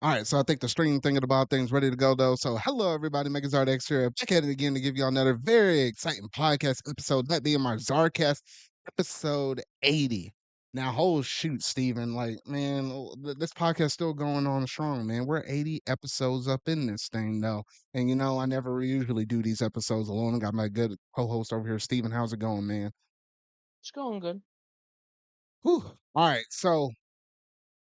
All right, so I think the stream thinking about things ready to go though. So hello everybody, Megan ZardX here. Back at it again to give you all another very exciting podcast episode, that being my ZardCast episode 80. Now, whole shoot, Steven, like, man, this podcast still going on strong, man. We're 80 episodes up in this thing though. And I never usually do these episodes alone. I got my good co-host over here, Steven. How's it going, man? It's going good. Whew. All right, so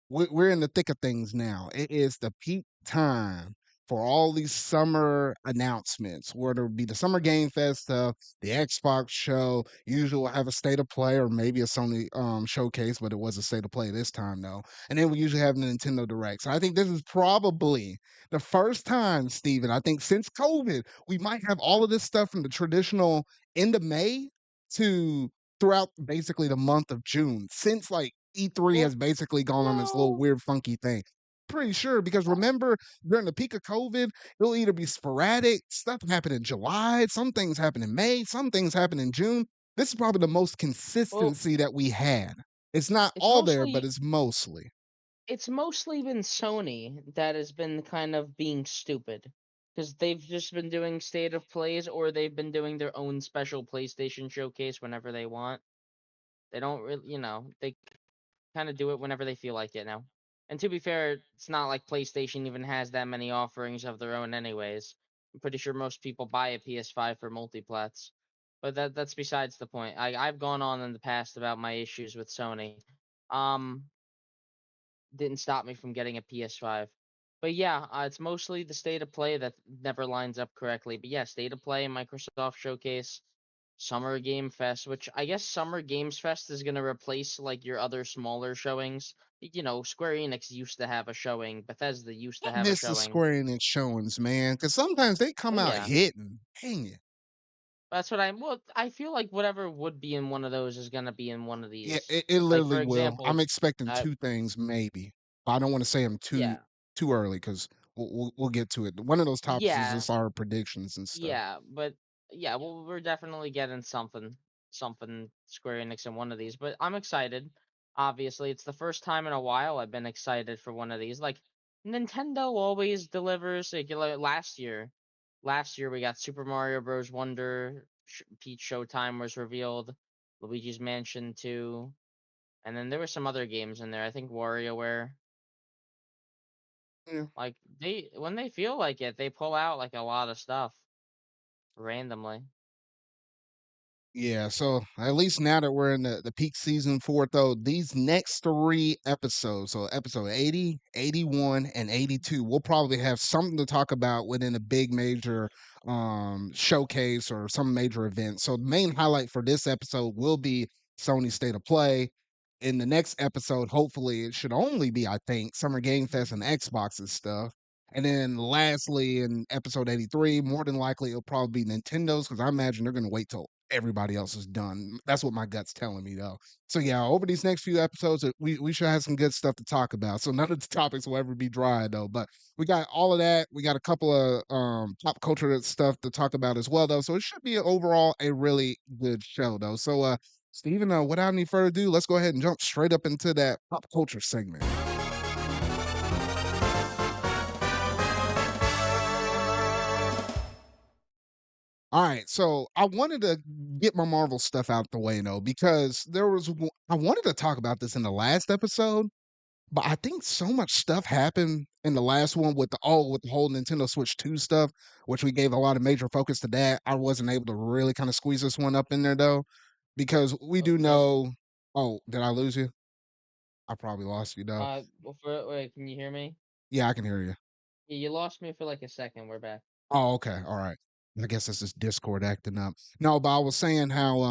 we're in the thick of things now. It is the peak time for all these summer announcements, whether it be the Summer Game Fest stuff, the Xbox show. Usually we'll have a state of play or maybe a Sony showcase, but it was a state of play this time though. And then we usually have the Nintendo Direct. So I think this is probably the first time, Steven, I think since COVID, we might have all of this stuff from the traditional end of May to throughout basically the month of June, since like E3 Well, has basically gone on this little well, weird funky thing. Pretty sure because remember during the peak of COVID, it'll either be sporadic, stuff happen in July, some things happen in May, some things happen in June. This is probably the most well, consistency that we had. It's not it's all there, but mostly it's mostly. it's mostly been Sony that has been kind of being stupid because they've just been doing state of plays or they've been doing their own special PlayStation showcase whenever they want. They don't really, they kind of do it whenever they feel like it now. And to be fair, it's not like PlayStation even has that many offerings of their own anyways. I'm pretty sure most people buy a PS5 for multiplats. But that's besides the point. I've gone on in the past about my issues with Sony. Um didn't stop me from getting a PS5. But yeah, it's mostly the state of play that never lines up correctly. But yeah, state of play, Microsoft Showcase, Summer Game Fest, which I guess Summer Games Fest is gonna replace like your other smaller showings. Square Enix used to have a showing, Bethesda used to I have a miss the showing. Square Enix showings, man, because sometimes they come Well, out yeah, hitting. Dang it. that's what I'm. Well, I feel like whatever would be in one of those is gonna be in one of Yeah, these. it Like literally for will. I'm example, expecting uh, 2 things maybe, but I don't wanna say them yeah, too early because we'll get to it. One of those topics is yeah, just our predictions and stuff. yeah, but yeah, well, we're definitely getting something Square Enix in one of these. But I'm excited. Obviously, it's the first time in a while I've been excited for one of these. Like Nintendo always delivers. Like last year we got Super Mario Bros. Wonder, Peach Showtime was revealed, Luigi's Mansion 2, and then there were some other games in there. I think WarioWare. Yeah. Like they when they feel like it, they pull out like a lot of stuff randomly. Yeah, so at least now that we're in the peak season for it, though, these next 3 episodes, so episode 80, 81, and 82, we'll probably have something to talk about within a big major showcase or some major event. So the main highlight for this episode will be Sony State of Play. In the next episode, hopefully, it should only be, I think, Summer Game Fest and Xbox and stuff. And then lastly, in episode 83, more than likely it'll probably be Nintendo's because I imagine they're going to wait till everybody else is done. That's what my gut's telling me though. So yeah, over these next few episodes, we should have some good stuff to talk about. So none of the topics will ever be dry though. But we got all of that. We got a couple of pop culture stuff to talk about as well though. So it should be overall a really good show though. So Steven, without any further ado, let's go ahead and jump straight up into that pop culture segment. All right, so I wanted to get my Marvel stuff out the way though, because I wanted to talk about this in the last episode, but I think so much stuff happened in the last one with with the whole Nintendo Switch 2 stuff, which we gave a lot of major focus to that. I wasn't able to really kind of squeeze this one up in there though, because we do Okay. know. Oh, did I lose you? I probably lost you though. Wait, can you hear me? Yeah, I can hear you. Yeah, you lost me for like a second. We're back. Oh, okay. All right. I guess that's just Discord acting up. No, but I was saying how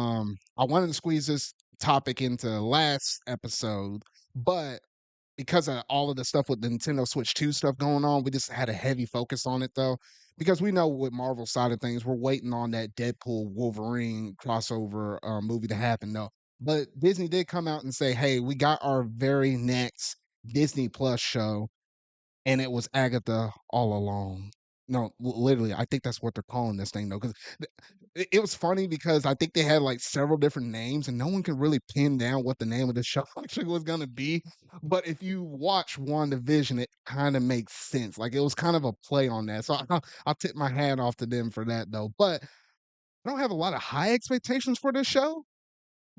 I wanted to squeeze this topic into last episode, but because of all of the stuff with the Nintendo Switch 2 stuff going on, we just had a heavy focus on it though. Because we know with Marvel side of things, we're waiting on that Deadpool Wolverine crossover movie to happen though. But Disney did come out and say, hey, we got our very next Disney Plus show, and it was Agatha all along. No, literally, I think that's what they're calling this thing though, 'cause it was funny because I think they had, like, several different names, and no one could really pin down what the name of the show actually was gonna be, but if you watch WandaVision, it kinda makes sense, like, it was kind of a play on that, so I'll tip my hat off to them for that, though, but I don't have a lot of high expectations for this show,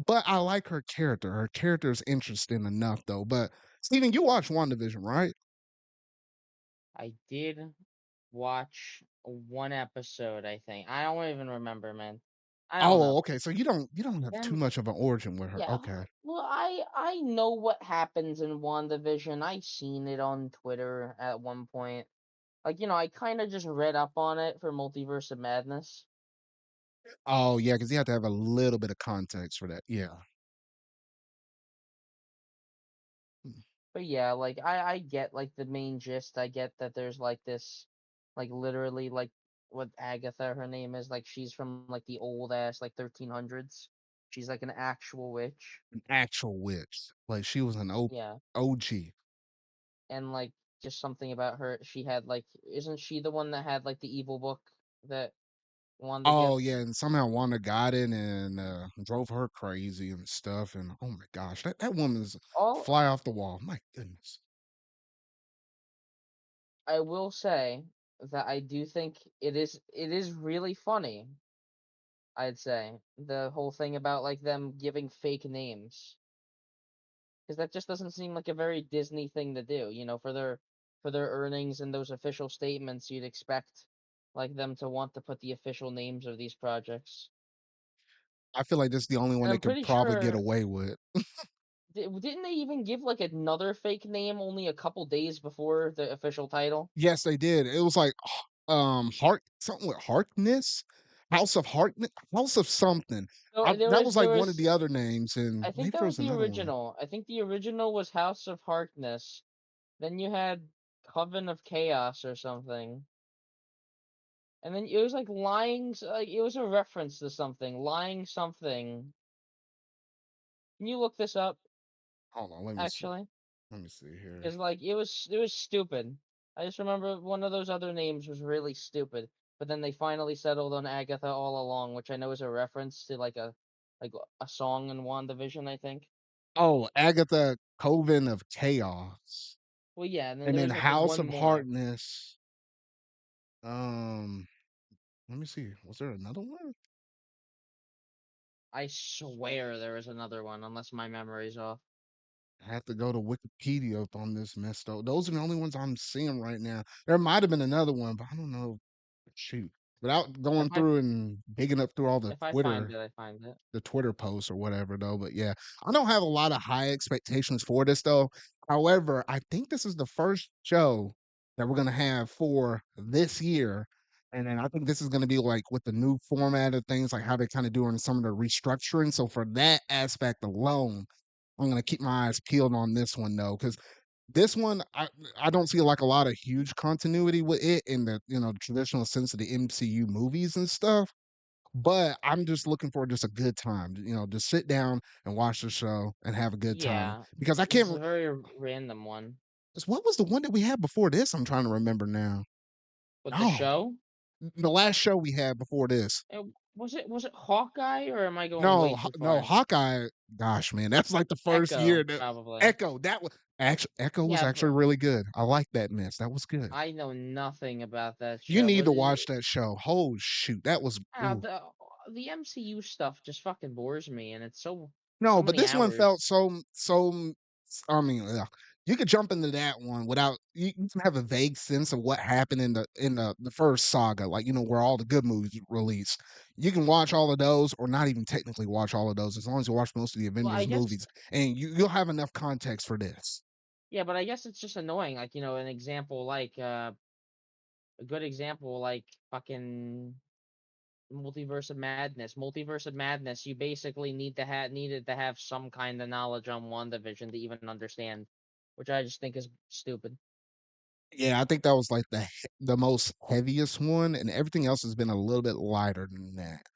but I like her character. Her character is interesting enough, though, but Steven, you watched WandaVision, right? I did watch one episode, I think. I don't even remember, man. I don't Oh, know. okay, so you don't have too Then much of an origin with her, yeah, okay. well, I know what happens in WandaVision. I seen it on Twitter at one point. Like, I kind of just read up on it for Multiverse of Madness. Oh, yeah, because you have to have a little bit of context for that, yeah. Mm, But yeah, like I get like the main gist. I get that there's like this, like literally like what Agatha her name is, like she's from like the old ass like 1300s. She's like an actual witch. an actual witch, like, she was an Yeah, OG. and like just something about her. She had like, isn't she the one that had like the evil book that Wanda Oh, yeah, gets? and somehow Wanda got it and, drove her crazy and stuff, and, oh my gosh, that woman's All fly off the wall, my goodness. I will say that I do think it is really funny. I'd say the whole thing about like them giving fake names, because that just doesn't seem like a very Disney thing to do. For their earnings and those official statements, you'd expect like them to want to put the official names of these projects. I feel like this is the only one And they I'm could pretty probably get sure away with. didn't they even give like another fake name only a couple days before the official title? Yes, they did. It was like, Hart something with Harkness? House of something. So there That was was there like one of was the other names, and I think maybe that there was was the another one. original. I think the original was House of Harkness. Then you had Coven of Chaos or something. And then it was like like it was a reference to something, lying something. Can you look this up Hold on, actually? let me see here. Cuz like it was stupid. I just remember one of those other names was really stupid, but then they finally settled on Agatha all along, which I know is a reference to like a song in WandaVision, I think. Oh, Agatha Coven of Chaos, Well, yeah, and then and there then was like House one of more. Hardness. Um, let me see. Was there another one? I swear there was another one, unless my memory's off. I have to go to Wikipedia up on this mess though. Those are the only ones I'm seeing right now. There might have been another one, but I don't know. Shoot. Without If going I through and digging up through all if I find it, I find it. the Twitter posts or whatever though, but yeah. I don't have a lot of high expectations for this though. However, I think this is the first show that we're gonna have for this year. And then I think this is gonna be like with the new format of things, like how they're kind of doing some of the restructuring. So for that aspect alone, I'm gonna keep my eyes peeled on this one though, because this one I don't see like a lot of huge continuity with it in the traditional sense of the MCU movies and stuff. But I'm just looking for just a good time, just sit down and watch the show and have a good time. Yeah, Because I this can't. is a very random one. 'Cause what was the one that we had before this? I'm trying to remember now. With the Oh, show, the last show we had before this. was it Hawkeye, or am I going way No, too no, far? Hawkeye. Gosh, man, that's like the first year Echo, that probably. Echo. That was actually Echo was Yeah, actually but really good. I like that mess. That was good. I know nothing about that You show. need to watch that show. Oh shoot, that was Ah, ooh. the MCU stuff just fucking bores me, and it's so No, but many this one hours. felt I mean, you could jump into that one without you can have a vague sense of what happened in the first saga, like, where all the good movies released. You can watch all of those or not even technically watch all of those as long as you watch most of the Well, I Avengers guess movies, and you'll have enough context for this. yeah, but I guess it's just annoying. Like an example, like a good example, like fucking Multiverse of Madness. Multiverse of Madness, you basically needed to have some kind of knowledge on WandaVision to even understand, which I just think is stupid. Yeah, I think that was, like, the most heaviest one, and everything else has been a little bit lighter than that.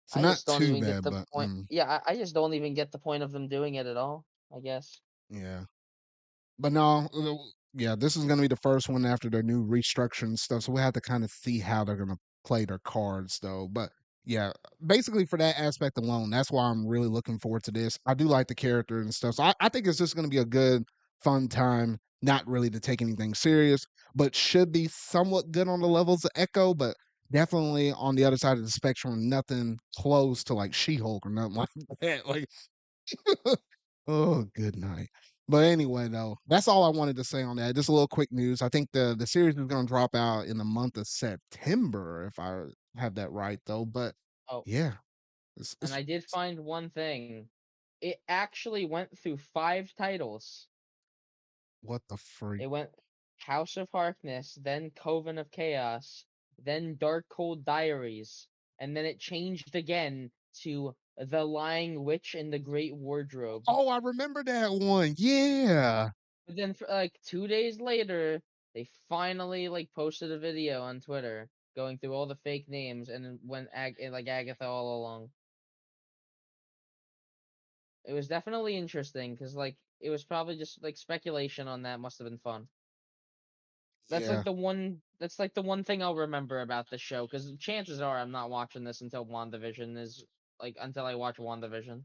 So I just not don't too even get bad, the but, point. Yeah, I just don't even get the point of them doing it at all, I guess. yeah. But no, Yeah, this is gonna be the first one after their new restructure and stuff, so we have to kinda see how they're gonna play their cards, though, but, yeah, basically for that aspect alone, that's why I'm really looking forward to this. I do like the character and stuff, so I think it's just gonna be a good, fun time, not really to take anything serious, but should be somewhat good on the levels of Echo, but definitely on the other side of the spectrum, nothing close to, like, She-Hulk or nothing like that, like oh, good night. But anyway, though, that's all I wanted to say on that. Just a little quick news. I think the series is gonna drop out in the month of September, if I have that right, though. But Oh, yeah, and it's I did find one thing. It actually went through 5 titles. what the freak. It went House of Harkness, then Coven of Chaos, then Dark Cold Diaries, and then it changed again to The Lying Witch and the Great Wardrobe. Oh, I remember that one. Yeah. But then for like 2 days later, they finally like posted a video on Twitter going through all the fake names and then went like Agatha all along. It was definitely interesting because like it was probably just like speculation on that must have been fun. Yeah. That's like the one thing I'll remember about the show because chances are I'm not watching this until WandaVision is like until I watch WandaVision.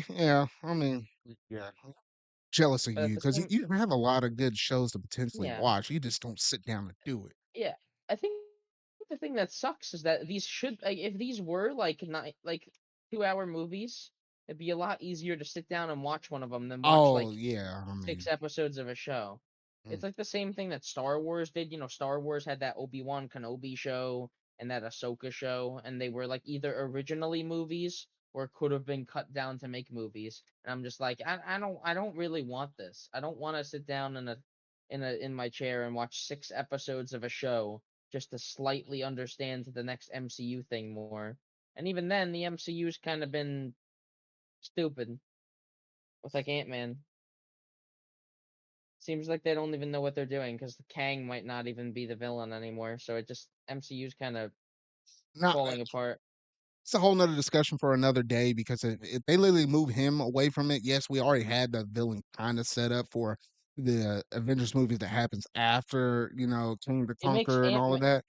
Yeah. I mean, yeah. Jealous of But at you the because same you have a lot of good shows to potentially yeah, watch. You just don't sit down and do it. yeah. I think the thing that sucks is that these should like if these were like not like 2-hour movies, it'd be a lot easier to sit down and watch one of them than watch Oh, like yeah. I 6 mean, episodes of a show. mm, It's like the same thing that Star Wars did. You know, Star Wars had that Obi-Wan Kenobi show and that Ahsoka show, and they were like either originally movies or could have been cut down to make movies. And I'm just like, I don't really want this. I don't want to sit down in my chair and watch 6 episodes of a show just to slightly understand the next MCU thing more. And even then, the MCU's kind of been stupid with like Ant-Man. Seems like they don't even know what they're doing because the Kang might not even be the villain anymore. So it just MCU's kind of not falling apart. it's a whole nother discussion for another day because if they literally move him away from it, yes, we already had the villain kind of set up for the Avengers movies that happens after, King the It makes Conqueror and Ant all of that.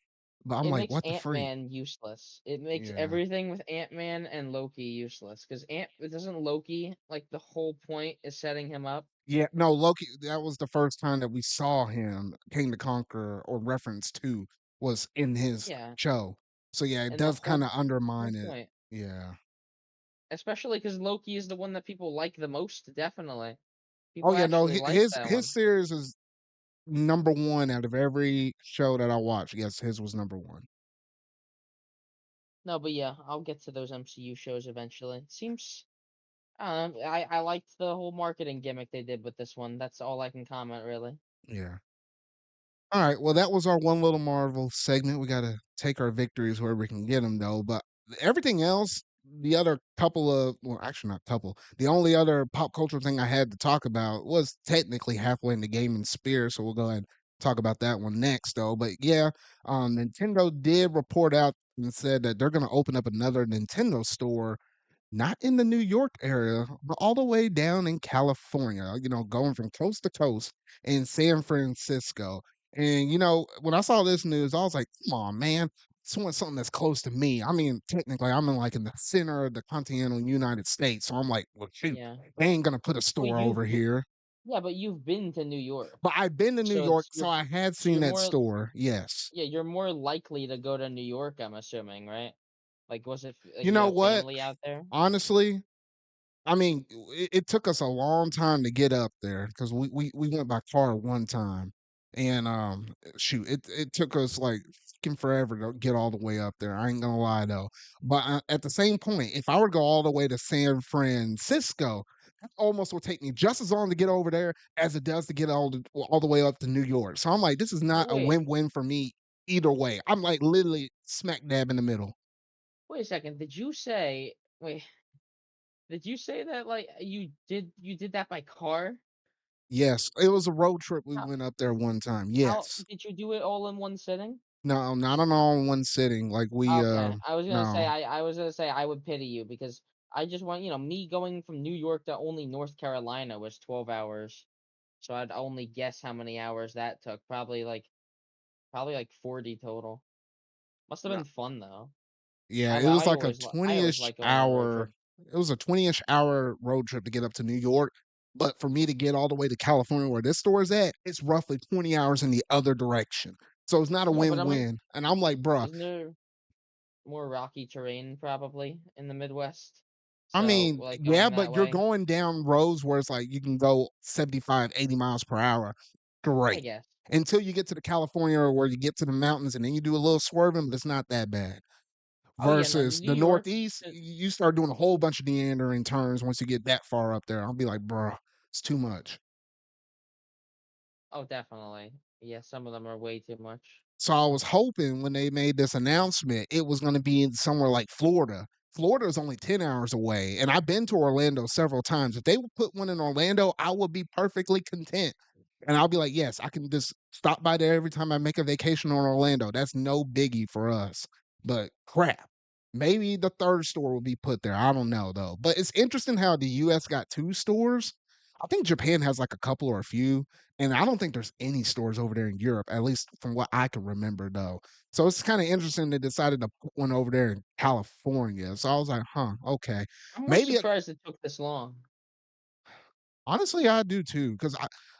But I'm it like, makes what the freak? Ant-Man useless. It makes Yeah. everything with Ant-Man and Loki useless because Ant it doesn't Loki like the whole point is setting him up. Yeah, no, Loki, that was the first time that we saw him, King the Conqueror, or reference to was in his Yeah, show. So yeah, it and the does kind whole of undermine it. point, Yeah. especially because Loki is the one that people like the most. Definitely, Oh people yeah, no, actually like his that his one. series is number 1 out of every show that I watch. Yes, his was number 1. No, but yeah, I'll get to those MCU shows eventually. Seems I liked the whole marketing gimmick they did with this one. That's all I can comment really. Yeah. Alright, well, that was our one little Marvel segment. We gotta take our victories where we can get them, though, but everything else, the other couple of well, actually not couple, the only other pop culture thing I had to talk about was technically halfway in the gaming sphere, so we'll go ahead and talk about that one next, though, but yeah, Nintendo did report out and said that they're gonna open up another Nintendo store not in the New York area, but all the way down in California, going from coast to coast in San Francisco. And, when I saw this news, I was like, come on, man. Just want something that's close to me. I mean, technically, I'm in the center of the continental United States. So I'm like, well, shoot, Yeah. they ain't going to put a Well, store over here. yeah, but you've been to New York, But I've been to New so York, so I had seen you're that more store. Yes. yeah you're more likely to go to New York. I'm assuming, right? Like, was it like You you know have what? family out there? Honestly, I mean, it took us a long time to get up there because we went by car one time, and shoot, it took us like fucking forever to get all the way up there. I ain't gonna lie though, but at the same point, if I were to go all the way to San Francisco, that almost would take me just as long to get over there as it does to get all the way up to New York. So I'm like, this is But not a win-win for me either way. I'm like literally smack dab in the middle. wait a second. Did you say that like you did that by car? Yes, it was a road trip. We How went up there one time. how Yes. did you do it all in one sitting? No, not on all in one sitting, like, Okay, no. I was gonna say I would pity you because I just want me going from New York to only North Carolina was 12 hours. So I'd only guess how many hours that took. Probably like 40 total. Must have No. been fun though. Yeah, I it li- was I like a always li- I always 20-ish like going on road hour trips. it was a 20-ish hour road trip to get up to New York, but for me to get all the way to California where this store is at, it's roughly 20 hours in the other direction. So it's not a Yeah, but win-win. And I'm like, "Bruh, isn't there more rocky terrain probably in the Midwest? I So mean, like yeah, going that but you're way, going down roads where it's like you can go 75, 80 miles per hour. I Great. guess. Until you get to the California or where you get to the mountains and then you do a little swerving, but it's not that bad. Oh yeah, no, Versus New the York. Northeast, uh, you start doing a whole bunch of meandering turns once you get that far up there. I'll be like, "Bruh, it's too much." Oh, definitely. Yeah, some of them are way too much. So I was hoping when they made this announcement, it was gonna be in somewhere like Florida. Florida is only 10 hours away, and I've been to Orlando several times. If they would put one in Orlando, I would be perfectly content. And I'll be like, "Yes, I can just stop by there every time I make a vacation on Orlando. That's no biggie for us." But crap, maybe the 3rd store will be put there. I don't know, though. But it's interesting how the US got 2 stores. I think Japan has, like, a couple or a few, and I don't think there's any stores over there in Europe, at least from what I can remember, though. So it's kinda interesting they decided to put one over there in California. So I was like, "Huh, okay." I'm more Maybe it surprised it took this long. honestly, I do too, because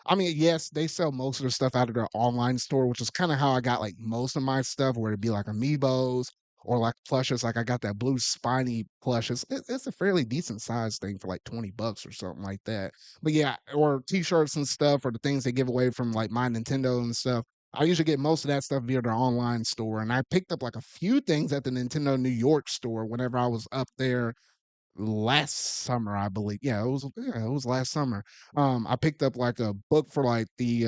I mean, yes, they sell most of their stuff out of their online store, which is kinda how I got, like, most of my stuff, where it'd be, like, amiibos or, like, plushes, like, I got that blue spiny plush. It's a fairly decent sized thing for, like, 20 bucks or something like that. But, yeah, or T-shirts and stuff or the things they give away from, like, My Nintendo and stuff. I usually get most of that stuff via their online store, and I picked up, like, a few things at the Nintendo New York store whenever I was up there last summer, I believe. Yeah, it was last summer. I picked up like a book for like the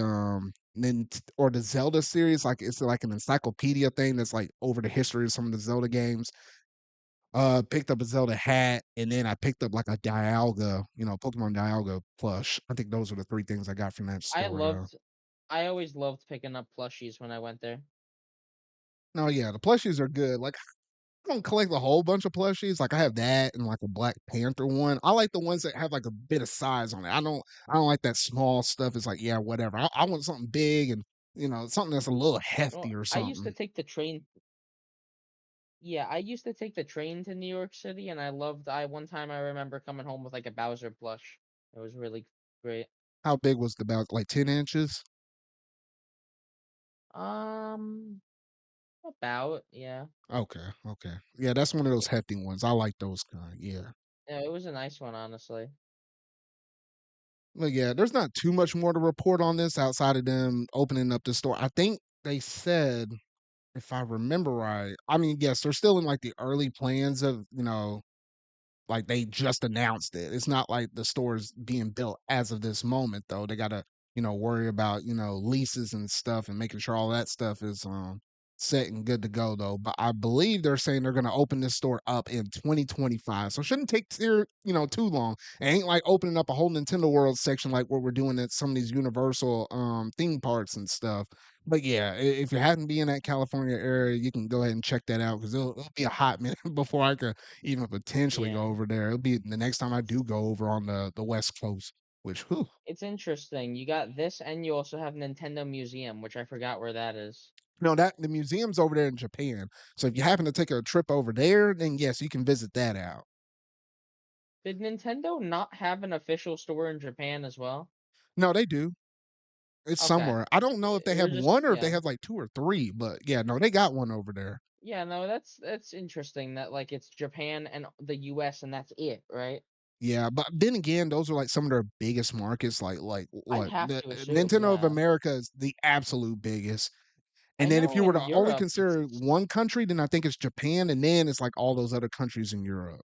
or the Zelda series. Like it's like an encyclopedia thing that's like over the history of some of the Zelda games. Picked up a Zelda hat, and then I picked up like a Dialga, Pokemon Dialga plush. I think those are the three things I got from that I store though. loved I always loved picking up plushies when I went there. No, yeah, the plushies are good. Like I don't collect a whole bunch of plushies. Like I have that and like a Black Panther one. I like the ones that have like a bit of size on it. I don't like that small stuff. It's like, yeah, whatever. I want something big and something that's a little hefty Well, or I used to something. take the train. Yeah, I used to take the train to New York City, and I one time I remember coming home with like a Bowser plush. It was really great. How big was the about like 10 inches? Um, about, yeah. Okay, okay. Yeah, that's one of those hefty ones. I like those kind. Yeah. Yeah, it was a nice one, honestly. But yeah, there's not too much more to report on this outside of them opening up the store. I think they said, if I remember right, I mean, yes, they're still in like the early plans of, like, they just announced it. It's not like the store's being built as of this moment, though. They gotta, worry about, leases and stuff and making sure all that stuff is, set and good to go, though. But I believe they're saying they're gonna open this store up in 2025, so it shouldn't take too long. It ain't like opening up a whole Nintendo World section like what we're doing at some of these Universal, theme parks and stuff. But yeah, if you happen to be in that California area, you can go ahead and check that out because it'll be a hot minute before I can even potentially go Yeah. over there. It'll be the next time I do go over on the West Coast, which whew. It's interesting. You got this, and you also have Nintendo Museum, which I forgot where that is. No, that the museum's over there in Japan. So if you happen to take a trip over there, then yes, you can visit that out. Did Nintendo not have an official store in Japan as well? No, they do. It's Okay. somewhere. I don't know if they It was have just, one or if they yeah. have like two or three, but yeah, no, they got one over there. Yeah, no, that's interesting that like it's Japan and the US and that's it, right? Yeah, but then again, those are like some of their biggest markets. Like I'd what have the to assume, Nintendo of yeah. America is the absolute biggest. I And then if know you were in to only Europe consider it's one country, then I think it's Japan, and then it's like all those other countries in Europe.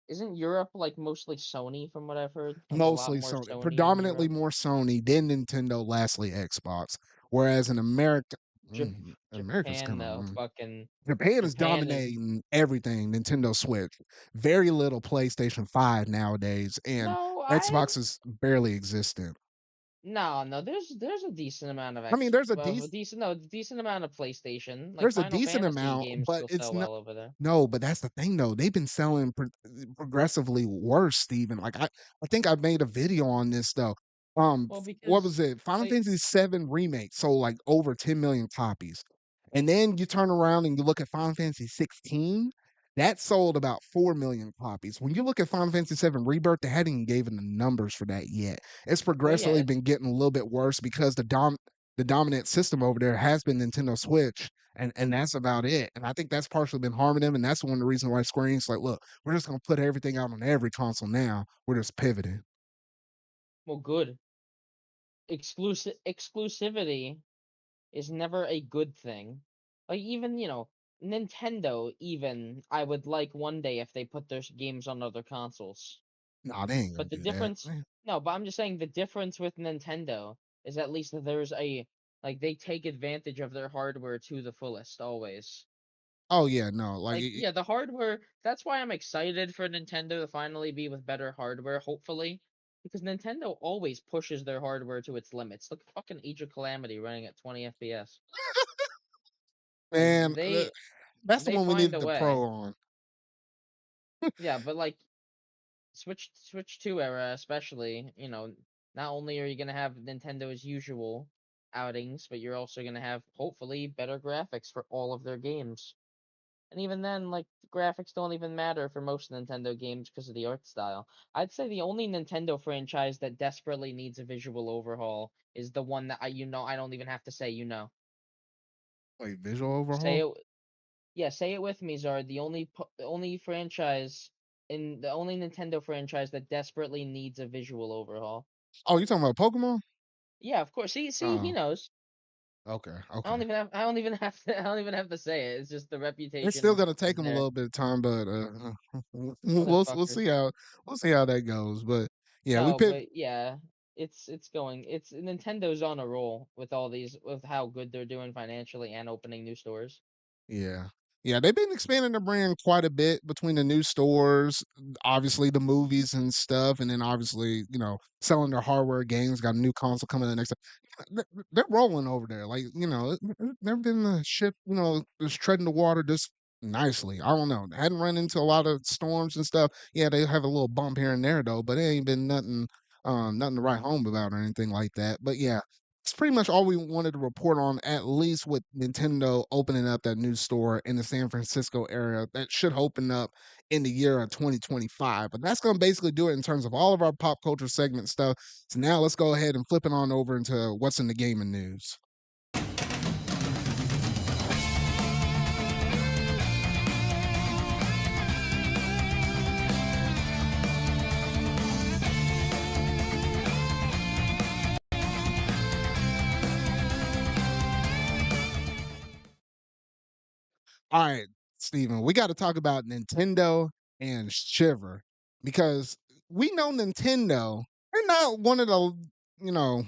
isn't Europe like mostly Sony from what I've heard? Like a lot Mostly more Sony, Sony in predominantly Europe. more Sony, then Nintendo, lastly Xbox. Whereas in America, Jap- America's Japan kind of though, fucking Japan is Japan is dominating everything. Nintendo Switch, very little PlayStation 5 nowadays, and no, I Xbox is barely existent. no, no, there's a decent amount of I mean, a decent no, decent amount of PlayStation. Like there's a Final decent Fantasy amount, games but still it's sell not. well over there. No, but that's the thing though. They've been selling progressively worse, Steven. Like I think I made a video on this though. Well, What because was it? Final they Fantasy VII Remake sold like over 10 million copies. And then you turn around and you look at Final Fantasy 16, that sold about 4 million copies. When you look at Final Fantasy 7 Rebirth, they hadn't even given the numbers for that yet. It's well, yeah, progressively been getting a little bit worse because the dominant system over there has been Nintendo Switch, and that's about it. And I think that's partially been harming them, and that's one of the reasons why Square Enix like, look, we're just gonna put everything out on every console now. We're just pivoting. well, good. Exclusivity is never a good thing. Like even, Nintendo even I would like one day if they put their games on other consoles. Nah, they ain't gonna But the do that. difference no, but I'm just saying the difference with Nintendo is at least that there's a like they take advantage of their hardware to the fullest always. Oh yeah, no, like Like yeah, the hardware, that's why I'm excited for Nintendo to finally be with better hardware, hopefully. Because Nintendo always pushes their hardware to its limits. Look at fucking Age of Calamity running at 20 FPS. Like man, that's the they one we find needed a the pro way. on. Yeah, but like Switch 2 era especially, not only are you gonna have Nintendo's usual outings, but you're also gonna have hopefully better graphics for all of their games. And even then, like the graphics don't even matter for most Nintendo games because of the art style. I'd say the only Nintendo franchise that desperately needs a visual overhaul is the one that I don't even have to say Wait, visual Say overhaul? it. Yeah, say it with me, Zard. The only franchise the only Nintendo franchise that desperately needs a visual overhaul. Oh, you talking about Pokemon? Yeah, of course. See, he Oh, knows. okay, okay. I don't even have to. I don't even have to say it. It's just the It's still reputation gonna take is them a there. little bit of time, but we'll Motherfuckers. see how that goes. But yeah, we No, picked. but yeah, it's going. It's Nintendo's on a roll with all these with how good they're doing financially and opening new stores. Yeah. Yeah, they've been expanding the brand quite a bit between the new stores, obviously the movies and stuff, and then obviously, selling their hardware games, got a new console coming in next they're rolling over there. Like, they've been the ship, just treading the water just nicely. I don't know. Hadn't run into a lot of storms and stuff. Yeah, they have a little bump here and there though, but it ain't been nothing to write home about or anything like that. But yeah, it's pretty much all we wanted to report on, at least with Nintendo opening up that new store in the San Francisco area that should open up in the year of 2025. But that's going to basically do it in terms of all of our pop culture segment stuff. So now let's go ahead and flip it on over into what's in the gaming news. All right, Steven, we got to talk about Nintendo and Shiver because we know Nintendo, they're not one of the,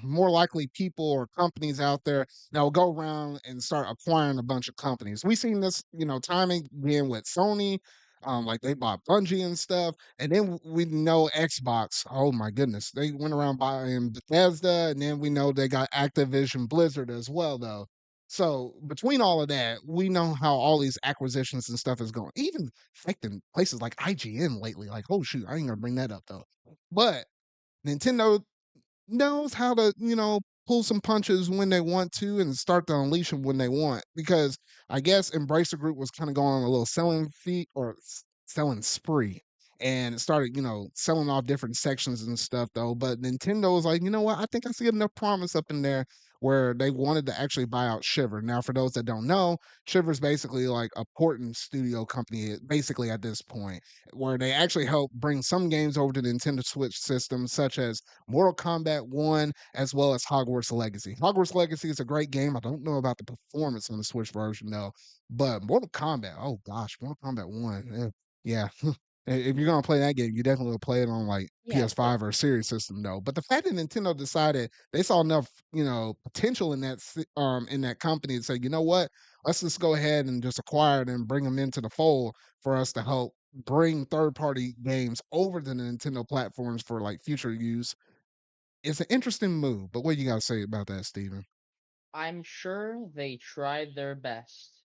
more likely people or companies out there that will go around and start acquiring a bunch of companies. We've seen this, time again with Sony, like they bought Bungie and stuff. And then we know Xbox, oh my goodness, they went around buying Bethesda. And then we know they got Activision Blizzard as well, though. So between all of that, we know how all these acquisitions and stuff is going, even affecting places like IGN lately. Like, oh shoot, I ain't gonna bring that up though. But Nintendo knows how to, pull some punches when they want to and start to unleash them when they want. Because I guess Embracer Group was kind of going on a little selling feat or selling spree. And it started, selling off different sections and stuff though. But Nintendo was like, you know what? I think I see enough promise up in there where they wanted to actually buy out Shiver. Now, for those that don't know, Shiver is basically like a porting studio company, basically at this point, where they actually help bring some games over to the Nintendo Switch system, such as Mortal Kombat 1, as well as Hogwarts Legacy. Hogwarts Legacy is a great game. I don't know about the performance on the Switch version though, but Mortal Kombat, oh gosh, Mortal Kombat 1, yeah. If you're gonna play that game, you definitely will play it on like Yeah, of course. PS5 or a Series system though. But the fact that Nintendo decided they saw enough, potential in in that company to say, you know what, let's just go ahead and just acquire it and bring them into the fold for us to help bring third party games over to the Nintendo platforms for like future use. It's an interesting move, but what you got to say about that, Steven? I'm sure they tried their best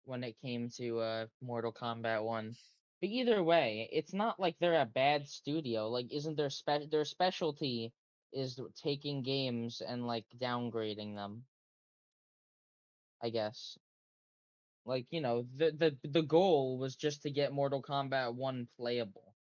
when it came to Mortal Kombat 1. But either way, it's not like they're a bad studio. Like isn't their specialty is taking games and like downgrading them, I guess. Like, the goal was just to get Mortal Kombat 1 playable.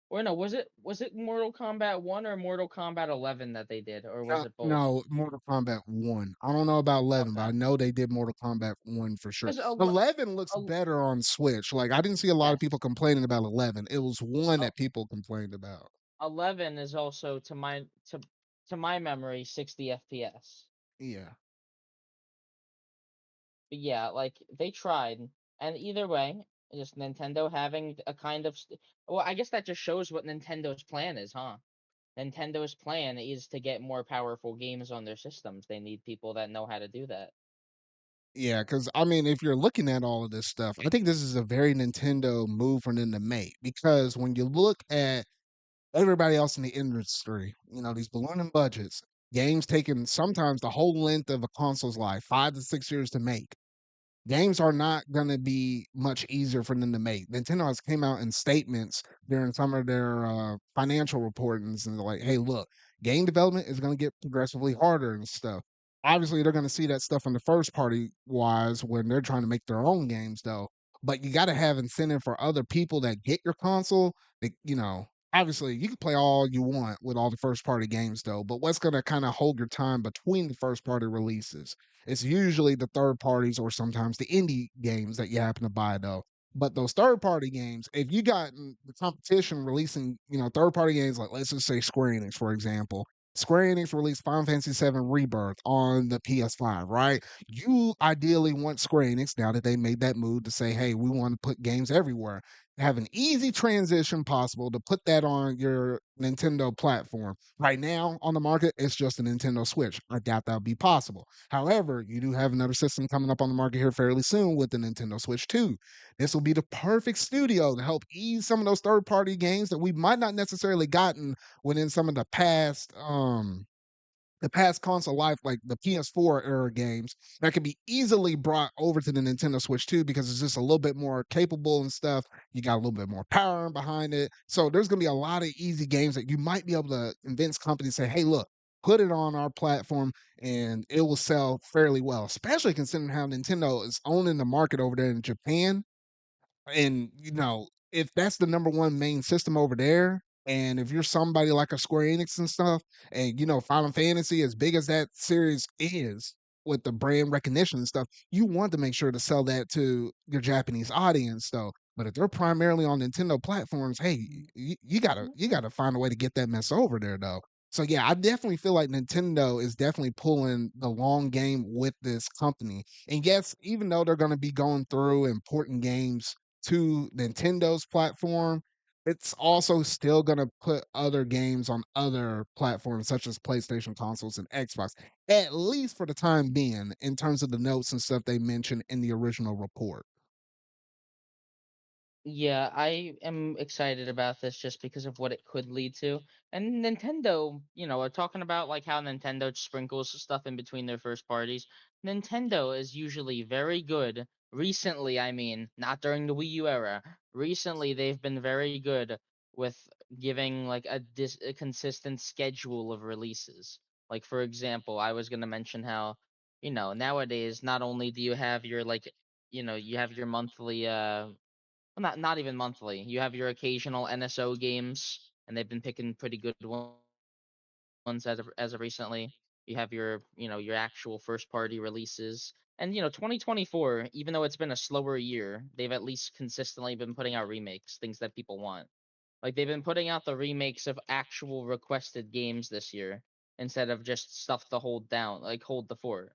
Or no, was it Mortal Kombat 1 or Mortal Kombat 11 that they did, or was No, it both? no, Mortal Kombat 1. I don't know about 11, but Okay. I know they did Mortal Kombat 1 for sure. Cuz 11 looks better on Switch. Like I didn't see a lot of yes. people complaining about 11. It was 1 Uh, that people complained about. 11 is also to my memory 60 FPS. Yeah. But yeah, like they tried, and either way, just Nintendo having a kind of well, I guess that just shows what Nintendo's plan is, huh? Nintendo's plan is to get more powerful games on their systems. They need people that know how to do that. Yeah, because I mean, if you're looking at all of this stuff, I think this is a very Nintendo move for them to make. Because when you look at everybody else in the industry, these ballooning budgets, games taking sometimes the whole length of a console's life, 5 to 6 years to make. Games are not gonna be much easier for them to make. Nintendo has came out in statements during some of their, financial reportings, and they're like, "Hey, look, game development is gonna get progressively harder and stuff." Obviously, they're gonna see that stuff in the first party wise when they're trying to make their own games, though. But you gotta have incentive for other people that get your console. Obviously, you can play all you want with all the first party games, though. But what's gonna kinda hold your time between the first party releases? It's usually the third parties or sometimes the indie games that you happen to buy though. But those third party games, if you got the competition releasing, third party games like let's just say Square Enix, for example. Square Enix released Final Fantasy VII Rebirth on the PS5, right? You ideally want Square Enix, now that they made that move to say, hey, we want to put games everywhere, have an easy transition possible to put that on your Nintendo platform. Right now on the market, it's just a Nintendo Switch. I doubt that'll be possible. However, you do have another system coming up on the market here fairly soon with the Nintendo Switch 2. This will be the perfect studio to help ease some of those third-party games that we might not necessarily gotten within some of the past console life, like the PS4 era games, that can be easily brought over to the Nintendo Switch 2 because it's just a little bit more capable and stuff. You got a little bit more power behind it. So there's going to be a lot of easy games that you might be able to convince companies to say, hey, look, put it on our platform and it will sell fairly well, especially considering how Nintendo is owning the market over there in Japan. And, if that's the number one main system over there, and if you're somebody like a Square Enix and stuff, and Final Fantasy, as big as that series is with the brand recognition and stuff, you want to make sure to sell that to your Japanese audience though. But if they're primarily on Nintendo platforms, hey, you gotta find a way to get that mess over there though. So yeah, I definitely feel like Nintendo is definitely pulling the long game with this company. And yes, even though they're going to be going through important games to Nintendo's platform, it's also still gonna put other games on other platforms such as PlayStation consoles and Xbox, at least for the time being, in terms of the notes and stuff they mentioned in the original report. Yeah, I am excited about this just because of what it could lead to. And Nintendo, are talking about like how Nintendo sprinkles stuff in between their first parties. Nintendo is usually very good. Recently, I mean, not during the Wii U era. Recently, they've been very good with giving like a consistent schedule of releases. Like for example, I was going to mention how, nowadays not only do you have your like, you have your monthly well, not even monthly. You have your occasional NSO games, and they've been picking pretty good ones as of recently. You have your actual first party releases, and 2024. Even though it's been a slower year, they've at least consistently been putting out remakes, things that people want. Like they've been putting out the remakes of actual requested games this year instead of just stuff to hold down, like hold the fort.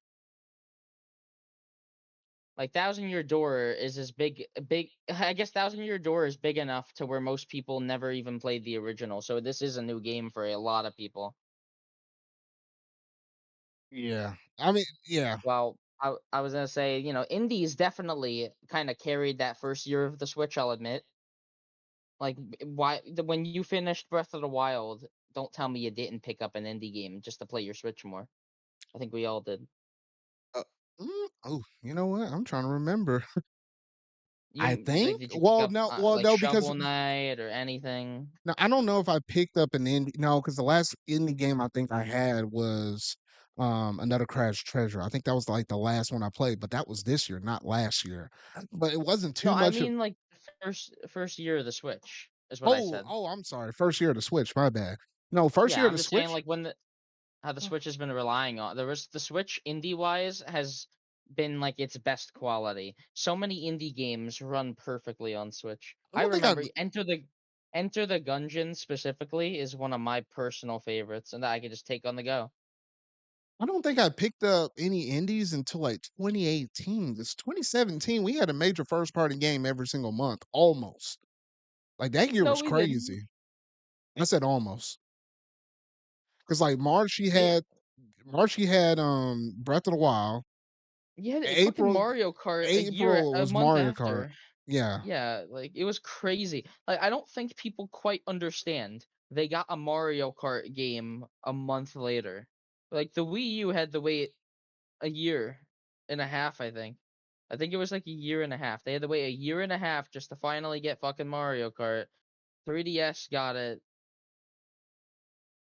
Like Thousand Year Door is as big. I guess Thousand Year Door is big enough to where most people never even played the original. So this is a new game for a lot of people. Yeah. I mean, yeah. Well, I was gonna say, indies definitely kind of carried that first year of the Switch. I'll admit. Like, when you finished Breath of the Wild, don't tell me you didn't pick up an indie game just to play your Switch more. I think we all did. Uh, oh, you know what? I'm trying to remember. I You like, think? did you pick Well, up, no, well, like, no, because Shovel Knight or anything? no, I don't know if I picked up an indie. No, because the last indie game I think I had was another Crash Treasure. I think that was like the last one I played, but that was this year, not last year. But it wasn't No, too I much of. mean, like, first year of the Switch is what I Oh, said. oh, I'm sorry. First year of the Switch. My bad. No, first Yeah, year of I'm the just saying, Switch. like, when how the Switch has been relying on the Switch indie-wise has been, like, its best quality. So many indie games run perfectly on Switch. I I don't think I. remember Enter the Gungeon specifically is one of my personal favorites, and that I could just take on the go. I don't think I picked up any indies until like 2018. This 2017, we had a major first party game every single month, almost. Like that year No, was we didn't. crazy. I said almost because like We March he had Breath of the Wild. Yeah, fucking April Mario Kart April a was month Mario Kart. after. Yeah, Yeah, like, it was crazy. Like, I don't think people quite understand. They got a Mario Kart game a month later. Like, the Wii U had to wait a year and a half, I think. I think it was like a year and a half. They had to wait a year and a half just to finally get fucking Mario Kart. 3DS got it.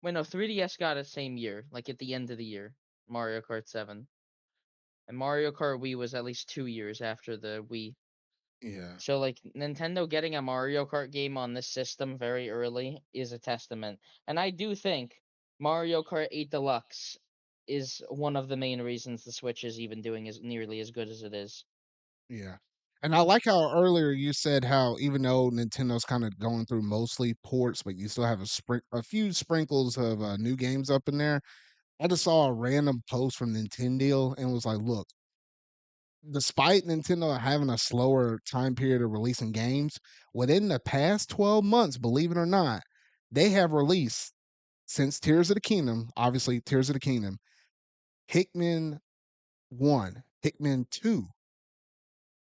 Wait, no, 3DS got it same year, like at the end of the year. Mario Kart 7. And Mario Kart Wii was at least 2 years after the Wii. yeah, So, like, Nintendo getting a Mario Kart game on this system very early is a testament. And I do think Mario Kart 8 Deluxe is one of the main reasons the Switch is even doing as nearly as good as it is. yeah. And I like how earlier you said how even though Nintendo's kind of going through mostly ports, but you still have a few sprinkles of new games up in there. I just saw a random post from Nintendo and was like, look, despite Nintendo having a slower time period of releasing games, within the past 12 months, believe it or not, they have released since Tears of the Kingdom, obviously Tears of the Kingdom, Pikmin 1, Pikmin 2.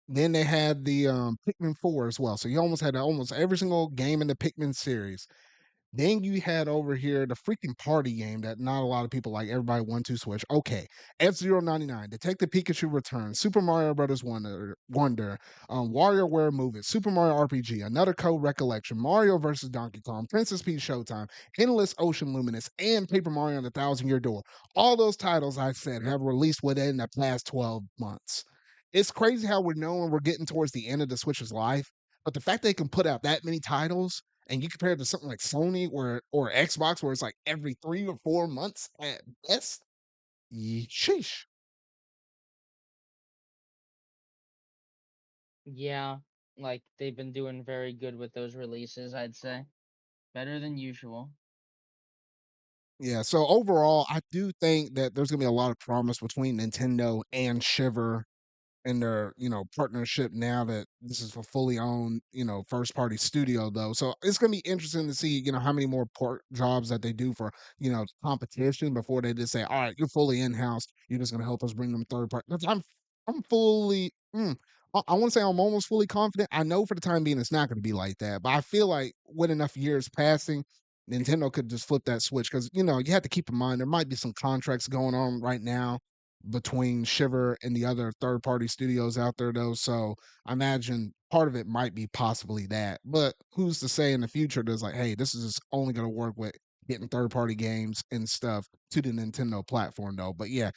Then they had the Pikmin 4 as well. So you almost had almost every single game in the Pikmin series. Then you had over here the freaking party game that not a lot of people like. Everybody want to switch. Okay, F-Zero 99, Detective Pikachu Returns, Super Mario Brothers Wonder, WarioWare Move It, Super Mario RPG, Another Code Recollection, Mario vs. Donkey Kong, Princess Peach Showtime, Endless Ocean Luminous, and Paper Mario and the Thousand Year Door. All those titles I said have released within the past 12 months. It's crazy how we're knowing we're getting towards the end of the Switch's life, but the fact they can put out that many titles and you compare it to something like Sony or Xbox where it's like every 3 or 4 months at best, sheesh. Yeah, like, they've been doing very good with those releases, I'd say. Better than usual. Yeah, so overall, I do think that there's gonna be a lot of promise between Nintendo and Shiver in their partnership now that this is a fully owned first party studio though, so it's going to be interesting to see how many more port jobs that they do for competition before they just say, all right, you're fully in-house, you're just going to help us bring them third party. I'm fully I want to say I'm almost fully confident. I know for the time being it's not going to be like that, but I feel like with enough years passing, Nintendo could just flip that switch because you have to keep in mind there might be some contracts going on right now between Shiver and the other third party studios out there though. So I imagine part of it might be possibly that. But who's to say in the future there's like, hey, this is just only gonna work with getting third party games and stuff to the Nintendo platform though. But yeah,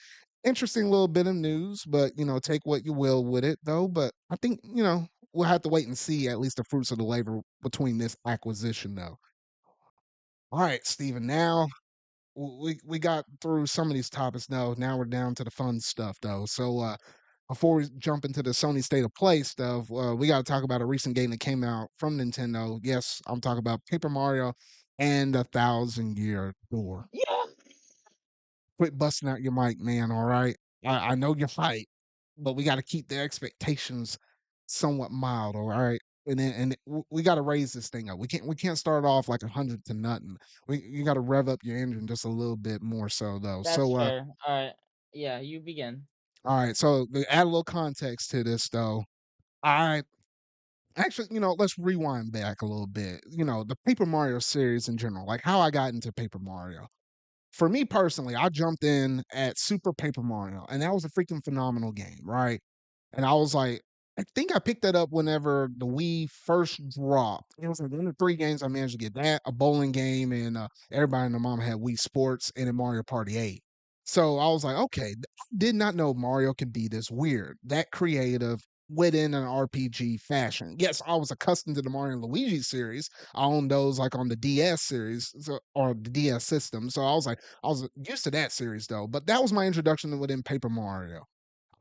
interesting little bit of news, but take what you will with it though. But I think, we'll have to wait and see at least the fruits of the labor between this acquisition though. All right, Steven, now we got through some of these topics now. Now we're down to the fun stuff though. So before we jump into the Sony State of Play stuff, we got to talk about a recent game that came out from Nintendo. Yes, I'm talking about Paper Mario and the Thousand Year Door. Yeah. Quit busting out your mic, man. All right, I know you're fight, but we got to keep the expectations somewhat mild. All right. We got to raise this thing up. We can't start off like 100 to nothing. You got to rev up your engine just a little bit more so though. That's So fair. All right. Yeah, you begin. all right. So to add a little context to this though, I actually, let's rewind back a little bit. The Paper Mario series in general, like how I got into Paper Mario. For me personally, I jumped in at Super Paper Mario, and that was a freaking phenomenal game, right? And I was like, I think I picked that up whenever the Wii first dropped. It was like one of the 3 games I managed to get that, a bowling game, and, everybody and their mom had Wii Sports and then Mario Party 8. So I was like, "Okay, did not know Mario could be this weird, that creative within an RPG fashion." Yes, I was accustomed to the Mario and Luigi series. I owned those, like, on the DS series, or the DS system, so I was used to that series, though, but that was my introduction to within Paper Mario.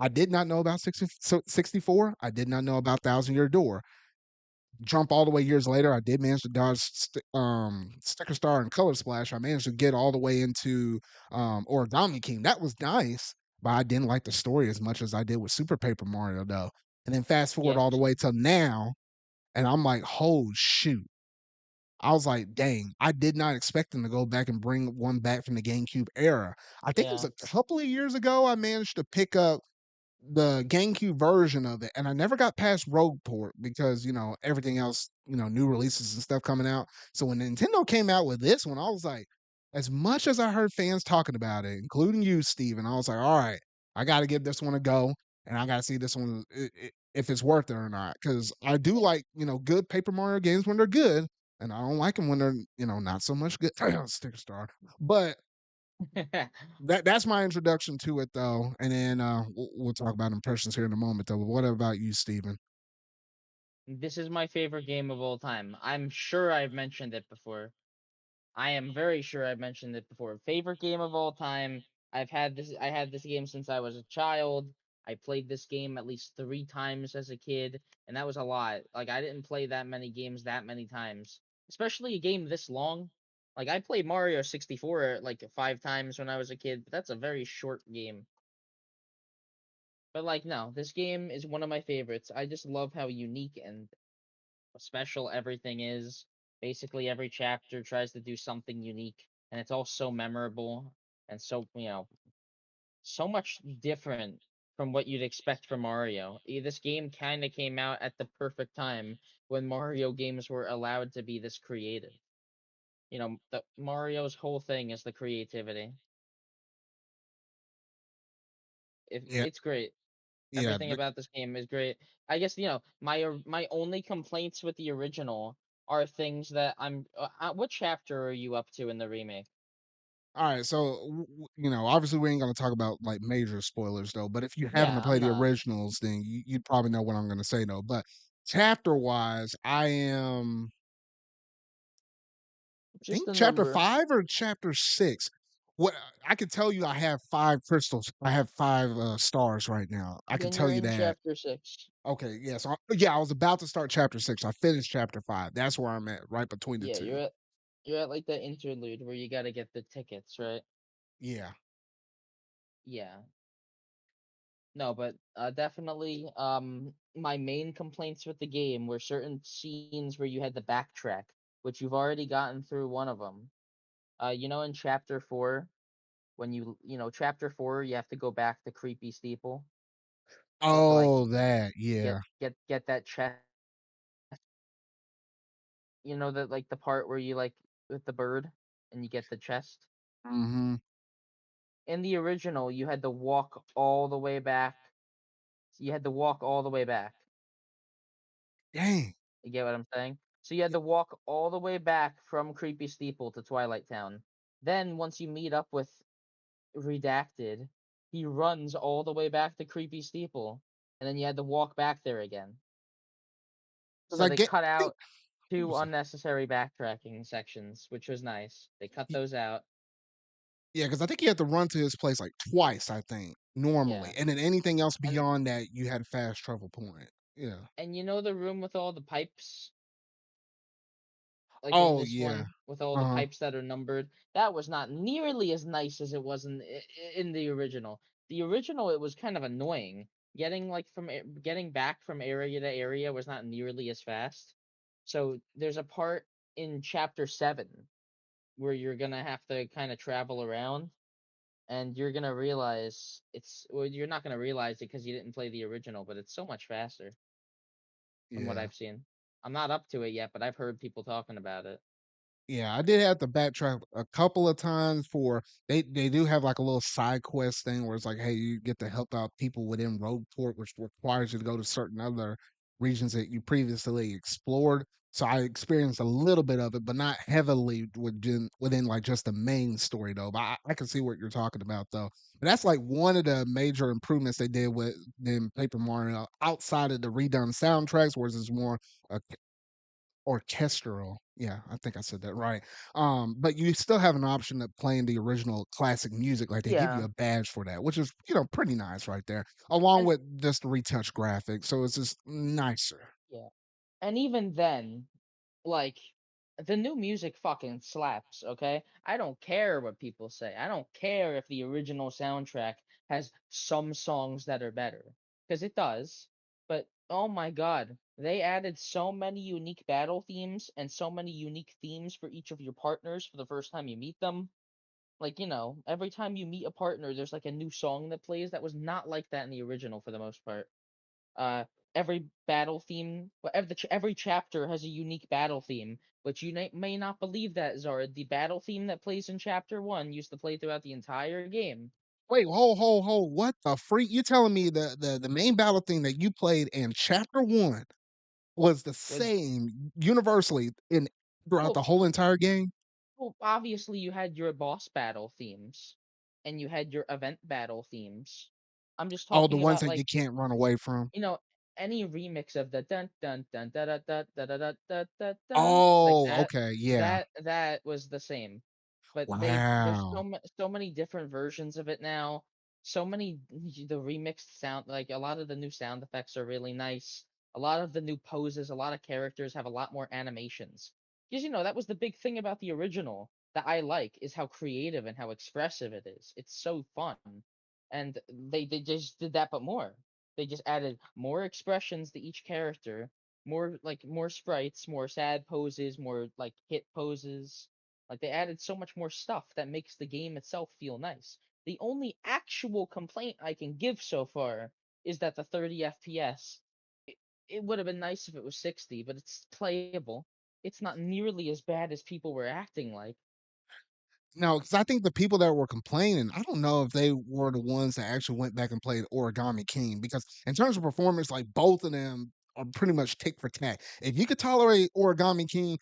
I did not know about 64. I did not know about Thousand Year Door. Jump all the way years later, I did manage to dodge Sticker Star and Color Splash. I managed to get all the way into Origami King. That was nice, but I didn't like the story as much as I did with Super Paper Mario, though. And then fast forward Yeah, all the way till now, and I'm like, oh shoot. I was like, dang, I did not expect them to go back and bring one back from the GameCube era. I think it was yeah. a couple of years ago I managed to pick up the GameCube version of it, and I never got past Rogueport because, everything else, new releases and stuff coming out. So when Nintendo came out with this one, I was like, as much as I heard fans talking about it, including you, Steven, I was like, all right, I got to give this one a go, and I got to see this one if it's worth it or not. Because I do like, good Paper Mario games when they're good, and I don't like them when they're, not so much good. Sticker Star. But that's my introduction to it, though, and then we'll talk about impressions here in a moment, though. But what about you, Steven? This is my favorite game of all time. I'm sure I've mentioned it before. I am very sure I've mentioned it before. Favorite game of all time. I had this game since I was a child. I played this game at least 3 times as a kid, and that was a lot. Like I didn't play that many games that many times. Especially a game this long. Like I played Mario 64 like 5 times when I was a kid, but that's a very short game. But like no, this game is one of my favorites. I just love how unique and special everything is. Basically, every chapter tries to do something unique, and it's all so memorable and so so much different from what you'd expect from Mario. This game kind of came out at the perfect time when Mario games were allowed to be this creative. The Mario's whole thing is the creativity. Yeah, It's great. yeah. Everything about this game is great. I guess my only complaints with the original are things that what chapter are you up to in the remake? All right, so obviously we ain't gonna talk about like major spoilers though. But if you happen to Yeah, play I'm the not. originals, then you'd probably know what I'm gonna say though. But chapter wise, I Just think a chapter number. 5 or chapter 6. What I can tell you, I have 5 crystals. I have 5 stars right now. I can Then tell you're you in that. chapter 6. Okay, yeah, so yeah, I was about to start chapter 6. I finished chapter 5. That's where I'm at, right between the Yeah, 2. you're at like the interlude where you got to get the tickets, right? Yeah. Yeah. No, but definitely my main complaints with the game were certain scenes where you had to backtrack, which you've already gotten through one of them. In chapter 4 when chapter 4 you have to go back to creepy steeple to like Oh, that, get yeah. get that chest, that like the part where you like with the bird and you get the chest. Mhm. In the original you had to walk all the way back. You had to walk all the way back. Dang. You get what I'm saying? So you had to walk all the way back from creepy steeple to Twilight Town. Then once you meet up with redacted, he runs all the way back to creepy steeple, and then you had to walk back there again. 'Cause So I they get cut I think out what two was it? unnecessary backtracking sections, which was nice. They cut Y those out. Yeah, because I think you had to run to his place, like, twice, I think, normally, Yeah. and then anything else And beyond that, you had a fast travel point. Yeah. the room with all the pipes, like in Oh, this yeah. one with all the Uh-huh. pipes that are numbered, that was not nearly as nice as it was in the original. The original, it was kind of annoying. Getting back from area to area was not nearly as fast. So there's a part in chapter 7 where you're gonna have to kind of travel around, and you're gonna realize you're not gonna realize it because you didn't play the original, but it's so much faster from what Yeah. I've seen. I'm not up to it yet, but I've heard people talking about it. Yeah, I did have to backtrack a couple of times for they do have, like, a little side quest thing where it's like, hey, you get to help out people within Rogueport, which requires you to go to certain other regions that you previously explored. So I experienced a little bit of it, but not heavily within, like, just the main story, though, but I can see what you're talking about, though. But that's, like, one of the major improvements they did with in Paper Mario outside of the redone soundtracks, whereas it's more, uh orchestral. Yeah, I think I said that right. But you still have an option of playing the original classic music, like, they give you Yeah, a badge for that, which is, pretty nice right there, along and with just the retouch graphics, so it's just nicer. yeah, and even then, like, the new music fucking slaps, okay? I don't care what people say. I don't care if the original soundtrack has some songs that are better, because it does. But oh my god, they added so many unique battle themes and so many unique themes for each of your partners for the first time you meet them. Like, every time you meet a partner, there's like a new song that plays that was not like that in the original for the most part. Uh, every battle theme, every chapter has a unique battle theme, which you may not believe that, Zard. The battle theme that plays in chapter one used to play throughout the entire game. Wait, hold, what the freak? You telling me the main battle thing that you played in chapter 1 was the Was same universally in throughout well, the whole entire game? obviously you had your boss battle themes, and you had your event battle themes. I'm just Oh, the talking ones about that you like can't run away from? you know any remix of the dun dun dun da da da da da da da da da like Oh, that okay, yeah. that was the same. But there's Wow. so many different versions of it now. So many the remixed sound, like a lot of the new sound effects are really nice. A lot of the new poses, a lot of characters have a lot more animations. Because that was the big thing about the original that I like is how creative and how expressive it is. It's so fun. And they just did that but more. They just added more expressions to each character, more sprites, more sad poses, more like hit poses. Like they added so much more stuff that makes the game itself feel nice. The only actual complaint I can give so far is that the 30 FPS, it would have been nice if it was 60, but it's playable. It's not nearly as bad as people were acting like. No, because I think the people that were complaining, I don't know if they were the ones that actually went back and played Origami King, because in terms of performance, like, both of them are pretty much tick for tack. If you could tolerate Origami King,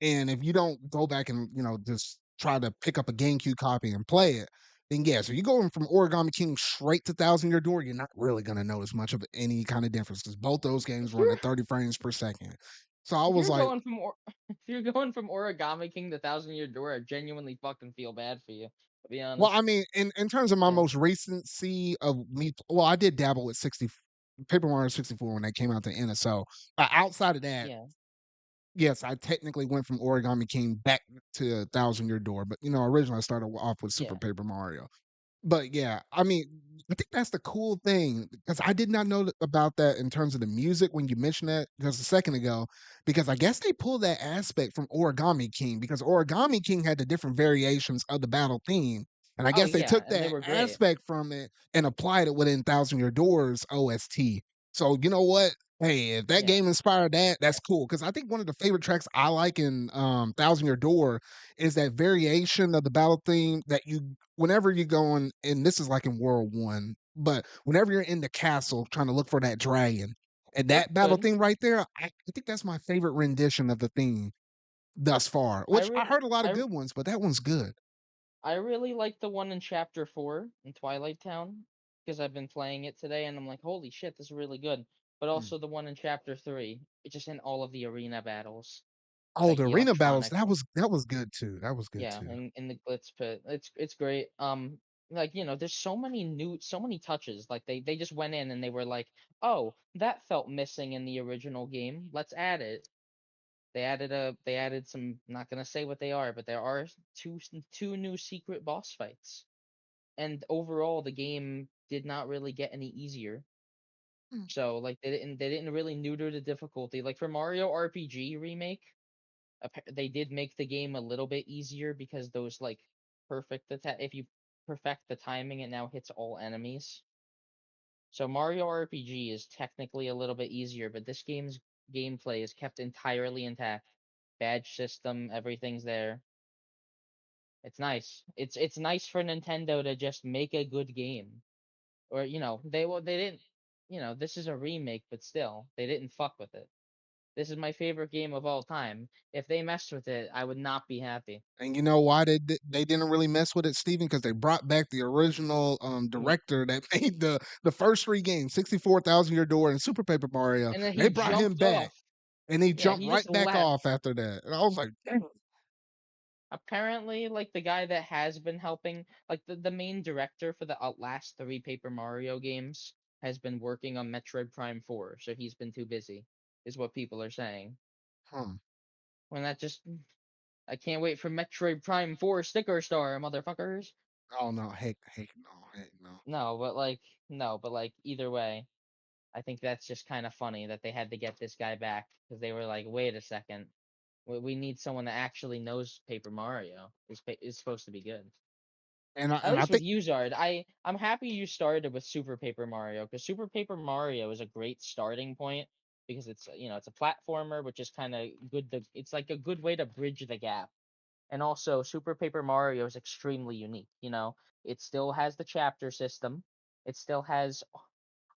and if you don't go back and, just try to pick up a GameCube copy and play it, then yeah, so you're going from Origami King straight to Thousand Year Door, you're not really gonna notice much of any kind of difference because both those games If run you're at 30 frames per second. So I if was you're like, going from if you're going from Origami King to Thousand Year Door, I genuinely fucking feel bad for you. To be well, I honest. mean, in terms of my Yeah. most recency of me, well, I did dabble with 60 Paper Mario 64 when that came out to NSO. Outside of that, Yeah. yes, I technically went from Origami King back to Thousand Year Door, but, originally I started off with Super Yeah. Paper Mario. But yeah, I mean, I think that's the cool thing because I did not know about that in terms of the music when you mentioned that just a second ago, because I guess they pulled that aspect from Origami King because Origami King had the different variations of the battle theme. And I Oh guess they yeah, took and they that were great. aspect from it and applied it within Thousand Year Doors OST. So you know what? Hey, if that Yeah. game inspired that, that's cool. Because I think one of the favorite tracks I like in Thousand Year Door is that variation of the battle theme that you whenever you're going, and this is like in World One, but whenever you're in the castle trying to look for that dragon, and Yep, that battle good. theme right there, I think that's my favorite rendition of the theme thus far. I Which I really heard a lot of I good ones, but that one's good. I really like the one in chapter 4 in Twilight Town because I've been playing it today and I'm like, "Holy shit, this is really good." But Mm. also the one in chapter 3, it's just in all of the arena battles, Oh, like the the arena battles, electronic. that was good too. That was good Yeah, too. in the glitz pit. It's great. Like, there's so many touches. Like they just went in and they were like, "Oh, that felt missing in the original game. Let's add it." They added some, not gonna say what they are, but there are two new secret boss fights. And overall the game did not really get any easier. Mm. So like they didn't really neuter the difficulty. Like for Mario RPG remake, they did make the game a little bit easier because those like if you perfect the timing, it now hits all enemies. So Mario RPG is technically a little bit easier, but this game's gameplay is kept entirely intact. badge system, everything's there. It's nice. It's nice for Nintendo to just make a good game. Or they didn't, this is a remake, but still, they didn't fuck with it. This is my favorite game of all time. If they messed with it, I would not be happy. And you know why they didn't really mess with it, Steven? Because they brought back the original Mm. director that made the first three games, 64,000 Year Door and Super Paper Mario. And then They he brought him jumped back, off. and he Yeah, jumped he right just back left. off after that. And I was like, "Damn." Apparently, like the guy that has been helping, like the main director for the last three Paper Mario games, has been working on Metroid Prime 4, so he's been too busy, is what people are saying. Huh. When that just, I can't wait for Metroid Prime 4 sticker star, motherfuckers. Oh no, heck no, heck no. No, but like, no, but like, either way, I think that's just kind of funny that they had to get this guy back because they were like, wait a second, we need someone that actually knows Paper Mario. Is supposed to be good. At And I least with think you, Zard. I'm happy you started with Super Paper Mario because Super Paper Mario is a great starting point because it's a platformer, which is kind of good. It's like a good way to bridge the gap. And also, Super Paper Mario is extremely unique. It still has the chapter system. It still has,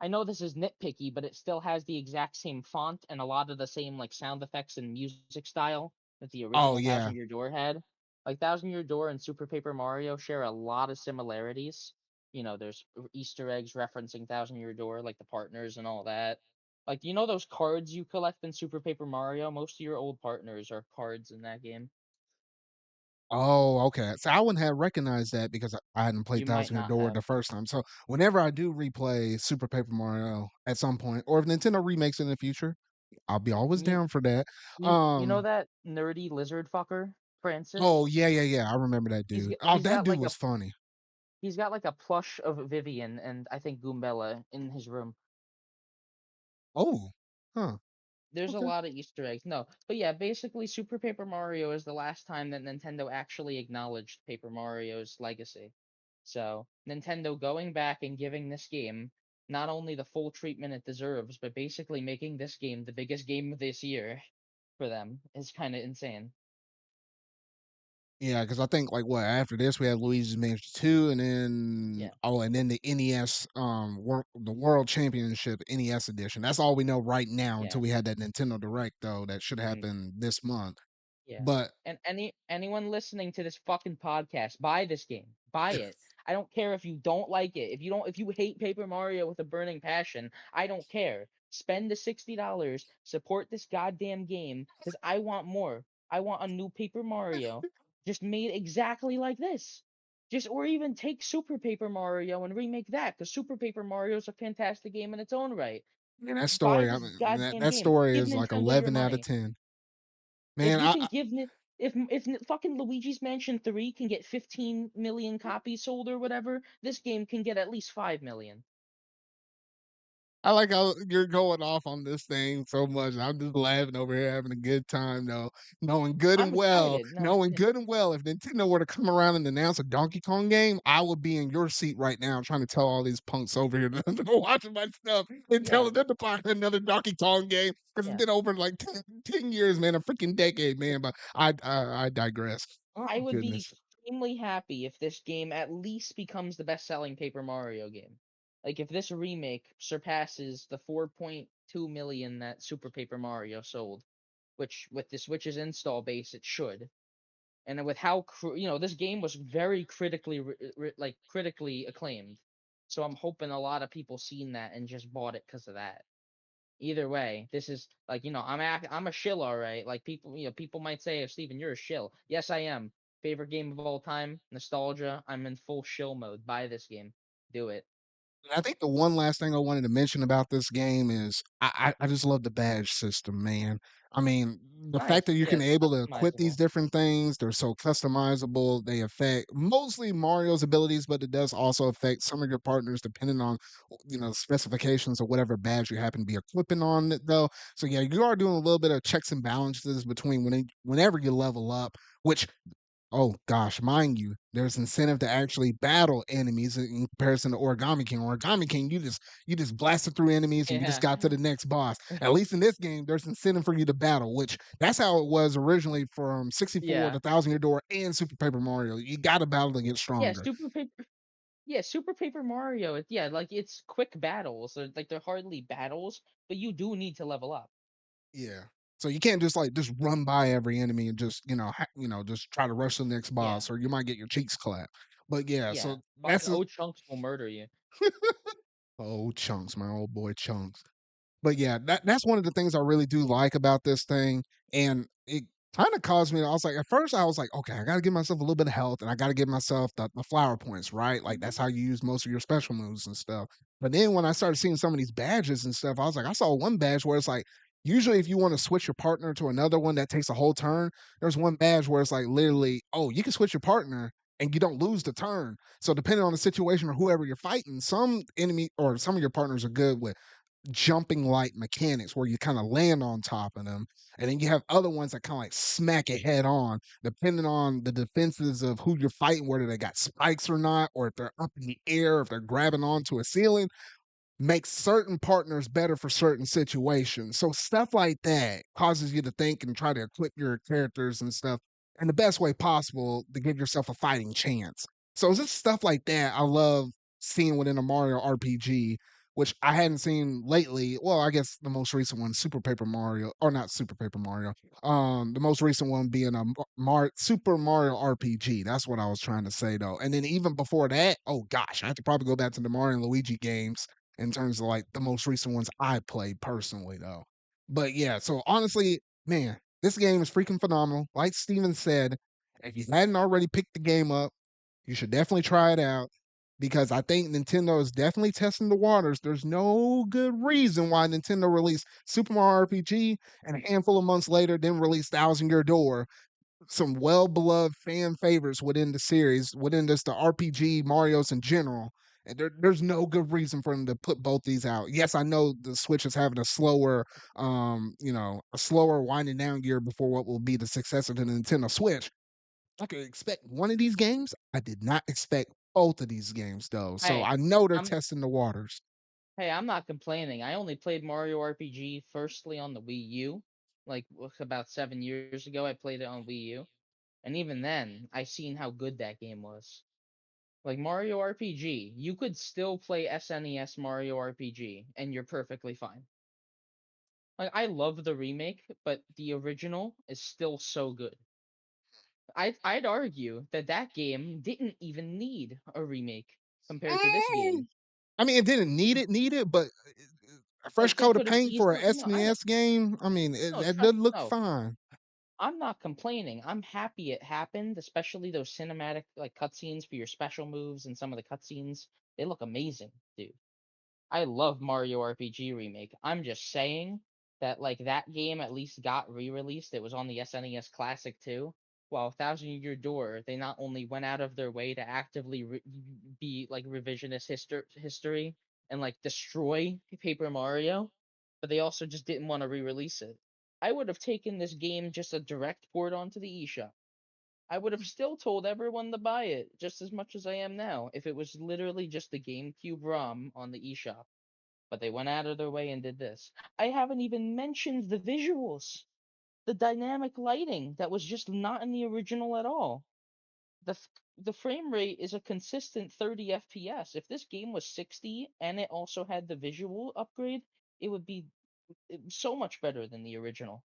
I know this is nitpicky, but it still has the exact same font and a lot of the same like sound effects and music style that the oh original yeah. Thousand Year Door had. Like Thousand Year Door and Super Paper Mario share a lot of similarities. There's Easter eggs referencing Thousand Year Door, like the partners and all that. Like, those cards you collect in Super Paper Mario? Most of your old partners are cards in that game. Oh, okay. So I wouldn't have recognized that because I hadn't played You might Thousand Year not Door have. the first time. So whenever I do replay Super Paper Mario at some point, or if Nintendo remakes in the future, I'll be always You, down for that. you know that nerdy lizard fucker, Oh Francis? yeah, yeah, yeah. I remember that He's dude. g- Oh, he's that got dude like was a funny. He's got like a plush of Vivian and I think Goombella in his room. Oh, huh. There's a Okay. lot of Easter eggs. No, but yeah, basically Super Paper Mario is the last time that Nintendo actually acknowledged Paper Mario's legacy. So, Nintendo going back and giving this game not only the full treatment it deserves, but basically making this game the biggest game of this year for them is kind of insane. Yeah, because I think like what after this we had Luigi's Mansion 2, and then Yeah. and then the NES the World Championship NES edition. That's all we know right now Yeah. until we had that Nintendo Direct though that should Mm. happen this month. Yeah. But And anyone listening to this fucking podcast, buy this game. Buy it. I don't care if you don't like it. If you hate Paper Mario with a burning passion, I don't care. Spend the $60, support this goddamn game cuz I want more. I want a new Paper Mario just made exactly like this. Just or even take Super Paper Mario and remake that cuz Super Paper Mario is a fantastic game in its own right. man, that Buy story, I this mean, goddamn that game. story Give is like Nintendo your 11 out of money. 10. If Man, you can give Ni- if fucking Luigi's Mansion 3 can get 15 million copies sold or whatever, this game can get at least 5 million. I like how you're going off on this thing so much. I'm just laughing over here, having a good time, though, I'm excited. No, knowing yeah, good and well, if Nintendo were to come around and announce a Donkey Kong game, I would be in your seat right now, trying to tell all these punks over here to go watching my stuff and yeah, telling them to buy another Donkey Kong game because it's yeah. been over like 10 years, man, a freaking decade, man. But I digress. I Oh would be goodness. extremely happy if this game at least becomes the best-selling Paper Mario game. Like if this remake surpasses the 4.2 million that Super Paper Mario sold, which with the Switch's install base it should. And with how this game was very critically acclaimed, so I'm hoping a lot of people seen that and just bought it because of that. Either way, this is like I'm a shill, all right. Like people might say, "Oh, Steven, you're a shill." Yes, I am. Favorite game of all time, nostalgia. I'm in full shill mode. Buy this game, do it. I think the one last thing I wanted to mention about this game is I just love the badge system, man. I mean, the fact that Nice, you yeah, can it's able to equip these customizable. different things, they're so customizable. They affect mostly Mario's abilities, but it does also affect some of your partners depending on specifications or whatever badge you happen to be equipping on it though. So yeah, you are doing a little bit of checks and balances between whenever you level up, which oh gosh, mind you, there's incentive to actually battle enemies in comparison to Origami King. Origami King, you just blasted through enemies and you just Yeah. got to the next boss. At least in this game, there's incentive for you to battle, which that's how it was originally from 64 Yeah. to Thousand Year Door and Super Paper Mario. You got to battle to get Yeah, stronger. Super Paper Mario. Yeah, like it's quick battles. Like they're hardly battles, but you do need to level up. Yeah. So you can't just like just run by every enemy and just just try to rush to the next Yeah. boss, or you might get your cheeks clapped. But yeah, Yeah. so But that's oh chunks will murder you. oh chunks, my old boy chunks. But yeah, that's one of the things I really do like about this thing, and it kind of caused me. I was like, at first, I was like, okay, I got to give myself a little bit of health, and I got to give myself the flower points, right? Like that's how you use most of your special moves and stuff. But then when I started seeing some of these badges and stuff, I was like, I saw one badge where it's like, usually if you want to switch your partner to another one that takes a whole turn, there's one badge where it's like literally, oh, you can switch your partner. And you don't lose the turn. So depending on the situation or whoever you're fighting, some enemy or some of your partners are good with jumping like mechanics where you kind of land on top of them. And then you have other ones that kind of like smack it head on, depending on the defenses of who you're fighting, whether they got spikes or not, or if they're up in the air, if they're grabbing onto a ceiling makes certain partners better for certain situations. So stuff like that causes you to think and try to equip your characters and stuff in the best way possible to give yourself a fighting chance. So it's just stuff like that I love seeing within a Mario RPG, which I hadn't seen lately. Well, I guess the most recent one, Super Paper Mario, or not Super Paper Mario. The most recent one being a Super Mario RPG. That's what I was trying to say though. And then even before that, oh gosh, I have to probably go back to the Mario and Luigi games in terms of like the most recent ones I played personally though. But yeah, so honestly, man, this game is freaking phenomenal. Like Steven said, if you hadn't already picked the game up, you should definitely try it out because I think Nintendo is definitely testing the waters. There's no good reason why Nintendo released Super Mario RPG and a handful of months later then released Thousand Year Door, some well beloved fan favorites within the series, within just the RPG Mario's in general. And there's no good reason for them to put both these out. Yes, I know the Switch is having a slower winding down gear before what will be the successor to the Nintendo Switch. I could expect one of these games. I did not expect both of these games though. So Hey, I know they're I'm testing the waters. I'm not complaining. I only played Mario RPG firstly on the Wii U. About 7 years ago, I played it on Wii U, and even then, I seen how good that game was. Like Mario RPG, you could still play SNES Mario RPG, and you're perfectly fine. Like I love the remake, but the original is still so good. I'd argue that that game didn't even need a remake compared to this Mm, game. I mean, it didn't need it, but a fresh Like they coat of could have paint for a easily no, I know. SNES game. I mean, No, that trust did look no. fine. I'm not complaining. I'm happy it happened, especially those cinematic like cutscenes for your special moves and some of the cutscenes. They look amazing, dude. I love Mario RPG Remake. I'm just saying that like that game at least got re-released. It was on the SNES Classic too. While Thousand Year Door, they not only went out of their way to actively be like revisionist history and like destroy Paper Mario, but they also just didn't want to re-release it. I would have taken this game just a direct port onto the eShop. I would have still told everyone to buy it just as much as I am now if it was literally just the GameCube ROM on the eShop, but they went out of their way and did this. I haven't even mentioned the visuals, the dynamic lighting that was just not in the original at all. The frame rate is a consistent 30 FPS. If this game was 60 and it also had the visual upgrade, it would be so much better than the original.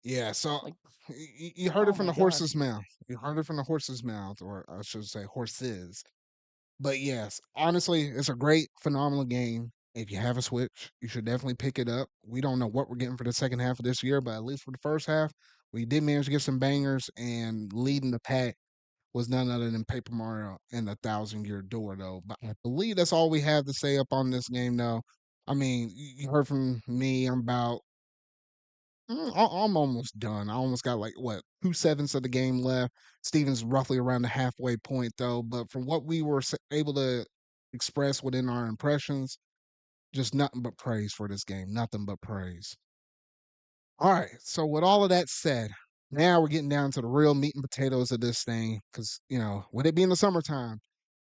Yeah, so Like, you heard it oh from my the god. horse's mouth. You heard it from the horse's mouth, or I should say horses. But yes, honestly, it's a great, phenomenal game. If you have a Switch, you should definitely pick it up. We don't know what we're getting for the second half of this year, but at least for the first half, we did manage to get some bangers, and leading the pack was none other than Paper Mario and the Thousand Year Door, though. But I believe that's all we have to say up on this game, though. I mean, you heard from me. I'm about I'm almost done. I almost got like what 2/7 of the game left. Steven's roughly around the halfway point though. But from what we were able to express within our impressions, just nothing but praise for this game. Nothing but praise. All right. So with all of that said, Now we're getting down to the real meat and potatoes of this thing, because with it being the summertime,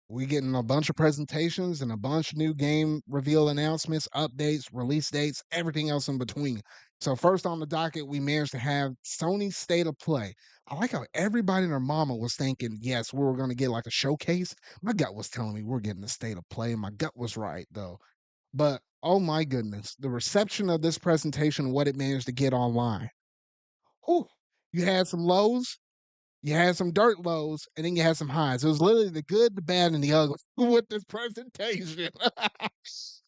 we getting a bunch of presentations and a bunch of new game reveal announcements, updates, release dates, everything else in between. So first on the docket, we managed to have Sony's State of Play. I like how everybody and their mama was thinking, yes, we were going to get like a showcase. My gut was telling me we're getting the State of Play, and my gut was right though. But oh my goodness, the reception of this presentation, what it managed to get online. Whew, you had some lows, you had some dirt lows, and then you had some highs. It was literally the good, the bad, and the ugly with this presentation.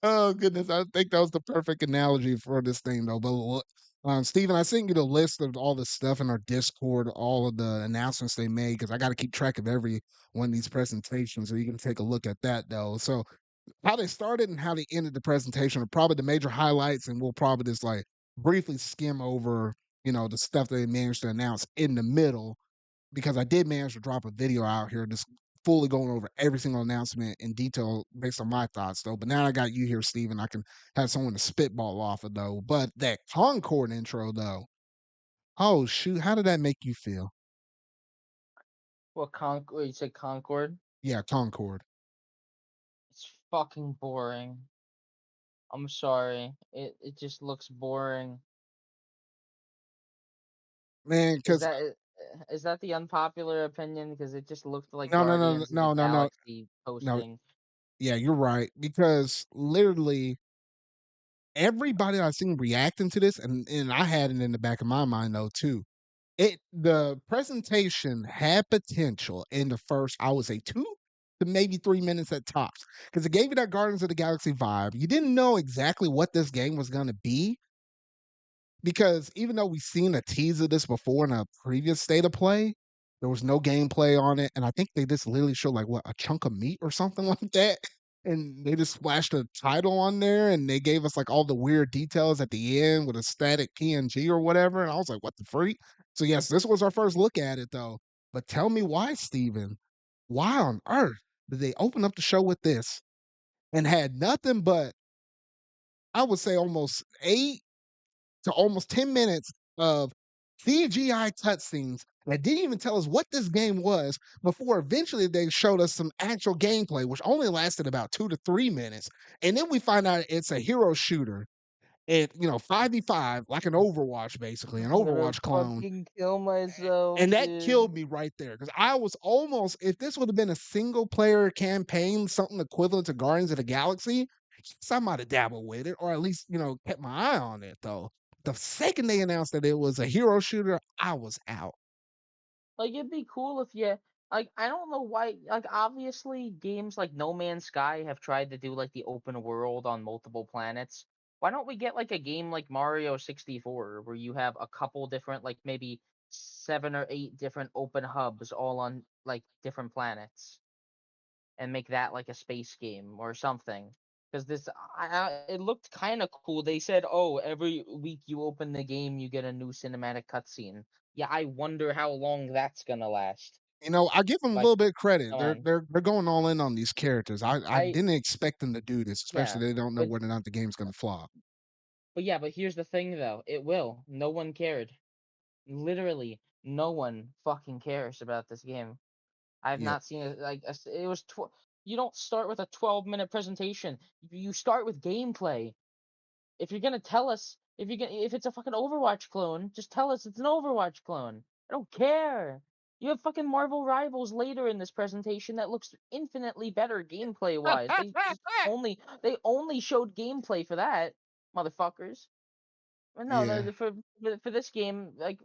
Oh goodness, I think that was the perfect analogy for this thing, though. But look, Steven, I sent you the list of all the stuff in our Discord, all of the announcements they made, because I got to keep track of every one of these presentations, so you can take a look at that, though. So how they started and how they ended the presentation are probably the major highlights, and we'll probably just like briefly skim over, the stuff they managed to announce in the middle, because I did manage to drop a video out here just fully going over every single announcement in detail based on my thoughts though. But now I got you here, Steven. I can have someone to spitball off of though. But that Concord intro though, oh shoot, how did that make you feel? What Concord? You said Concord? Yeah, Concord. It's fucking boring. I'm sorry. It just looks boring. Man, Is because that the unpopular opinion? Because it just looked like no, no, no, Guardians of the no, no, no, Galaxy no. posting. Yeah, you're right. Because literally everybody I've seen reacting to this, and I had it in the back of my mind though too. The presentation had potential in the first, I would say, 2 to maybe 3 minutes at tops, because it gave you that Guardians of the Galaxy vibe. You didn't know exactly what this game was gonna be, because even though we've seen a tease of this before in a previous State of Play, there was no gameplay on it, and I think they just literally showed, like, what, a chunk of meat or something like that, and they just splashed a title on there, and they gave us, like, all the weird details at the end with a static PNG or whatever, and I was like, "What the freak?" So, yes, this was our first look at it, though, but tell me why, Steven. Why on earth did they open up the show with this and had nothing but, I would say, almost 8 to almost 10 minutes of CGI cutscenes that didn't even tell us what this game was, before eventually they showed us some actual gameplay, which only lasted about 2 to 3 minutes. And then we find out it's a hero shooter. 5v5, like an Overwatch, basically, an I'm gonna Overwatch clone. fucking kill myself, And that dude. killed me right there, because I was almost, if this would have been a single player campaign, something equivalent to Guardians of the Galaxy, yes, I might have dabbled with it, or at least, kept my eye on it though. The second they announced that it was a hero shooter, I was out. Like it'd be cool if you like I don't know why like obviously games like No Man's Sky have tried to do like the open world on multiple planets. Why don't we get like a game like Mario 64 where you have a couple different like maybe 7 or 8 different open hubs all on like different planets and make that like a space game or something? Because it looked kind of cool. They said, "Oh, every week you open the game, you get a new cinematic cutscene." Yeah, I wonder how long that's gonna last. I give them a Like, little bit of credit. come They're on, they're they're going all in on these characters. I I didn't expect them to do this, yeah, especially they don't know but whether or not the game's gonna flop. but here's the thing though, it will. No one cared. Literally, no one fucking cares about this game. I've Yep. not seen it like it was. You don't start with a 12-minute presentation. You start with gameplay. If you're gonna tell us if it's a fucking Overwatch clone, just tell us it's an Overwatch clone. I don't care. You have fucking Marvel Rivals later in this presentation that looks infinitely better gameplay wise. They only showed gameplay for that, motherfuckers. But no, Yeah. for this game, like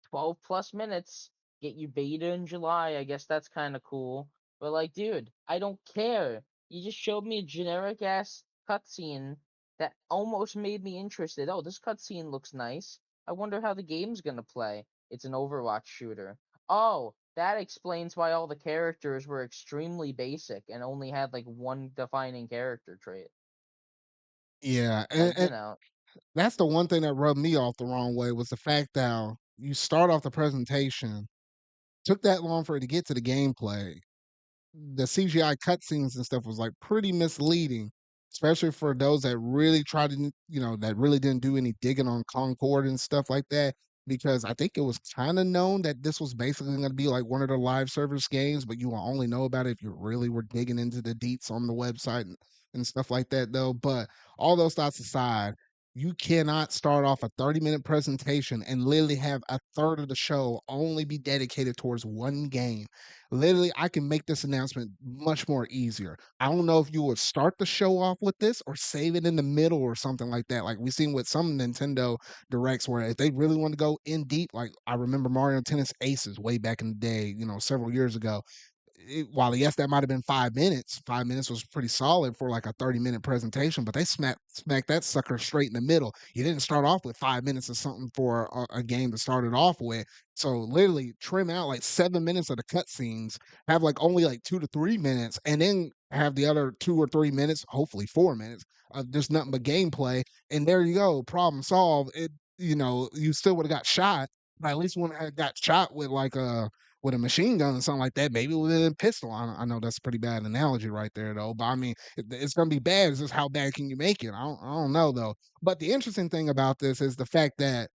12 plus minutes, get you beta in July. I guess that's kind of cool. But like, dude, I don't care. You just showed me a generic ass cutscene that almost made me interested. Oh, this cutscene looks nice. I wonder how the game's gonna play. It's an Overwatch shooter. Oh, that explains why all the characters were extremely basic and only had like one defining character trait. Yeah. and, Like, and that's the one thing that rubbed me off the wrong way, was the fact that you start off the presentation, took that long for it to get to the gameplay. The CGI cutscenes and stuff was like pretty misleading, especially for those that really tried to, that really didn't do any digging on Concord and stuff like that. because I think it was kinda known that this was basically gonna be like one of the live service games, but you will only know about it if you really were digging into the deets on the website and stuff like that though. But all those thoughts aside, you cannot start off a 30-minute presentation and literally have a third of the show only be dedicated towards one game. Literally, I can make this announcement much more easier. I don't know if you would start the show off with this or save it in the middle or something like that. Like we've seen with some Nintendo directs where if they really want to go in deep, like I remember Mario Tennis Aces way back in the day, several years ago. While yes, that might have been 5 minutes. 5 minutes was pretty solid for like a 30-minute presentation, but they smacked that sucker straight in the middle. You didn't start off with 5 minutes or something for a game to start it off with. So literally trim out like 7 minutes of the cutscenes, have like only like 2 to 3 minutes, and then have the other 2 or 3 minutes, hopefully 4 minutes, of just nothing but gameplay. And there you go, problem solved. You still would have got shot, but at least when I got shot with a machine gun or something like that, maybe with a pistol. I know that's a pretty bad analogy right there, though. But I mean, it's going to be bad. It's just how bad can you make it? I don't know though. But the interesting thing about this is the fact that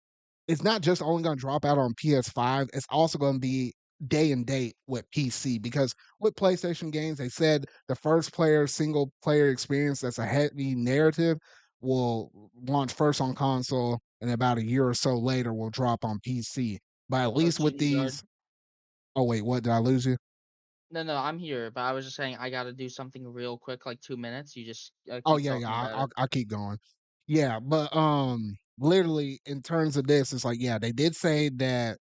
it's not just only going to drop out on PS5. It's also going to be day and date with PC because with PlayStation games, they said the first player single player experience that's a heavy narrative will launch first on console and about a year or so later will drop on PC. But at Oh, least with geez, Zard. these, oh wait, what did I lose you? No, no, I'm here, but I was just saying I gotta do something real quick, like 2 minutes. You just Oh keep yeah, yeah. talking I'll, about I'll it. I'll keep going. Yeah, but literally in terms of this, it's like yeah, they did say that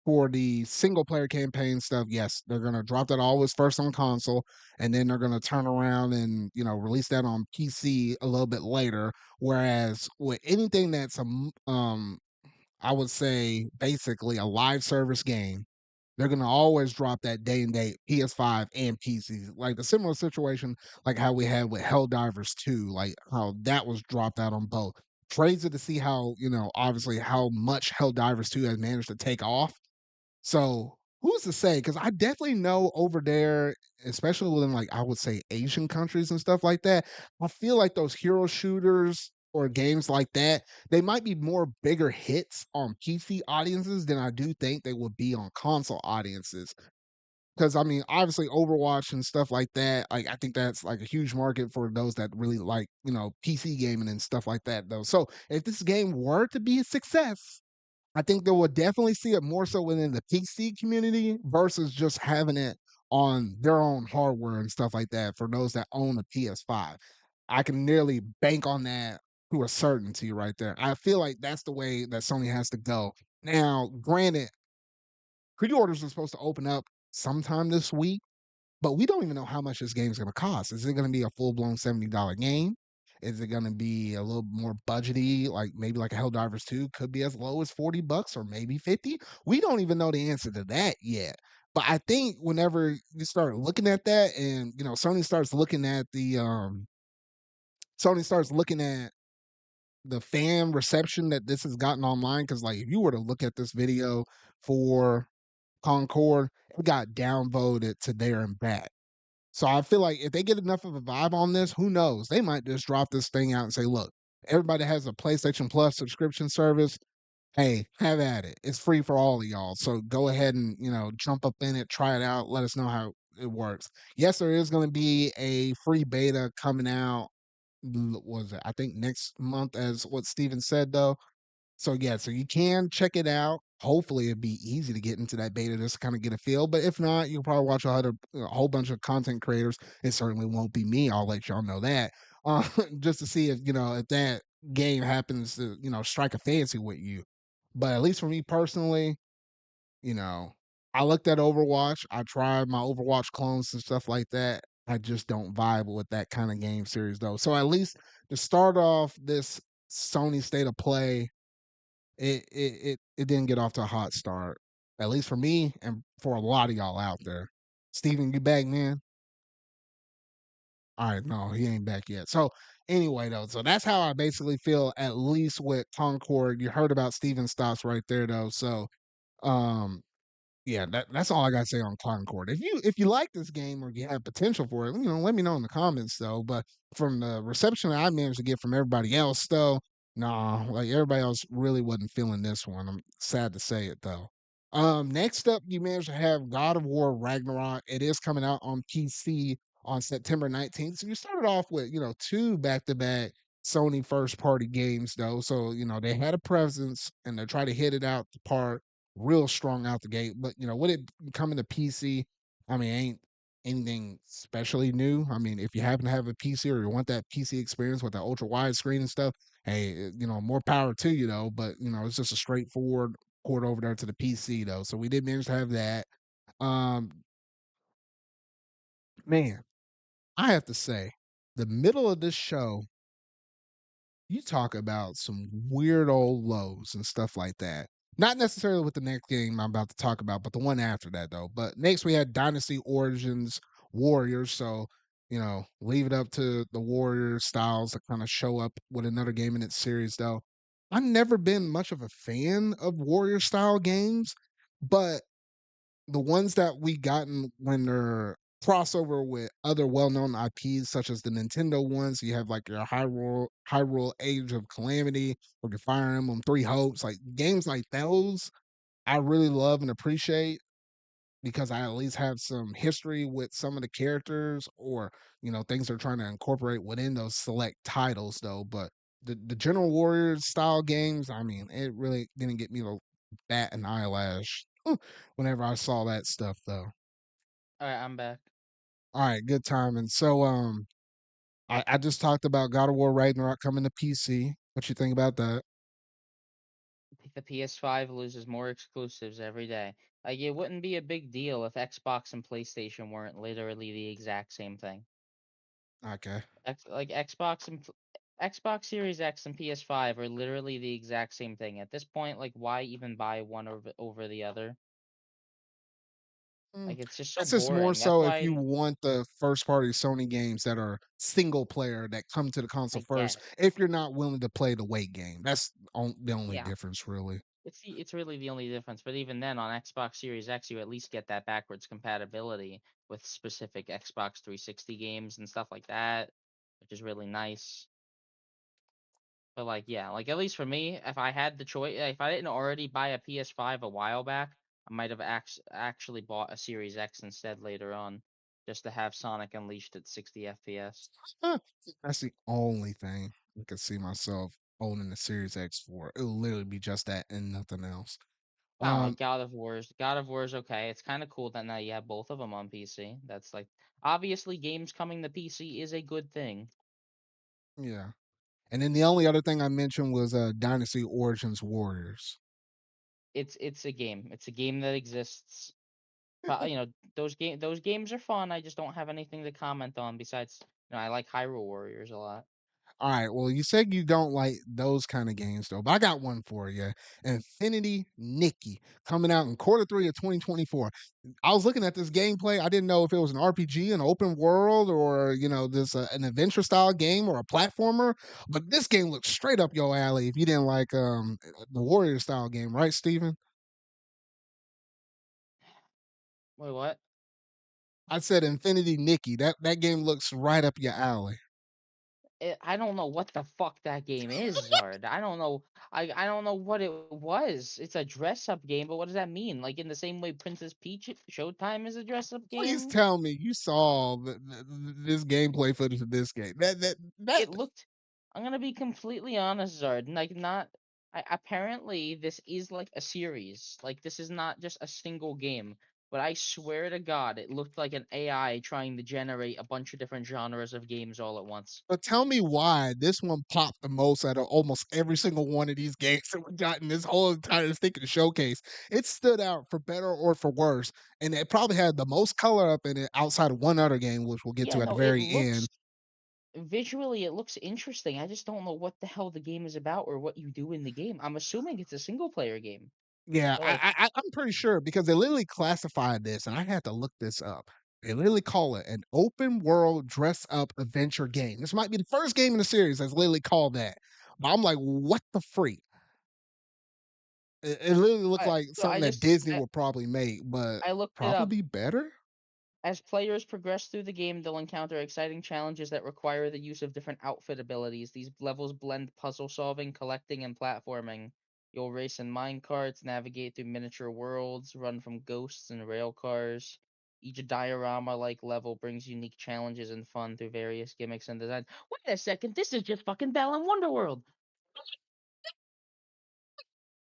for the single player campaign stuff, yes, they're gonna drop that always first on console, and then they're gonna turn around and release that on PC a little bit later. Whereas with anything that's I would say basically a live service game, they're gonna always drop that day and date PS5 and PCs. Like the similar situation, like how we had with Helldivers 2, like how that was dropped out on both. Crazy to see how, obviously how much Helldivers 2 has managed to take off. So who's to say? Because I definitely know over there, especially within like I would say Asian countries and stuff like that, I feel like those hero shooters or games like that, they might be more bigger hits on PC audiences than I do think they would be on console audiences. Because I mean, obviously Overwatch and stuff like that, like I think that's like a huge market for those that really like, PC gaming and stuff like that though. So if this game were to be a success, I think they will definitely see it more so within the PC community versus just having it on their own hardware and stuff like that for those that own a PS5. I can nearly bank on that to a certainty right there. I feel like that's the way that Sony has to go. Now, granted, pre-orders are supposed to open up sometime this week, but we don't even know how much this game's gonna cost. Is it gonna be a full-blown $70 game? Is it gonna be a little more budgety, like maybe like a Helldivers 2 could be as low as $40 or maybe 50? We don't even know the answer to that yet. But I think whenever you start looking at that and Sony starts looking at the fan reception that this has gotten online, because like if you were to look at this video for Concord, it got downvoted to there and back. So I feel like if they get enough of a vibe on this, who knows? They might just drop this thing out and say, "Look, everybody has a PlayStation Plus subscription service. Hey, have at it. It's free for all of y'all. So go ahead and jump up in it, try it out. Let us know how it works." Yes, there is going to be a free beta coming out. Was it? I think next month, as what Steven said though. So yeah, so you can check it out. Hopefully, it'd be easy to get into that beta just to kind of get a feel. But if not, you'll probably watch a whole bunch of content creators. It certainly won't be me. I'll let y'all know that. Just to see if that game happens to strike a fancy with you. But at least for me personally, you know, I looked at Overwatch. I tried my Overwatch clones and stuff like that. I just don't vibe with that kind of game series though. So at least to start off this Sony State of Play, it didn't get off to a hot start, at least for me and for a lot of y'all out there. Steven, you back, man? All right, no, he ain't back yet. So anyway, though, so that's how I basically feel, at least with Concord. You heard about Steven's thoughts right there, though. So um, yeah, that's all I gotta say on Concord. If you like this game or you have potential for it, let me know in the comments though. But from the reception that I managed to get from everybody else, though, Nah, like everybody else really wasn't feeling this one. I'm sad to say it though. Next up, you managed to have God of War Ragnarok. It is coming out on PC on September 19th. So you started off with, two back-to-back Sony first party games though. So, they had a presence and they try to hit it out the park real strong out the gate. But with it coming to PC, I mean, ain't anything especially new. I mean, if you happen to have a PC or you want that PC experience with the ultra wide screen and stuff, hey, more power to you though. But it's just a straightforward port over there to the PC though. So we did manage to have that. Um, man, I have to say, the middle of this show, you talk about some weird old lows and stuff like that. Not necessarily with the next game I'm about to talk about, but the one after that though. But next we had Dynasty Origins Warriors. So, leave it up to the Warriors styles to kind of show up with another game in its series though. I've never been much of a fan of Warrior style games, but the ones that we gotten when they're crossover with other well-known IPs, such as the Nintendo ones, you have like your Hyrule Age of Calamity or your Fire Emblem Three Hopes, like games like those. I really love and appreciate because I at least have some history with some of the characters or things they're trying to incorporate within those select titles though. But the General Warriors style games, I mean, it really didn't get me to bat an eyelash whenever I saw that stuff though. All right, I'm back. All right, good timing. So I just talked about God of War Ragnarok coming to PC. What you think about that? The PS5 loses more exclusives every day. Like it wouldn't be a big deal if Xbox and PlayStation weren't literally the exact same thing. Okay. Xbox Series X and PS5 are literally the exact same thing. At this point, like why even buy one over the other? Mm, Like it's just so that's just more boring. That's so if you why want the first party Sony games that are single player that come to the console I first, guess. if you're not willing to play the wait game. That's the only Yeah. difference, really. It's really the only difference. But even then on Xbox Series X you at least get that backwards compatibility with specific Xbox 360 games and stuff like that, which is really nice. But like, yeah, like at least for me, if I had the choice, if I didn't already buy a PS5 a while back, I might have actually bought a Series X instead later on, just to have Sonic Unleashed at 60 FPS. Huh, that's the only thing I could see myself owning the Series X for. It'll literally be just that and nothing else. Not like Um, God of War is okay. It's kind of cool that now you have both of them on PC. That's like obviously games coming to PC is a good thing. yeah. And then the only other thing I mentioned was Dynasty Origins Warriors. It's a game. It's a game that exists. Those games are fun. I just don't have anything to comment on besides I like Hyrule Warriors a lot. All right. Well, you said you don't like those kind of games though, but I got one for you. Infinity Nikki coming out in quarter three of 2024. I was looking at this gameplay. I didn't know if it was an RPG, an open world, or this an adventure style game or a platformer. But this game looks straight up your alley. If you didn't like the warrior style game, right, Steven? Wait, what? I said Infinity Nikki. That game looks right up your alley. I don't know what the fuck that game is, Zard. I don't know. I don't know what it was. It's a dress up game, but what does that mean? Like in the same way Princess Peach Showtime is a dress up Please game? tell me you saw this gameplay footage of this game. That It looked. I'm gonna be completely honest, Zard. Like not. Apparently, this is like a series. Like this is not just a single game. But I swear to God, it looked like an AI trying to generate a bunch of different genres of games all at once. But tell me why this one popped the most out of almost every single one of these games that we got in this whole entire thinking showcase. It stood out for better or for worse, and it probably had the most color up in it outside of one other game, which we'll get Yeah, to at the no, it very end. looks visually it looks interesting. I just don't know what the hell the game is about or what you do in the game. I'm assuming it's a single player game. Yeah, But like, I'm pretty sure because they literally classified this, and I had to look this up. They literally call it an open world dress up adventure game. This might be the first game in the series that's literally called that. But I'm like, what the freak? It literally looked I like so something that Disney I would probably make, but I looked it up. probably better. As players progress through the game, they'll encounter exciting challenges that require the use of different outfit abilities. These levels blend puzzle solving, collecting, and platforming. You'll race in minecarts, navigate through miniature worlds, run from ghosts and rail cars. Each diorama like level brings unique challenges and fun through various gimmicks and designs. Wait a second, this is just fucking Balan Wonderworld.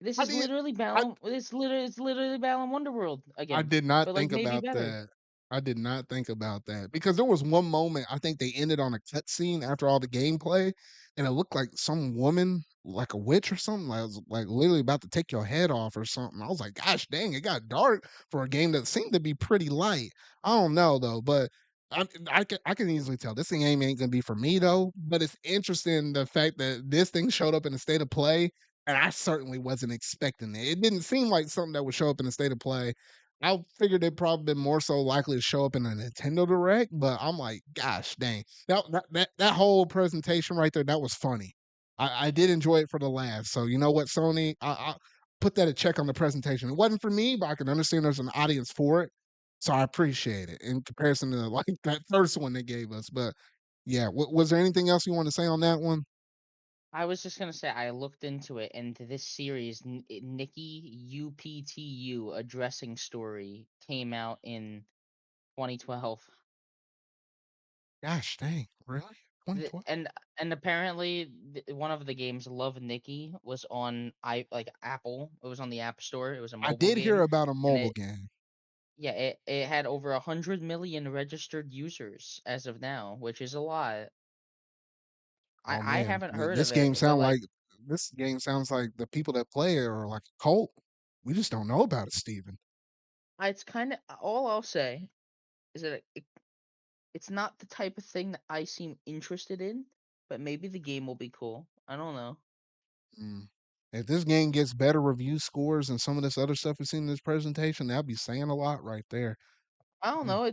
This I is did. literally I Balan. It's literally Balan Wonderworld I again, did not but like think maybe about better. that. I did not think about that because there was one moment I think they ended on a cutscene after all the gameplay, and it looked like some woman, like a witch or something, like, was like literally about to take your head off or something. I was like, "Gosh, dang! It got dark for a game that seemed to be pretty light." I don't know though, but I can easily tell this thing ain't gonna be for me though. But it's interesting the fact that this thing showed up in a state of play, and I certainly wasn't expecting it. It didn't seem like something that would show up in a state of play. I figured it'd probably been more so likely to show up in a Nintendo Direct, but I'm like, gosh dang. That whole presentation right there, that was funny. I did enjoy it for the laugh. So you know what, Sony? I put that a check on the presentation. It wasn't for me, but I can understand there's an audience for it. So I appreciate it in comparison to like that first one they gave us. But yeah, was there anything else you want to say on that one? I was just gonna say I looked into it, and this series, Nikki UPTU, a dressing story, came out in 2012. Gosh dang, really? 2012? And apparently one of the games, Love Nikki, was on Apple. It was on the App Store. It was a I mobile did hear game, about a and mobile game. it had over 100 million registered users as of now, which is a lot. Oh I man, haven't heard this of game it, but sound like like this game sounds like the people that play it are like a cult. We just don't know about it, Steven. it's kind of all I'll say is that it's not the type of thing that I seem interested in, but maybe the game will be cool. I don't know. Mm. If this game gets better review scores and some of this other stuff we've seen in this presentation, that'd be saying a lot right there. I don't Mm. know.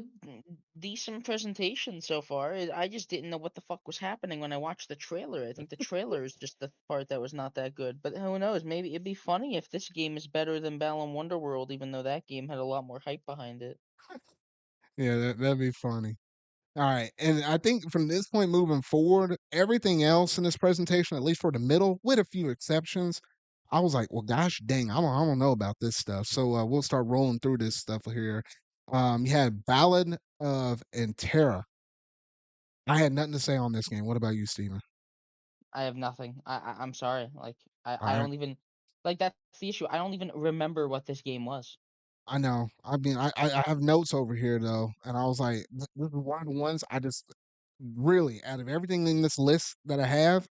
Decent presentation so far. I just didn't know what the fuck was happening when I watched the trailer. I think the trailer is just the part that was not that good. But who knows? Maybe it'd be funny if this game is better than Balan Wonderworld, even though that game had a lot more hype behind it. Yeah, that'd be funny. All right, and I think from this point moving forward, everything else in this presentation, at least for the middle, with a few exceptions, I was like, well, gosh, dang, I don't know about this stuff. So we'll start rolling through this stuff here. You had Ballad of Antera. I had nothing to say on this game. What about you, Steven? I have nothing. I'm sorry. Like All I right. don't even like that's the issue. I don't even remember what this game was. I know. I mean, I have notes over here though, and I was like, this is one of the ones I just really out of everything in this list that I have,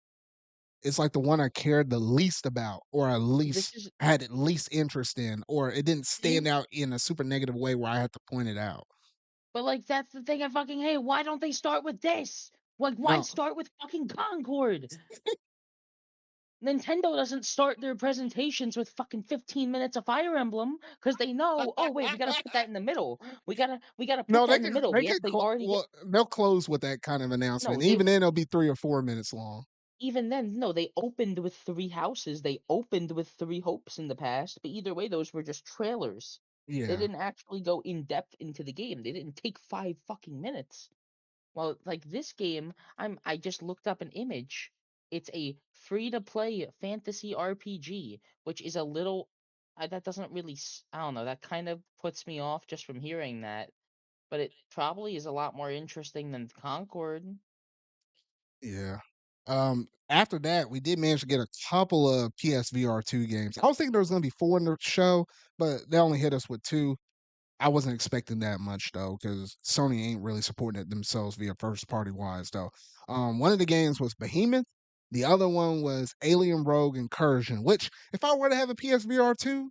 it's like the one I cared the least about, or at This least is had at least interest in, or it didn't stand see, out in a super negative way where I had to point it out. but like that's the thing I fucking hate. Why don't they start with this? Like why No, start with fucking Concord? Nintendo doesn't start their presentations with fucking 15 minutes of Fire Emblem because they know, oh wait, we gotta put that in the middle. We gotta put no, that in the middle. they We could actually already get well they'll close with that kind of no, announcement. they Even then, it'll be 3 or 4 minutes long. even then, no, they opened with three houses. They opened with three hopes in the past, but either way, those were just trailers. They Yeah, didn't actually go in depth into the game. They didn't take 5 fucking minutes. Well, like this game, I just looked up an image. It's a free to play fantasy RPG, which is a little that doesn't really I don't know, that kind of puts me off just from hearing that, but it probably is a lot more interesting than Concord. yeah. After that, we did manage to get a couple of PSVR2 games. I was thinking there was going to be four in the show, but they only hit us with two. I wasn't expecting that much though, because Sony ain't really supporting it themselves via first party wise though. One of the games was Behemoth. The other one was Alien Rogue Incursion, which if I were to have a PSVR 2,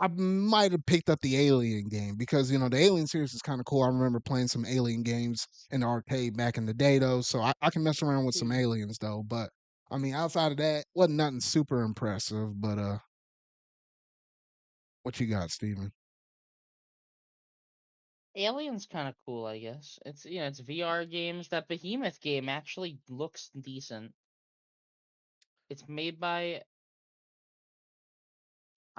I might have picked up the Alien game because the Alien series is kind of cool. I remember playing some Alien games in the arcade back in the day though, so I can mess around with some See, aliens though. But I mean, outside of that, wasn't nothing super impressive. But what you got, Steven? Alien's kind of cool, I guess. It's VR games. That Behemoth game actually looks decent. It's made by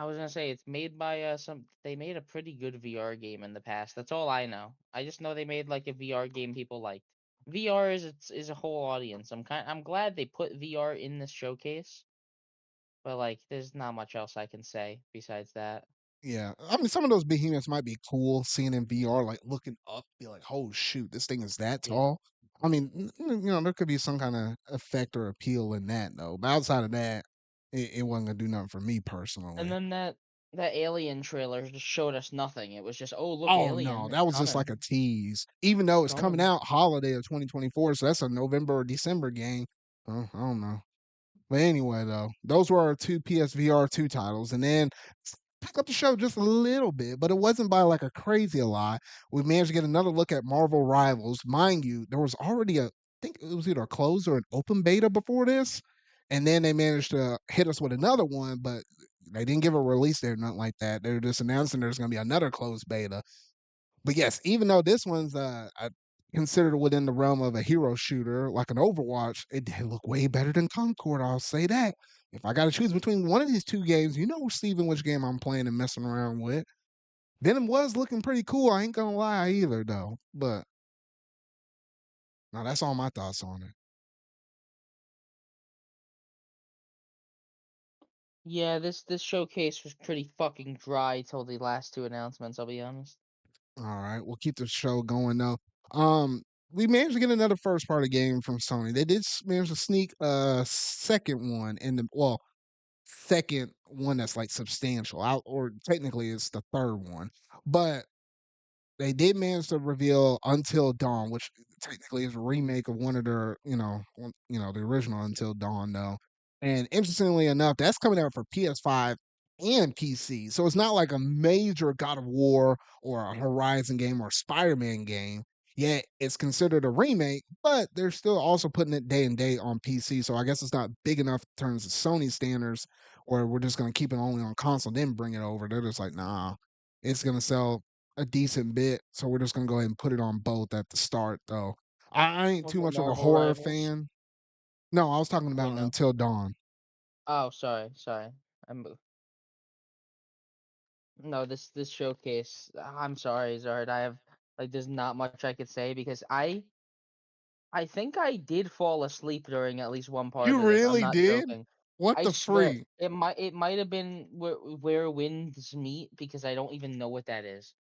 I was gonna say it's made by some. They made a pretty good VR game in the past. That's all I know. I just know they made like a VR game people liked. VR is a whole audience. I'm glad they put VR in this showcase, but like there's not much else I can say besides that. Yeah, I mean, some of those behemoths might be cool seeing in VR, like looking up, be like, "Oh shoot, this thing is that Yeah. tall." I mean, there could be some kind of effect or appeal in that, though. But outside of that, it wasn't gonna do nothing for me And personally. then that Alien trailer just showed us nothing. It was just, oh look, Oh no, Alien, that it's was just like a coming, tease. Even though it's it's coming coming. out holiday of 2024, so that's a November or December game. I don't know. But anyway, though, those were our two PSVR 2 titles. And then pick up the show just a little bit, but it wasn't by like a crazy a lot. We managed to get another look at Marvel Rivals. Mind you, there was already I think it was either a closed or an open beta before this. And then they managed to hit us with another one, but they didn't give a release there, nothing like that. They were just announcing there's going to be another closed beta. But yes, even though this one's I considered within the realm of a hero shooter like an Overwatch, it did look way better than Concord. I'll say that. If I got to choose between one of these two games, Steven, which game I'm playing and messing around with. Venom was looking pretty cool. I ain't gonna lie either, though. But now that's all my thoughts on it. Yeah, this showcase was pretty fucking dry till the last two announcements. I'll be honest. All right, we'll keep the show going though. Um, we managed to get another first party game from Sony. They did manage to sneak a second one in the second one that's like substantial out, or technically it's the third one, but they did manage to reveal Until Dawn, which technically is a remake of one of their, the original Until Dawn, though. And interestingly enough, that's coming out for PS5 and PC. So it's not like a major God of War or a Horizon game or Spider Man game. Yet it's considered a remake, but they're still also putting it day and date on PC. So I guess it's not big enough in terms of Sony standards, or we're just going to keep it only on console, then bring it over. They're just like, nah, it's going to sell a decent bit, so we're just gonna go ahead and put it on both at the start, though. I ain't Was too it much of a Marvel horror Rivals? fan. No, I was talking Wait, about no. Until Dawn. Oh, sorry. I'm no this showcase. I'm sorry, Zard. I have like there's not much I could say because I think I did fall asleep during at least one part You of this. I'm really not did? joking. What I the swear freak? it might have been where winds meet because I don't even know what that is.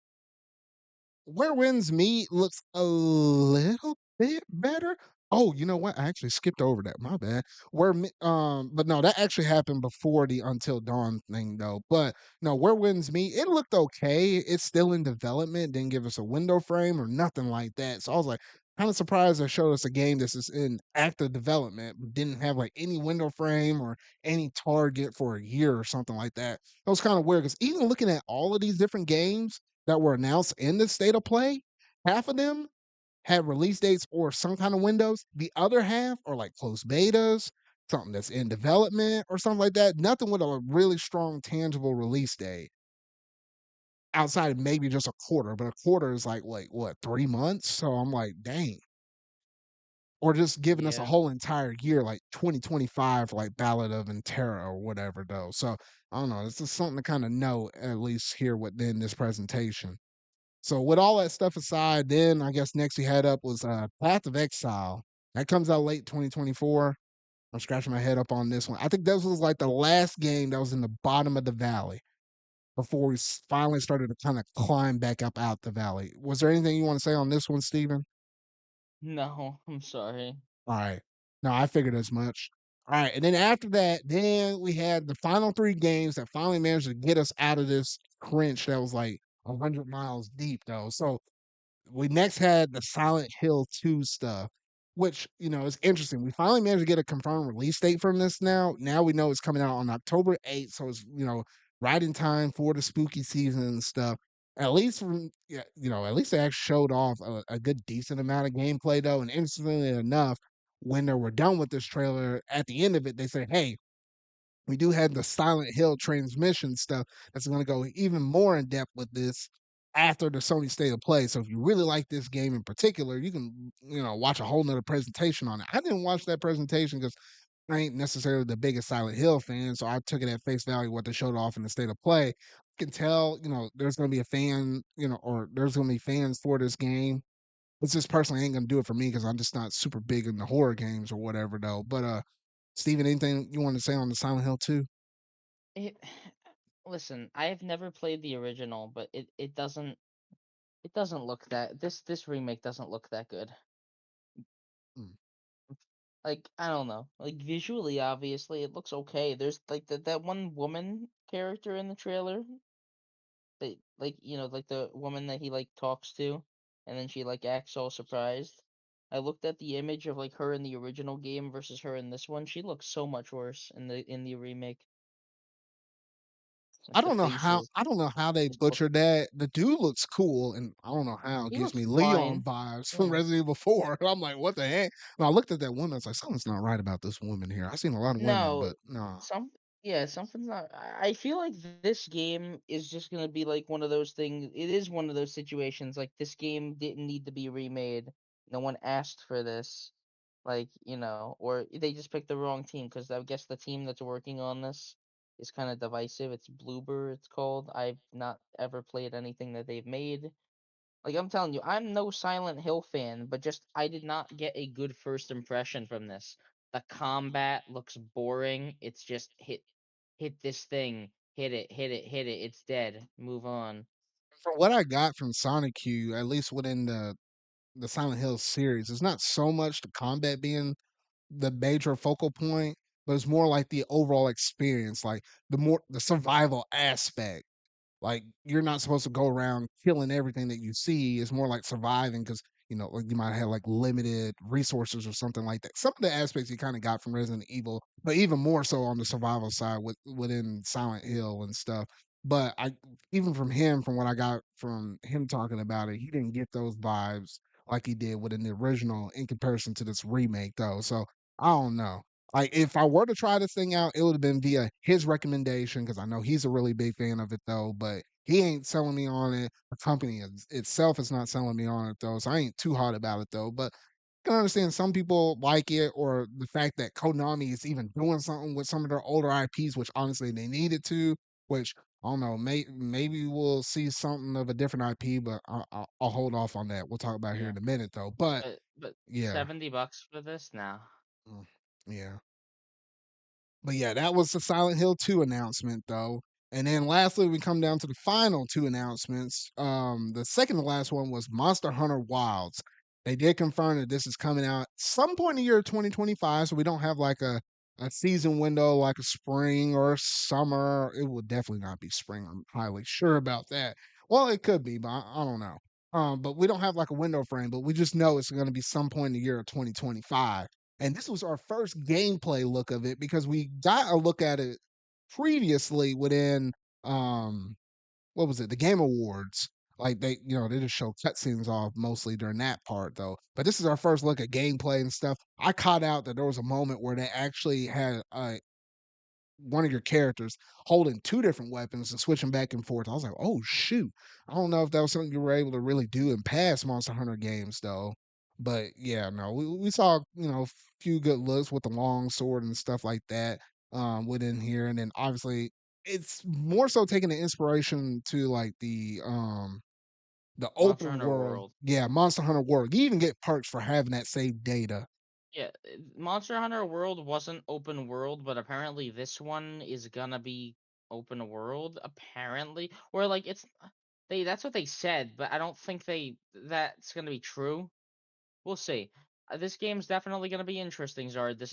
Where Winds Meet looks a little bit better. Oh, you know what? I actually skipped over that. My bad. But no, that actually happened before the Until Dawn thing, though. But no, Where Winds Meet, it looked okay. It's still in development. Didn't give us a window frame or nothing like that. So I was like, kind of surprised they showed us a game that's just in active development, but didn't have like any window frame or any target for a year or something like that. It was kind of weird because even looking at all of these different games that were announced in the state of play, half of them had release dates or some kind of windows. The other half are like closed betas, something that's in development or something like that. Nothing with a really strong, tangible release date outside of maybe just a quarter, but a quarter is like, what, 3 months? So I'm like, dang. Or just giving us a Yeah. whole entire year, like 2025, like Ballad of Terra or whatever, though. So I don't know. It's just something to kind of know, at least here within this presentation. So with all that stuff aside, then I guess next we had up was Path of Exile. That comes out late 2024. I'm scratching my head up on this one. I think this was like the last game that was in the bottom of the valley before we finally started to kind of climb back up out the valley. Was there anything you want to say on this one, Steven? No, I'm sorry. All right. No, I figured as much. All right. And then after that, then we had the final three games that finally managed to get us out of this cringe that was like 100 miles deep, though. So we next had the Silent Hill 2 stuff, which, is interesting. We finally managed to get a confirmed release date from this now. Now we know it's coming out on October 8th. So it's, right in time for the spooky season and stuff. At least from, yeah, at least they actually showed off a good, decent amount of gameplay, though. And interestingly enough, when they were done with this trailer, at the end of it, they said, hey, we do have the Silent Hill transmission stuff that's going to go even more in depth with this after the Sony State of Play. So if you really like this game in particular, you can watch a whole nother presentation on it. I didn't watch that presentation because I ain't necessarily the biggest Silent Hill fan, so I took it at face value what they showed off in the state of play. I can tell, there's gonna be a fan, or there's gonna be fans for this game. It's just personally ain't gonna do it for me because I'm just not super big into horror games or whatever though. But Steven, anything you want to say on the Silent Hill 2? It listen, I have never played the original, but it doesn't look that this remake doesn't look that good. Mm. Like, I don't know. Like visually, obviously, it looks okay. There's like that one woman character in the trailer. Like the woman that he like talks to, and then she like acts all surprised. I looked at the image of like her in the original game versus her in this one. She looks so much worse in the remake. Like the faces I don't know how they just look. butchered that. The dude looks cool, and I don't know how it He gives looks me Leon fine. vibes from Yeah. Resident Evil 4. I'm like, what the heck? When I looked at that woman, I was like, something's not right about this woman here. I've seen a lot of women, No, but no. some yeah, something's not. I feel like this game is just gonna be like one of those things. It is one of those situations. Like this game didn't need to be remade. No one asked for this. Like or they just picked the wrong team because I guess the team that's working on this is kind of divisive. It's Bloober, it's called. I've not ever played anything that they've made. Like I'm telling you, I'm no Silent Hill fan, but just I did not get a good first impression from this. The combat looks boring. It's just hit this thing, hit it, hit it, hit it, it's dead. Move on. From what I got from Sonic Q, at least within the Silent Hill series, it's not so much the combat being the major focal point, but it's more like the overall experience, like the survival aspect. Like, you're not supposed to go around killing everything that you see. It's more like surviving because, like you might have like limited resources or something like that. Some of the aspects you kind of got from Resident Evil, but even more so on the survival side within Silent Hill and stuff. But even from him, from what I got from him talking about it, he didn't get those vibes like he did within the original in comparison to this remake, though. So I don't know. Like, if I were to try this thing out, it would have been via his recommendation because I know he's a really big fan of it though. But he ain't selling me on it. The company itself is not selling me on it though, so I ain't too hot about it though. But I can understand some people like it, or the fact that Konami is even doing something with some of their older IPs, which honestly they needed to. Which I don't know, maybe we'll see something of a different IP, but I'll hold off on that. We'll talk about it here Yeah. in a minute though. But But yeah, $70 for this now. mm, yeah. But yeah, that was the Silent Hill 2 announcement though. And then lastly, we come down to the final two announcements. The second to last one was Monster Hunter Wilds. They did confirm that this is coming out some point in the year 2025, so we don't have like a season window like a spring or summer. It will definitely not be spring. I'm highly sure about that. Well, it could be, but I don't know. But we don't have like a window frame, but we just know it's going to be some point in the year of 2025. And this was our first gameplay look of it because we got a look at it previously within what was it, the Game Awards. Like they just show cutscenes off mostly during that part though. But this is our first look at gameplay and stuff. I caught out that there was a moment where they actually had one of your characters holding two different weapons and switching back and forth. I was like, oh shoot. I don't know if that was something you were able to really do in past Monster Hunter games though. But yeah, no, we saw, a few good looks with the long sword and stuff like that within here. And then obviously it's more so taking the inspiration to like the Monster open Hunter world. World. Yeah, Monster Hunter World. You even get perks for having that saved data. Yeah, Monster Hunter World wasn't open world, but apparently this one is gonna be open world. Apparently, or like that's what they said, but I don't think that's gonna be true. We'll see. This game's definitely gonna be interesting, Zard. This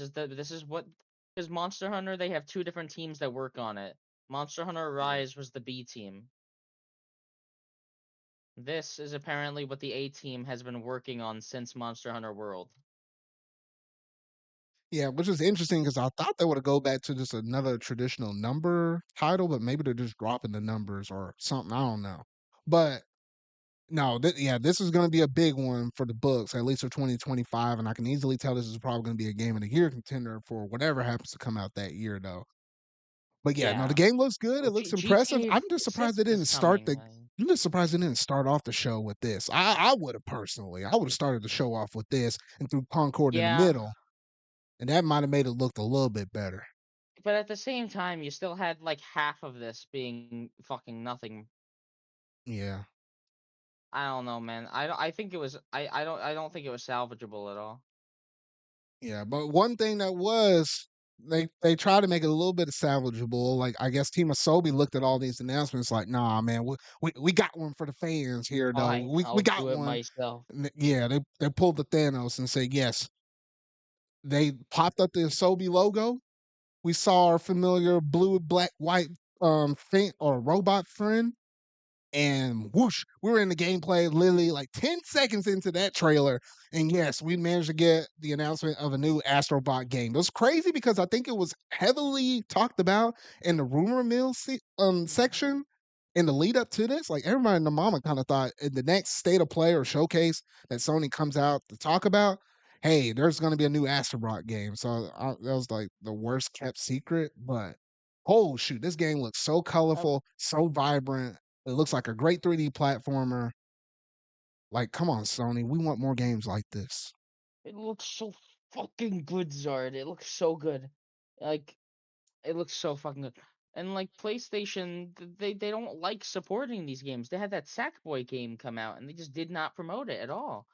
is what because Monster Hunter they have two different teams that work on it. Monster Hunter Yeah. Rise was the B team. This is apparently what the A team has been working on since Monster Hunter World. Yeah, which is interesting because I thought they would go back to just another traditional number title, but maybe they're just dropping the numbers or something. I don't know. But no, yeah, this is going to be a big one for the books, at least for 2025. And I can easily tell this is probably going to be a game of the year contender for whatever happens to come out that year, though. But yeah, no, the Yeah. game looks good. Well, It looks impressive. GTA I'm just surprised they 6 is didn't start coming. the. I'm just surprised they didn't start off the show with this. I would have personally. I would have started the show off with this and threw Concord in the Yeah, middle. and that might have made it look a little bit better. But at the same time, you still had like half of this being fucking nothing. Yeah. I don't know, man. I think it was. I don't think it was salvageable at all. Yeah, but one thing that was they try to make it a little bit salvageable. Like I guess Team Asobi looked at all these announcements like, nah, man, we got one for the fans here though. Fine, We I'll got do it one. myself. Yeah, they pulled the Thanos and said yes. They popped up the Asobi logo. We saw our familiar blue, black, white thing or robot friend and whoosh, we were in the gameplay literally like 10 seconds into that trailer. And yes, we managed to get the announcement of a new Astrobot game. It was crazy because I think it was heavily talked about in the rumor mill section in the lead up to this. Like everybody and the mama kind of thought in the next state of play or showcase that Sony comes out to talk about, hey, there's going to be a new Astrobot game. So that was like the worst kept secret. But oh shoot, this game looks so Oh, colorful, so vibrant. It looks like a great 3D platformer. Like, come on, Sony, we want more games like this. it looks so fucking good, Zard. It looks so good. Like it looks so fucking good. And like PlayStation, they don't like supporting these games. They had that Sackboy game come out, and they just did not promote it at all.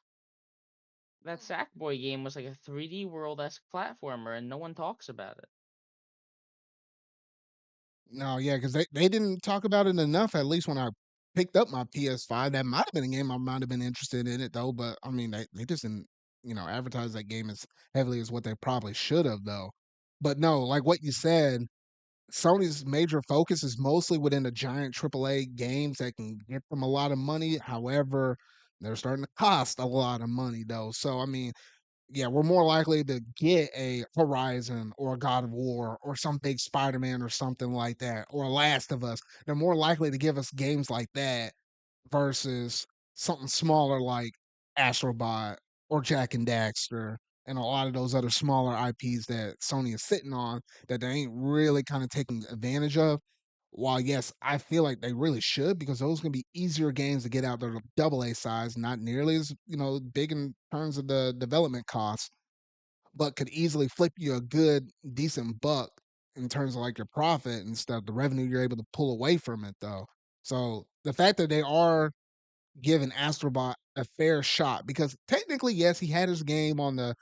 That Sackboy game was like a 3D world esque platformer, and no one talks about it. No, yeah, because they didn't talk about it enough. At least when I picked up my PS5, that might have been a game I might have been interested in it though. But I mean, they just didn't, advertise that game as heavily as what they probably should have though. But no, like what you said, Sony's major focus is mostly within the giant AAA games that can get them a lot of money. However, they're starting to cost a lot of money though. So I mean, yeah, we're more likely to get a Horizon or a God of War or some big Spider-Man or something like that, or a Last of Us. They're more likely to give us games like that versus something smaller like Astrobot or Jack and Daxter and a lot of those other smaller IPs that Sony is sitting on that they ain't really kind of taking advantage of. While yes, I feel like they really should because those can be easier games to get out. They're double A size, not nearly as big in terms of the development costs, but could easily flip you a good decent buck in terms of like your profit and stuff. The revenue you're able to pull away from it though. So the fact that they are giving Astrobot a fair shot because technically, yes, he had his game on the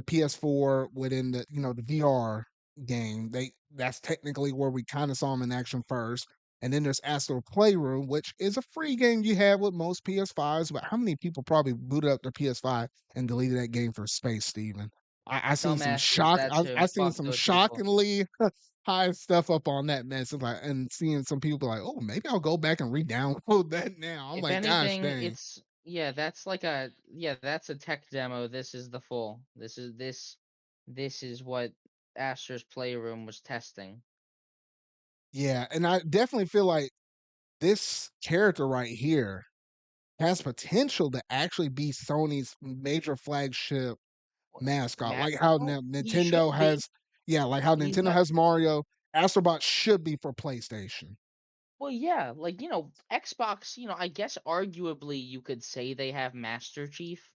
PS4 within the the VR game. That's technically where we kind of saw him in action first. And then there's Astro Playroom, which is a free game you have with most PS5s. But how many people probably booted up their PS5 and deleted that game for space, Steven? I seen some Dumbasses, shock. that's who. I seen Fuck some those people. shockingly high stuff up on that mess, and seeing some people like, oh, maybe I'll go back and re-download that now. I'm If like, gosh, anything, dang. it's yeah, that's a tech demo. This is the full. This is what Astro's Playroom was testing. Yeah, and I definitely feel like this character right here has potential to actually be Sony's major flagship What? mascot. Like how Mascot? He Nintendo should be. has, yeah, like how He's Nintendo got has Mario, Astrobot should be for PlayStation. well, yeah, like Xbox. I guess arguably you could say they have Master Chief.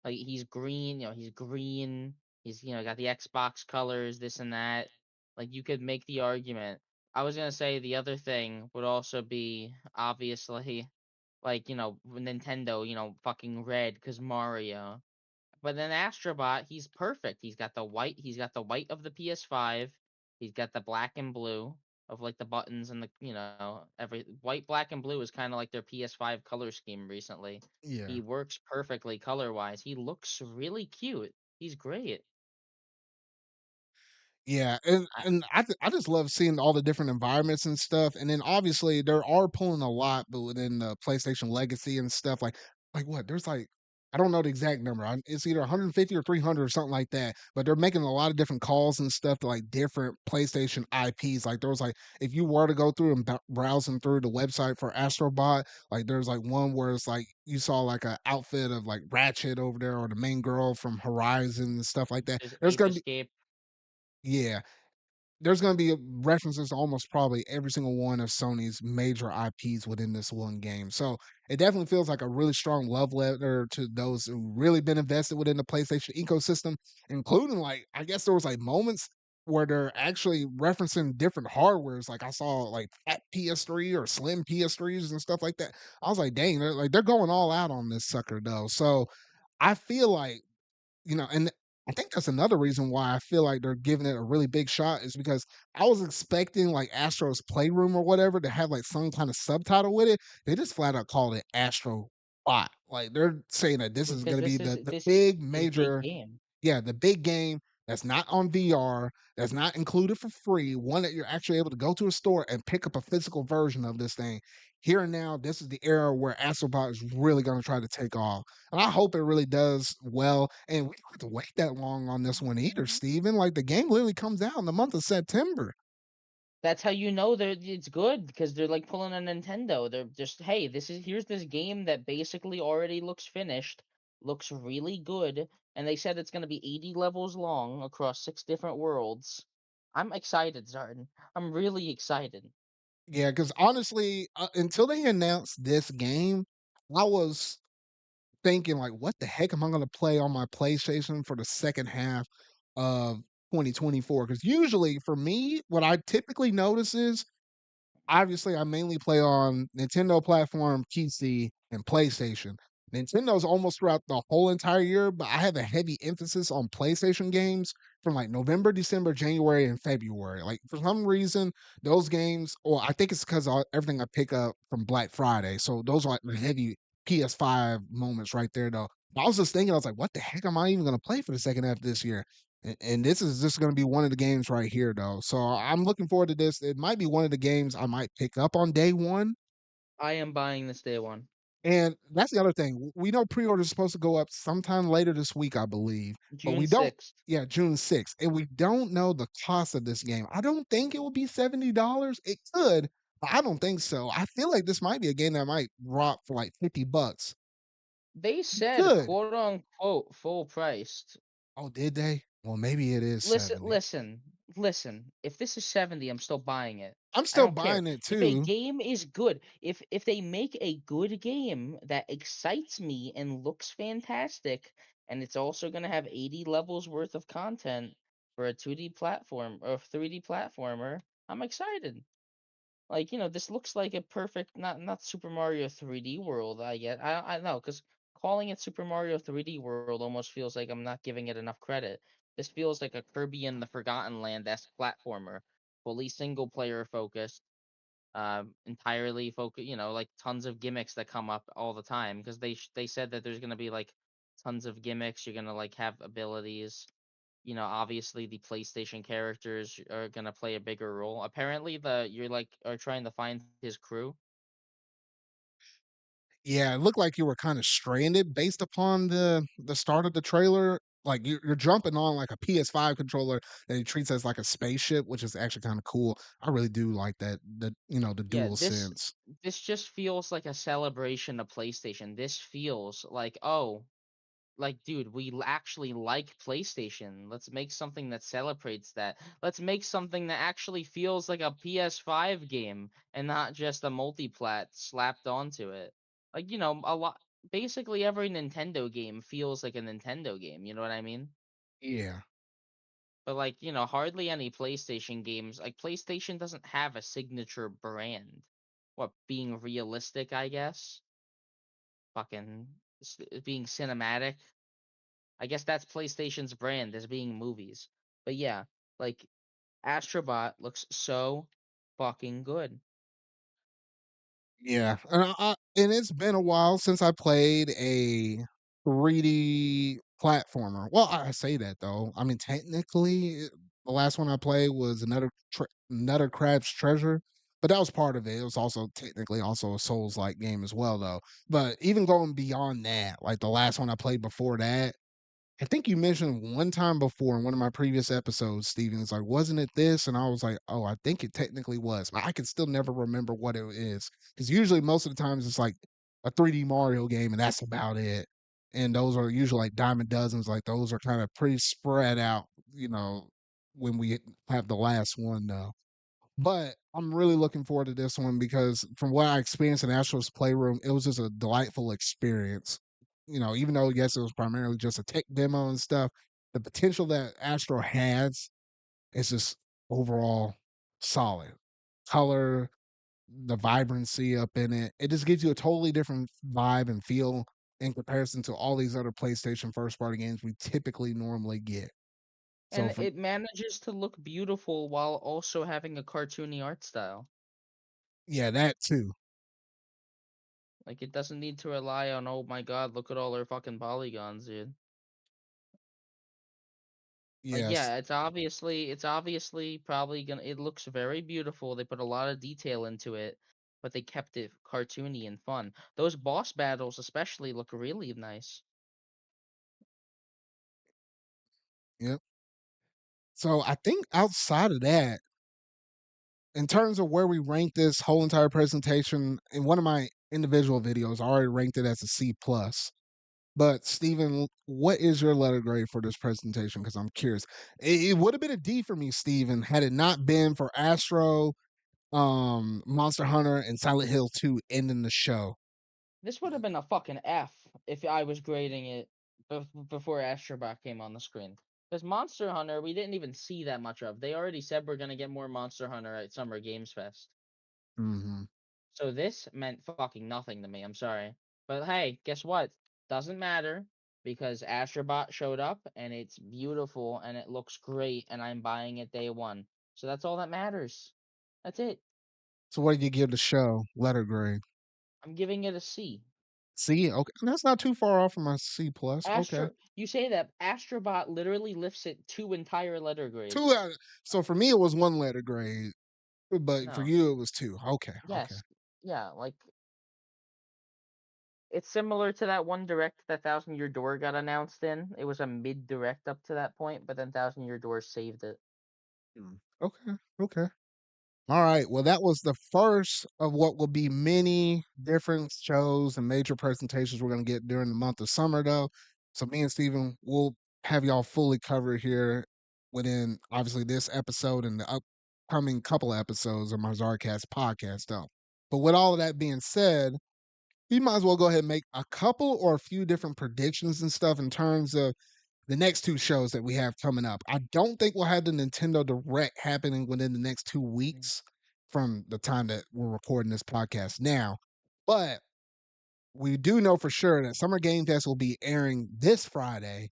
Like he's green. He's green. He's got the Xbox colors, this and that. Like you could make the argument. I was gonna say the other thing would also be obviously like Nintendo, fucking red because Mario. But then Astrobot, he's perfect. He's got the white. He's got the white of the PS5. He's got the black and blue of like the buttons and the every white, black, and blue is kind of like their PS5 color scheme recently. Yeah. He works perfectly color wise. He looks really cute. He's great. Yeah, and I, I just love seeing all the different environments and stuff, and then obviously they are pulling a lot, but within the PlayStation Legacy and stuff, like what? There's like I don't know the exact number. It's either 150 or 300 or something like that. But they're making a lot of different calls and stuff to like different PlayStation IPs. Like there was like if you were to go through and browsing through the website for Astrobot, like there's like one where it's like you saw like a outfit of like Ratchet over there or the main girl from Horizon and stuff like that. is There's Ape gonna be Escape. yeah, there's gonna be references to almost probably every single one of Sony's major IPs within this one game. So it definitely feels like a really strong love letter to those who really been invested within the PlayStation ecosystem, including like I guess there was like moments where they're actually referencing different hardwares. Like I saw like fat PS3 or slim PS3s and stuff like that. I was like, dang, they're going all out on this sucker though. So I feel like and I think that's another reason why I feel like they're giving it a really big shot is because I was expecting like Astro's Playroom or whatever to have like some kind of subtitle with it. They just flat out called it Astro Bot. Like they're saying that this is because going to be this is the this big is big major, game. yeah, the big game that's not on VR, that's not included for free, one that you're actually able to go to a store and pick up a physical version of this thing. Here and now, this is the era where Astrobot is really going to try to take off. And I hope it really does well. And we don't have to wait that long on this one either, Steven. Like the game literally comes out in the month of September. That's how you know that it's good because they're like pulling a Nintendo. They're just, hey, here's this game that basically already looks finished, looks really good, and they said it's going to be 80 levels long across 6 different worlds. I'm excited, Zarden. I'm really excited. Yeah, because honestly, until they announced this game, I was thinking like, what the heck am I gonna play on my PlayStation for the second half of 2024? Because usually for me, what I typically notice is obviously I mainly play on Nintendo platform, PC, and PlayStation. Nintendo's almost throughout the whole entire year, but I have a heavy emphasis on PlayStation games from like November, December, January, and February. Like for some reason, those games, or I think it's because everything I pick up from Black Friday. So those are like the heavy PS5 moments right there, though. I was just thinking, I was like, what the heck am I even going to play for the second half of this year? And this is just going to be one of the games right here, though. So I'm looking forward to this. It might be one of the games I might pick up on day one. I am buying this day one. And that's the other thing. We know pre-order is supposed to go up sometime later this week, I believe, but June we don't. 6th. Yeah, June 6th, and we don't know the cost of this game. I don't think it will be $70. It could, but I don't think so. I feel like this might be a game that might drop for like $50. They said, Good. quote unquote, full priced. Oh, did they? Well, maybe it is Listen, 70. listen, listen. If this is 70, I'm still buying it. I'm I still don't care. buying it If a too. game is good, if they make a good game that excites me and looks fantastic, and it's also going to have 80 levels worth of content for a 2D platform or 3D platformer, I'm excited. Like, this looks like a perfect not Super Mario 3D World, I get. I know, because calling it Super Mario 3D World almost feels like I'm not giving it enough credit. This feels like a Kirby and the Forgotten Land-esque platformer, fully single player focused, entirely focused, like tons of gimmicks that come up all the time because they said that there's gonna be like tons of gimmicks. You're gonna like have abilities. Obviously the PlayStation characters are gonna play a bigger role. Apparently, the you're like are trying to find his crew. Yeah, it looked like you were kinda stranded based upon the start of the trailer. Like, you're jumping on, like, a PS5 controller that he treats as, like, a spaceship, which is actually kinda cool. I really do like that, the Yeah, dual this sense. this just feels like a celebration of PlayStation. This feels like, oh, like, dude, actually like PlayStation. Let's make something that celebrates that. Let's make something that actually feels like a PS5 game and not just a multiplat slapped onto it. Like, a lot. Basically, every Nintendo game feels like a Nintendo game. You know what I mean? Yeah. But like, hardly any PlayStation games. Like, PlayStation doesn't have a signature brand. What, being realistic, I guess. Fucking being cinematic. I guess that's PlayStation's brand as being movies. But yeah, like Astrobot looks so fucking good. Yeah, and it's been a while since I played a 3D platformer. Well, I say that though. I mean, technically, the last one I played was another Crab's Treasure, but that was part of it. It was also technically also a Souls-like game as well, though. But even going beyond that, like the last one I played before that, I think you mentioned one time before in one of my previous episodes, Steven. It's like, wasn't it this? And I was like, oh, I think it technically was, but I can still never remember what it is. Because usually, most of the times, it's like a 3D Mario game, and that's about it. And those are usually like dime a dozens. Like those are kind of pretty spread out, when we have the last one though. But I'm really looking forward to this one because from what I experienced in Astro's Playroom, it was just a delightful experience. You know, even though yes, it was primarily just a tech demo and stuff, the potential that Astro has is just overall solid. Color, the vibrancy up in it, it just gives you a totally different vibe and feel in comparison to all these other PlayStation first party games we typically normally get. So And from it manages to look beautiful while also having a cartoony art style. yeah, that too. Like it doesn't need to rely on, oh my god, look at all our fucking polygons, dude. Like Yes. yeah, it's obviously probably gonna it looks very beautiful. They put a lot of detail into it, but they kept it cartoony and fun. Those boss battles especially look really nice. Yep. So I think outside of that, in terms of where we rank this whole entire presentation, in one of my individual videos, I already ranked it as a C plus. But Steven, what is your letter grade for this presentation? Because I'm curious. It would have been a D for me, Steven, had it not been for Astro, Monster Hunter, and Silent Hill 2 ending the show. This would have been a fucking F if I was grading it before Astrobot came on the screen. Because Monster Hunter, we didn't even see that much of. They already said we're gonna get more Monster Hunter at Summer Games Fest. Mm-hmm. So this meant fucking nothing to me. I'm sorry, but hey, guess what? Doesn't matter because Astrobot showed up and it's beautiful and it looks great and I'm buying it day one. So that's all that matters. That's it. So what did you give the show letter grade? I'm giving it a C. C. Okay, that's not too far off from my C plus. Okay. You say that Astrobot literally lifts it two entire letter Two grades. out. So for me, it was one letter grade, but for No. you, it was two. Okay. Okay. Yes. Yeah, like it's similar to that one direct that Thousand Year Door got announced in. It was a mid direct up to that point, but then Thousand Year Door saved it. Okay. Okay. All right. Well, that was the first of what will be many different shows and major presentations we're going to get during the month of summer, though. So, me and Steven will have y'all fully covered here within obviously this episode and the upcoming couple of episodes of my ZardCast podcast, though. But with all of that being said, we might as well go ahead and make a couple or a few different predictions and stuff in terms of the next two shows that we have coming up. I don't think we'll have the Nintendo Direct happening within the next 2 weeks from the time that we're recording this podcast now. But we do know for sure that Summer Game Fest will be airing this Friday.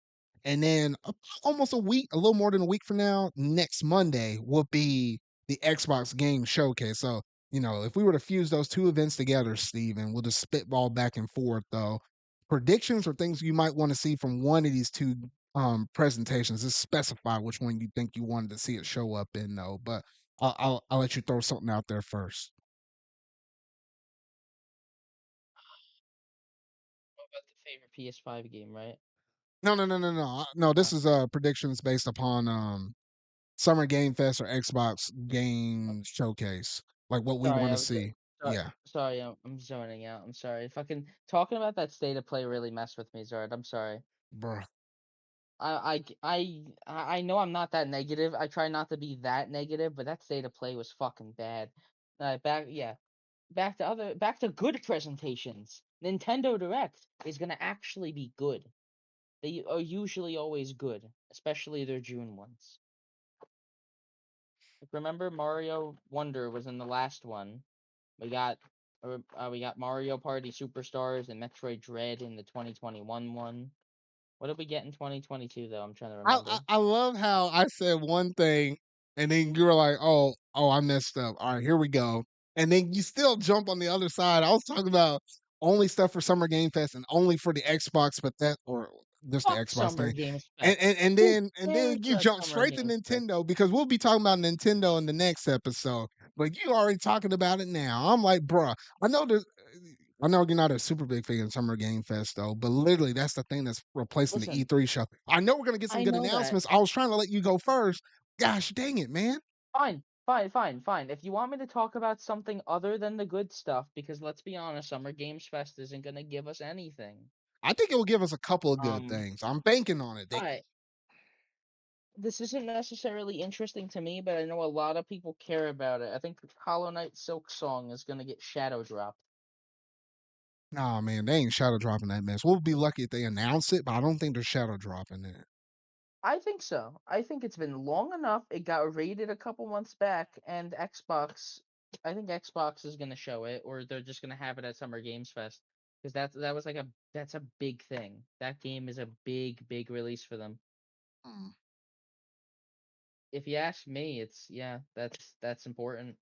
And then almost a week, a little more than a week from now, next Monday will be the Xbox Game Showcase. So, you know, if we were to fuse those two events together, Steven, we'll just spitball back and forth, though. Predictions or things you might want to see from one of these two presentations. Just specify which one you think you wanted to see it show up in, though. But I'll let you throw something out there first. What about the favorite PS5 game, right? No, no, no, no, no. No, Uh, this is predictions based upon Summer Game Fest or Xbox uh, Game Showcase. Like what we sorry, want I to was see. sorry, Yeah, sorry, I'm zoning out. I'm sorry. Fucking talking about that state of play really messed with me, Zard. I'm sorry. bruh. I know I'm not that negative. I try not to be that negative, but that state of play was fucking bad. Back to good presentations. Nintendo Direct is gonna actually be good. They are usually always good, especially their June ones. Like, remember Mario Wonder was in the last one. We got we got Mario Party Superstars and Metroid Dread in the 2021 one. What did we get in 2022 though? I'm trying to remember. I love how I said one thing and then you were like, oh, I messed up. All right, here we go. And then you still jump on the other side. I was talking about only stuff for Summer Game Fest and only for the Xbox, but that or just the Fuck Xbox Summer thing. Games And Fest. and, and Who then and then cares you about jump Summer straight to Games Fest? Nintendo because we'll be talking about Nintendo in the next episode. But you already talking about it now. I'm like, bruh, I know there's I know you're not a super big fan of Summer Game Fest though, but literally that's the thing that's replacing the Listen, E3 show. I know we're gonna get some I good know that. announcements. I was trying to let you go first. Gosh dang it, man. Fine. If you want me to talk about something other than the good stuff, because let's be honest, Summer Games Fest isn't gonna give us anything. I think it will give us a couple of good Um, things. I'm banking on it. alright, this isn't necessarily interesting to me, but I know a lot of people care about it. I think Hollow Knight Silk Song is gonna get shadow dropped. Nah, man, they ain't shadow dropping that mess. We'll be lucky if they announce it, but I don't think they're shadow dropping it. I think so. I think it's been long enough. It got rated a couple months back, and Xbox. I think Xbox is gonna show it, or they're just gonna have it at Summer Games Fest, because that was like that's a big thing. That game is a big release for them. Hmm. If you ask me, it's yeah, that's important.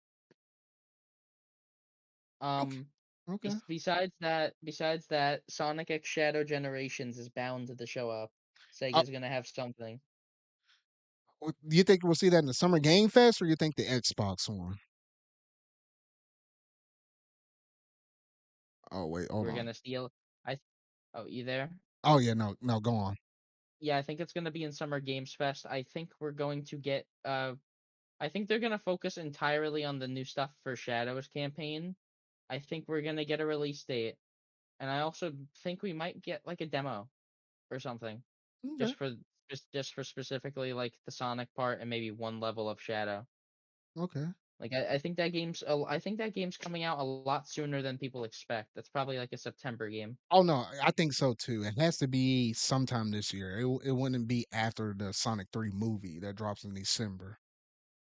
Okay. Um, Okay. besides that, Sonic X Shadow Generations is bound to show up. Uh, Sega's gonna have something. do you think we'll see that in the Summer Game Fest, or you think the Xbox one? Oh wait, hold We're on. gonna steal. Oh, you there? Oh yeah, no, no, go on. Yeah, I think it's gonna be in Summer Games Fest. I think we're going to get. I think they're gonna focus entirely on the new stuff for Shadows campaign. I think we're gonna get a release date, and I also think we might get like a demo or something, Okay. just for just for specifically like the Sonic part and maybe one level of Shadow. Okay. Like I think that game's coming out a lot sooner than people expect. That's probably like a September game. Oh no, I think so too. It has to be sometime this year. It wouldn't be after the Sonic 3 movie that drops in December.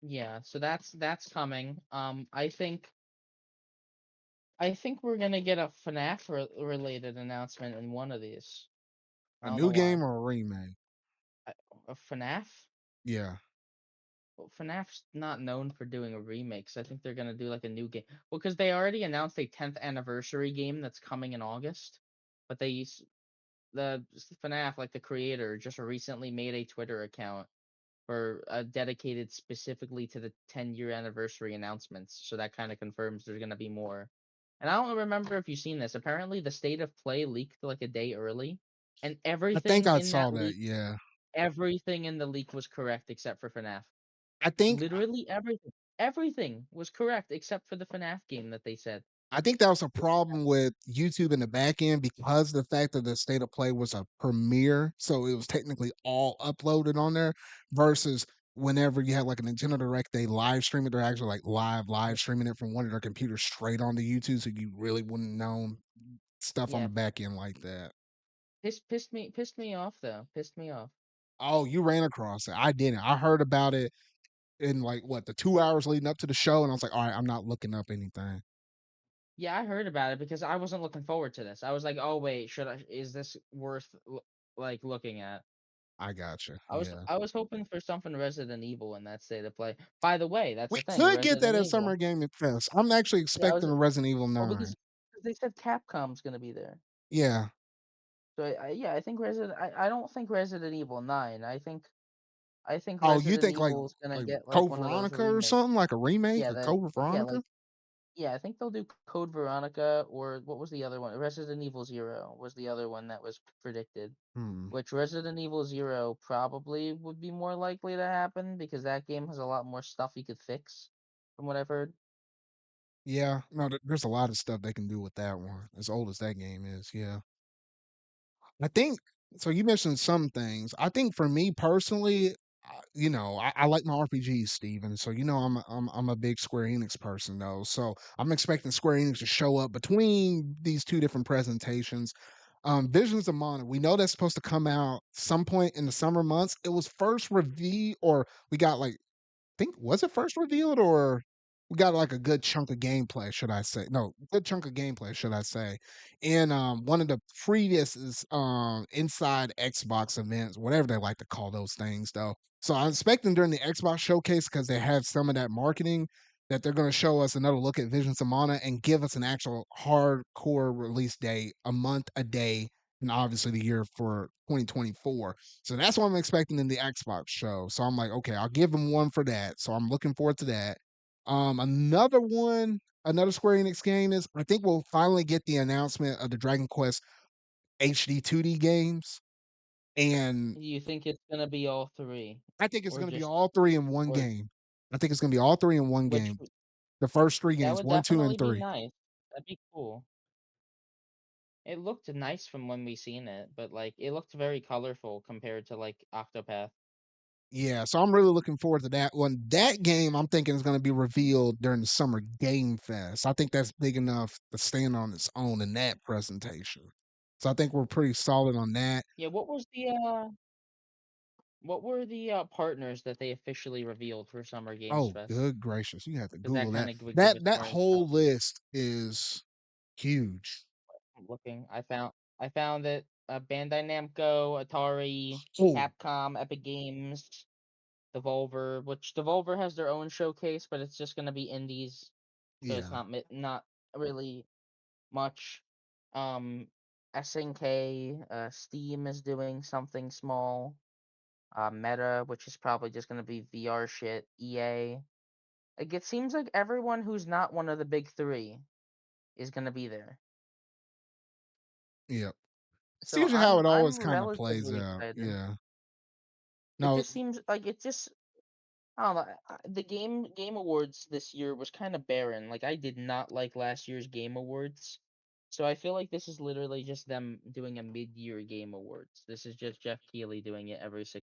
Yeah, so that's coming. I think we're gonna get a FNAF related announcement in one of these. I A don't know new why. game or a remake? I- A FNAF? Yeah. Well, FNAF's not known for doing remakes. I think they're gonna do like a new game. Well, because they already announced a 10th anniversary game that's coming in August, but the FNAF, like the creator, just recently made a Twitter account for dedicated specifically to the 10-year anniversary announcements. So that kind of confirms there's gonna be more. And I don't remember if you've seen this. Apparently, the state of play leaked like a day early, and I think everything I in saw that that. leak, Yeah. everything in the leak was correct except for FNAF. I think Literally everything. Everything was correct except for the FNAF game that they said. I think that was a problem with YouTube in the back end because the fact that the state of play was a premiere, so it was technically all uploaded on there versus whenever you had like a Nintendo Direct, they live stream it. They're actually like live streaming it from one of their computers straight onto YouTube, so you really wouldn't know stuff on Yeah, the back end like that. pissed me off though. Pissed me off. Oh, you ran across it. I didn't. I heard about it in like what the 2 hours leading up to the show, and I was like, all right, I'm not looking up anything. Yeah, I heard about it because I wasn't looking forward to this. I was like, "Oh wait, should I? Is this worth like looking at?" I gotcha. I was Yeah. I was hoping for something Resident Evil in that state of play. By the way, that's We the thing, could get that Resident at Summer Evil. Gaming Fest. I'm actually Yeah, I expecting was a Resident Evil well 9. because they said Capcom's gonna be there. Yeah. So yeah, I think I don't think Resident Evil 9. I think Oh, you Resident think Evil is gonna like get like Code one of those Veronica or remakes. something? Like a remake Yeah, of that Code yeah, Veronica? like yeah, I think they'll do Code Veronica or what was the other one? Resident Evil Zero was the other one that was predicted. Hmm. Which Resident Evil Zero probably would be more likely to happen because that game has a lot more stuff you could fix, from what I've heard. Yeah. No, there's a lot of stuff they can do with that one. As old as that game is. Yeah. I think so. You mentioned some things. I think for me personally, I like my RPGs, Steven. So I'm a big Square Enix person though. So I'm expecting Square Enix to show up between these two different presentations. Visions of Mana. We know that's supposed to come out some point in the summer months. It was first revealed, or we got like think was it first revealed or we got like a good chunk of gameplay, should I say? No, good chunk of gameplay, should I say? In one of the previous inside Xbox events, whatever they like to call those things, though. So I'm expecting during the Xbox showcase because they have some of that marketing that they're going to show us another look at Visions of Mana and give us an actual hardcore release date, a month, a day, and obviously the year for 2024. So that's what I'm expecting in the Xbox show. So I'm like, okay, I'll give them one for that. So I'm looking forward to that. Another one, another Square Enix game is I think we'll finally get the announcement of the Dragon Quest HD 2D games, and Do you think it's gonna be all three, I think it's or going to be just all three in one or game. I think it's going to be all three in one which game. The first three that games, would one, two, definitely and be three. nice. That'd be cool. It looked nice from when we seen it, but like it looked very colorful compared to like Octopath. Yeah, so I'm really looking forward to that one. That game I'm thinking is going to be revealed during the Summer Game Fest. I think that's big enough to stand on its own in that presentation. So I think we're pretty solid on that. Yeah, what were the partners that they officially revealed for Summer Games Oh, Fest? good gracious. You have to Because that Google kind that. of would give That us that more info. whole list is huge. I'm looking, I found it. Bandai Namco, Atari, Oh, Capcom, Epic Games, Devolver, which Devolver has their own showcase, but it's just gonna be indies, so it's yeah. not really much. Um, SNK, Steam is doing something small. Meta, which is probably just gonna be VR shit. EA. Like it seems like everyone who's not one of the big three is gonna be there. Yep. It's So usually how it always I'm kind of plays relatively out. excited. Yeah. It No, just seems like it just I don't know. The game awards this year was kind of barren. Like I did not like last year's game awards. So I feel like this is literally just them doing a mid-year game awards. This is just Jeff Keighley doing it every 6.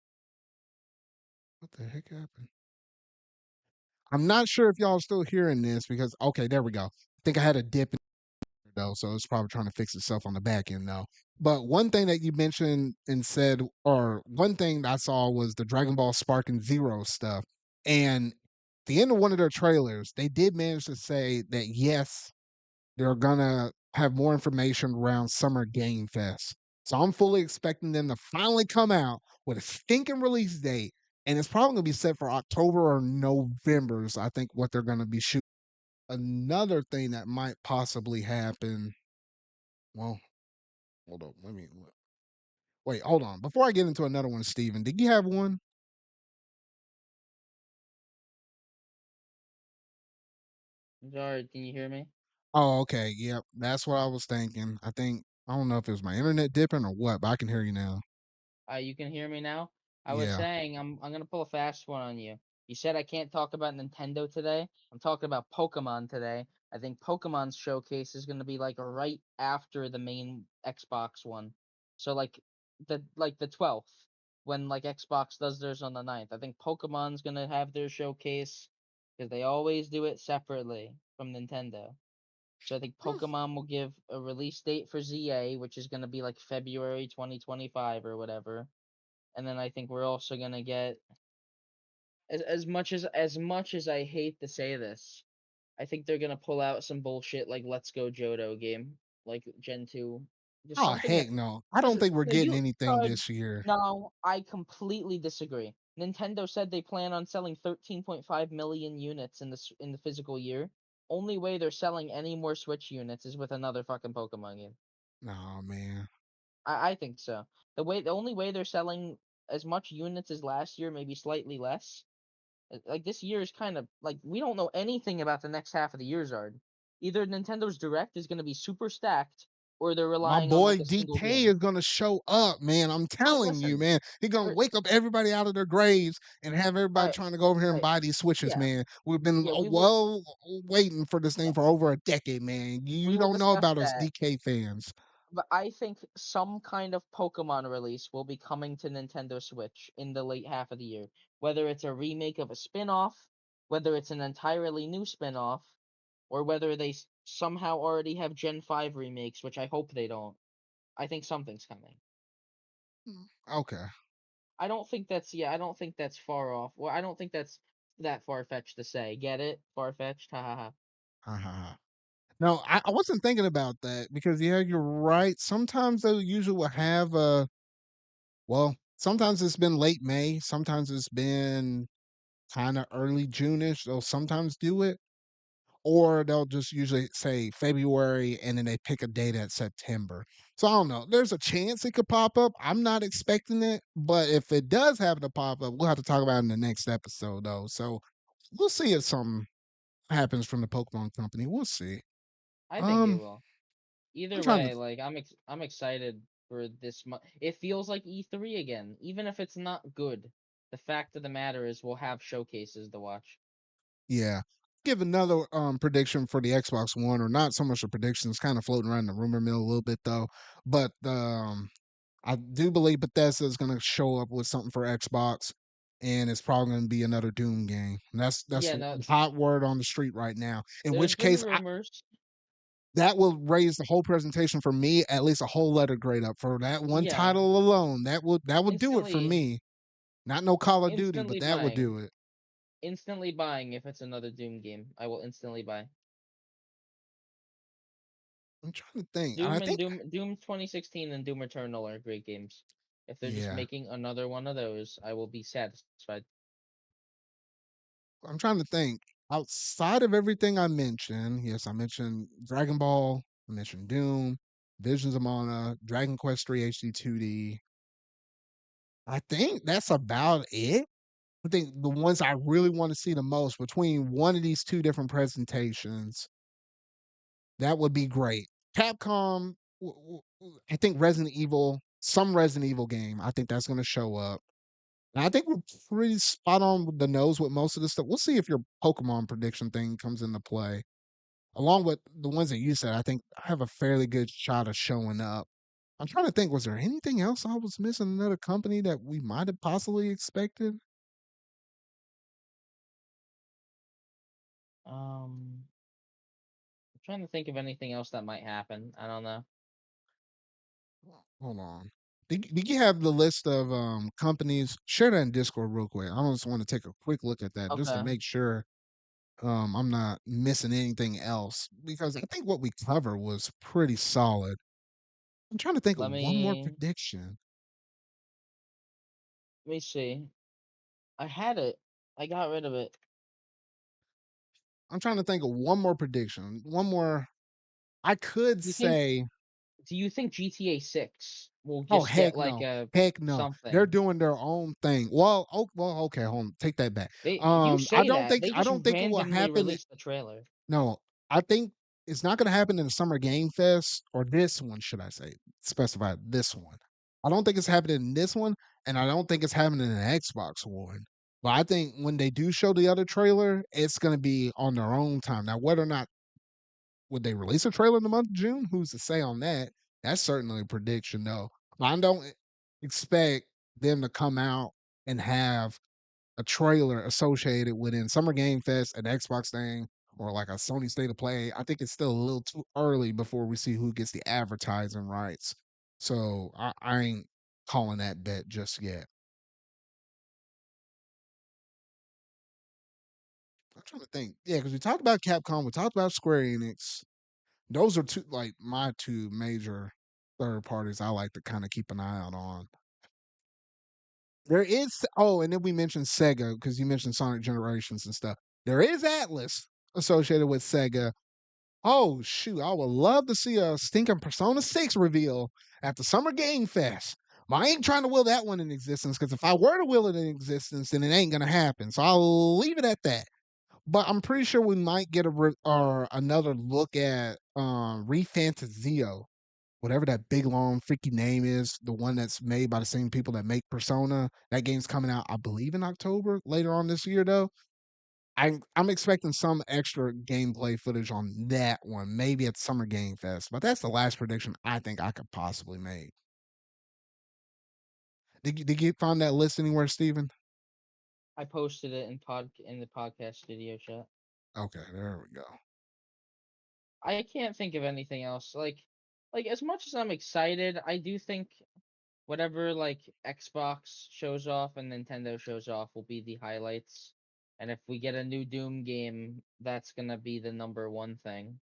what the heck happened? I'm not sure if y'all are still hearing this because okay, there we go. I think I had a dip in though, so it's probably trying to fix itself on the back end though. But one thing that you mentioned and said, or one thing that I saw was the Dragon Ball Spark and Zero stuff. And the end of one of their trailers, they did manage to say that yes, they're gonna have more information around Summer Game Fest. So I'm fully expecting them to finally come out with a stinking release date. And it's probably gonna be set for October or November. So I think what they're gonna be shooting. Another thing that might possibly happen. Well, hold up. Let me wait. Hold on. Before I get into another one, Steven, did you have one? Sorry, can you hear me? Oh, okay. Yep. That's what I was thinking. I don't know if it was my internet dipping or what, but I can hear you now. You can hear me now. I was Yeah. saying I'm gonna pull a fast one on you. You said I can't talk about Nintendo today. I'm talking about Pokemon today. I think Pokemon's showcase is gonna be like right after the main Xbox one. So like the 12th when like Xbox does theirs on the 9th. I think Pokemon's gonna have their showcase because they always do it separately from Nintendo. So I think Hmm. Pokemon will give a release date for ZA, which is going to be like February 2025 or whatever. And then I think we're also going to get as much as I hate to say this, I think they're going to pull out some bullshit like Let's Go Johto game, like Gen 2. Just Oh something that heck no. I don't just think we're no getting you anything this year. no, I completely disagree. Nintendo said they plan on selling 13.5 million units in the physical year. Only way they're selling any more Switch units is with another fucking Pokemon game. Oh man. I think so. The only way they're selling as much units as last year, maybe slightly less. Like this year is kind of like we don't know anything about the next half of the year, Zard. Either Nintendo's Direct is going to be super stacked, or they're My relying on boy like a single DK game. is gonna show up, man. I'm All right, telling you, listen. man. He's gonna er, wake up everybody out of their graves and have All everybody right, trying to go over here all and right, buy these switches, yeah, man. We've been yeah. waiting for this Yeah, thing for over a decade, man. we You will don't know discuss about us that. DK fans. But I think some kind of Pokemon release will be coming to Nintendo Switch in the late half of the year. Whether it's a remake of a spin-off, whether it's an entirely new spin-off, or whether they somehow already have Gen 5 remakes, which I hope they don't. I think something's coming. Okay. I don't think that's far off. Well, I don't think that's that far-fetched to say. Get it? Far-fetched? Ha ha ha. Uh-huh. No, I wasn't thinking about that because yeah, you're right. Sometimes they usually will have sometimes it's been late May, sometimes it's been kind of early June-ish. They'll sometimes do it. Or they'll just usually say February and then they pick a date at September. So I don't know. There's a chance it could pop up. I'm not expecting it, but if it does happen to pop up, we'll have to talk about it in the next episode though. So we'll see if something happens from the Pokemon company. We'll see. I think it Um will. I'm Either trying to way, like I'm excited for this month. It feels like E3 again, even if it's not good. The fact of the matter is, we'll have showcases to watch. yeah. Give another prediction for the Xbox One, or not so much a prediction, it's kind of floating around the rumor mill a little bit though. But I do believe Bethesda is gonna show up with something for Xbox. and it's probably going to be another Doom game. And that's Yeah, the no, hot word on the street right now. In there's which been case, rumors. that will raise the whole presentation for me at least a whole letter grade up for that one Yeah, title alone. That would do it for instantly, me. Not no Call of Duty, but instantly that would buying. do it. Instantly buying if it's another Doom game. I will instantly buy. I'm trying to think. I Doom and think Doom 2016 and Doom Eternal are great games. If they're just yeah. making another one of those, I will be satisfied. I'm trying to think. Outside of everything I mentioned, yes, I mentioned Dragon Ball, I mentioned Doom, Visions of Mana, Dragon Quest 3 HD 2D. I think that's about it. I think the ones I really want to see the most between one of these two different presentations, that would be great. Capcom, I think Resident Evil, some Resident Evil game, I think that's going to show up. And I think we're pretty spot on with the nose with most of this stuff. We'll see if your Pokemon prediction thing comes into play. Along with the ones that you said, I think I have a fairly good shot of showing up. I'm trying to think, was there anything else I was missing? Another company that we might have possibly expected? I'm trying to think of anything else that might happen. I don't know. Hold on. Did you have the list of companies? Share that in Discord real quick. I just want to take a quick look at that just to Okay, make sure I'm not missing anything else because I think what we covered was pretty solid. I'm trying to think of let one more me prediction. let me see. I had it. I got rid of it. I'm trying to think of one more prediction. One more. I could Do you think say, do you think GTA 6 will oh just get heck like no, a heck no. They're something? doing their own thing. Well, okay, hold on. Take that back. You I say don't that. think They I just don't think it will randomly happen. released the trailer. No, I think it's not going to happen in the Summer Game Fest or this one, should I say? Specify this one. I don't think it's happening in this one, and I don't think it's happening in the Xbox one. But I think when they do show the other trailer, it's going to be on their own time. Now, whether or not would they release a trailer in the month of June, who's to say on that? That's certainly a prediction, though. I don't expect them to come out and have a trailer associated within Summer Game Fest, an Xbox thing, or like a Sony State of Play. I think it's still a little too early before we see who gets the advertising rights. So I ain't calling that bet just yet. I'm trying to think. Yeah, because we talked about Capcom, we talked about Square Enix. Those are two like my two major third parties I like to kind of keep an eye out on. There is and then we mentioned Sega because you mentioned Sonic Generations and stuff. There is Atlas associated with Sega. Oh shoot, I would love to see a stinking Persona 6 reveal at the Summer Game Fest. But I ain't trying to will that one in existence because if I were to will it in existence, then it ain't gonna happen. So I'll leave it at that. But I'm pretty sure we might get or another look at Refantasio, whatever that big long freaky name is, the one that's made by the same people that make Persona. That game's coming out, I believe, in October later on this year, though. I'm expecting some extra gameplay footage on that one, maybe at Summer Game Fest. But that's the last prediction I think I could possibly make. Did you find that list anywhere, Steven? I posted it in the podcast studio chat. Okay, there we go. I can't think of anything else. Like as much as I'm excited, I do think whatever like Xbox shows off and Nintendo shows off will be the highlights. And if we get a new Doom game, that's gonna be the number one thing.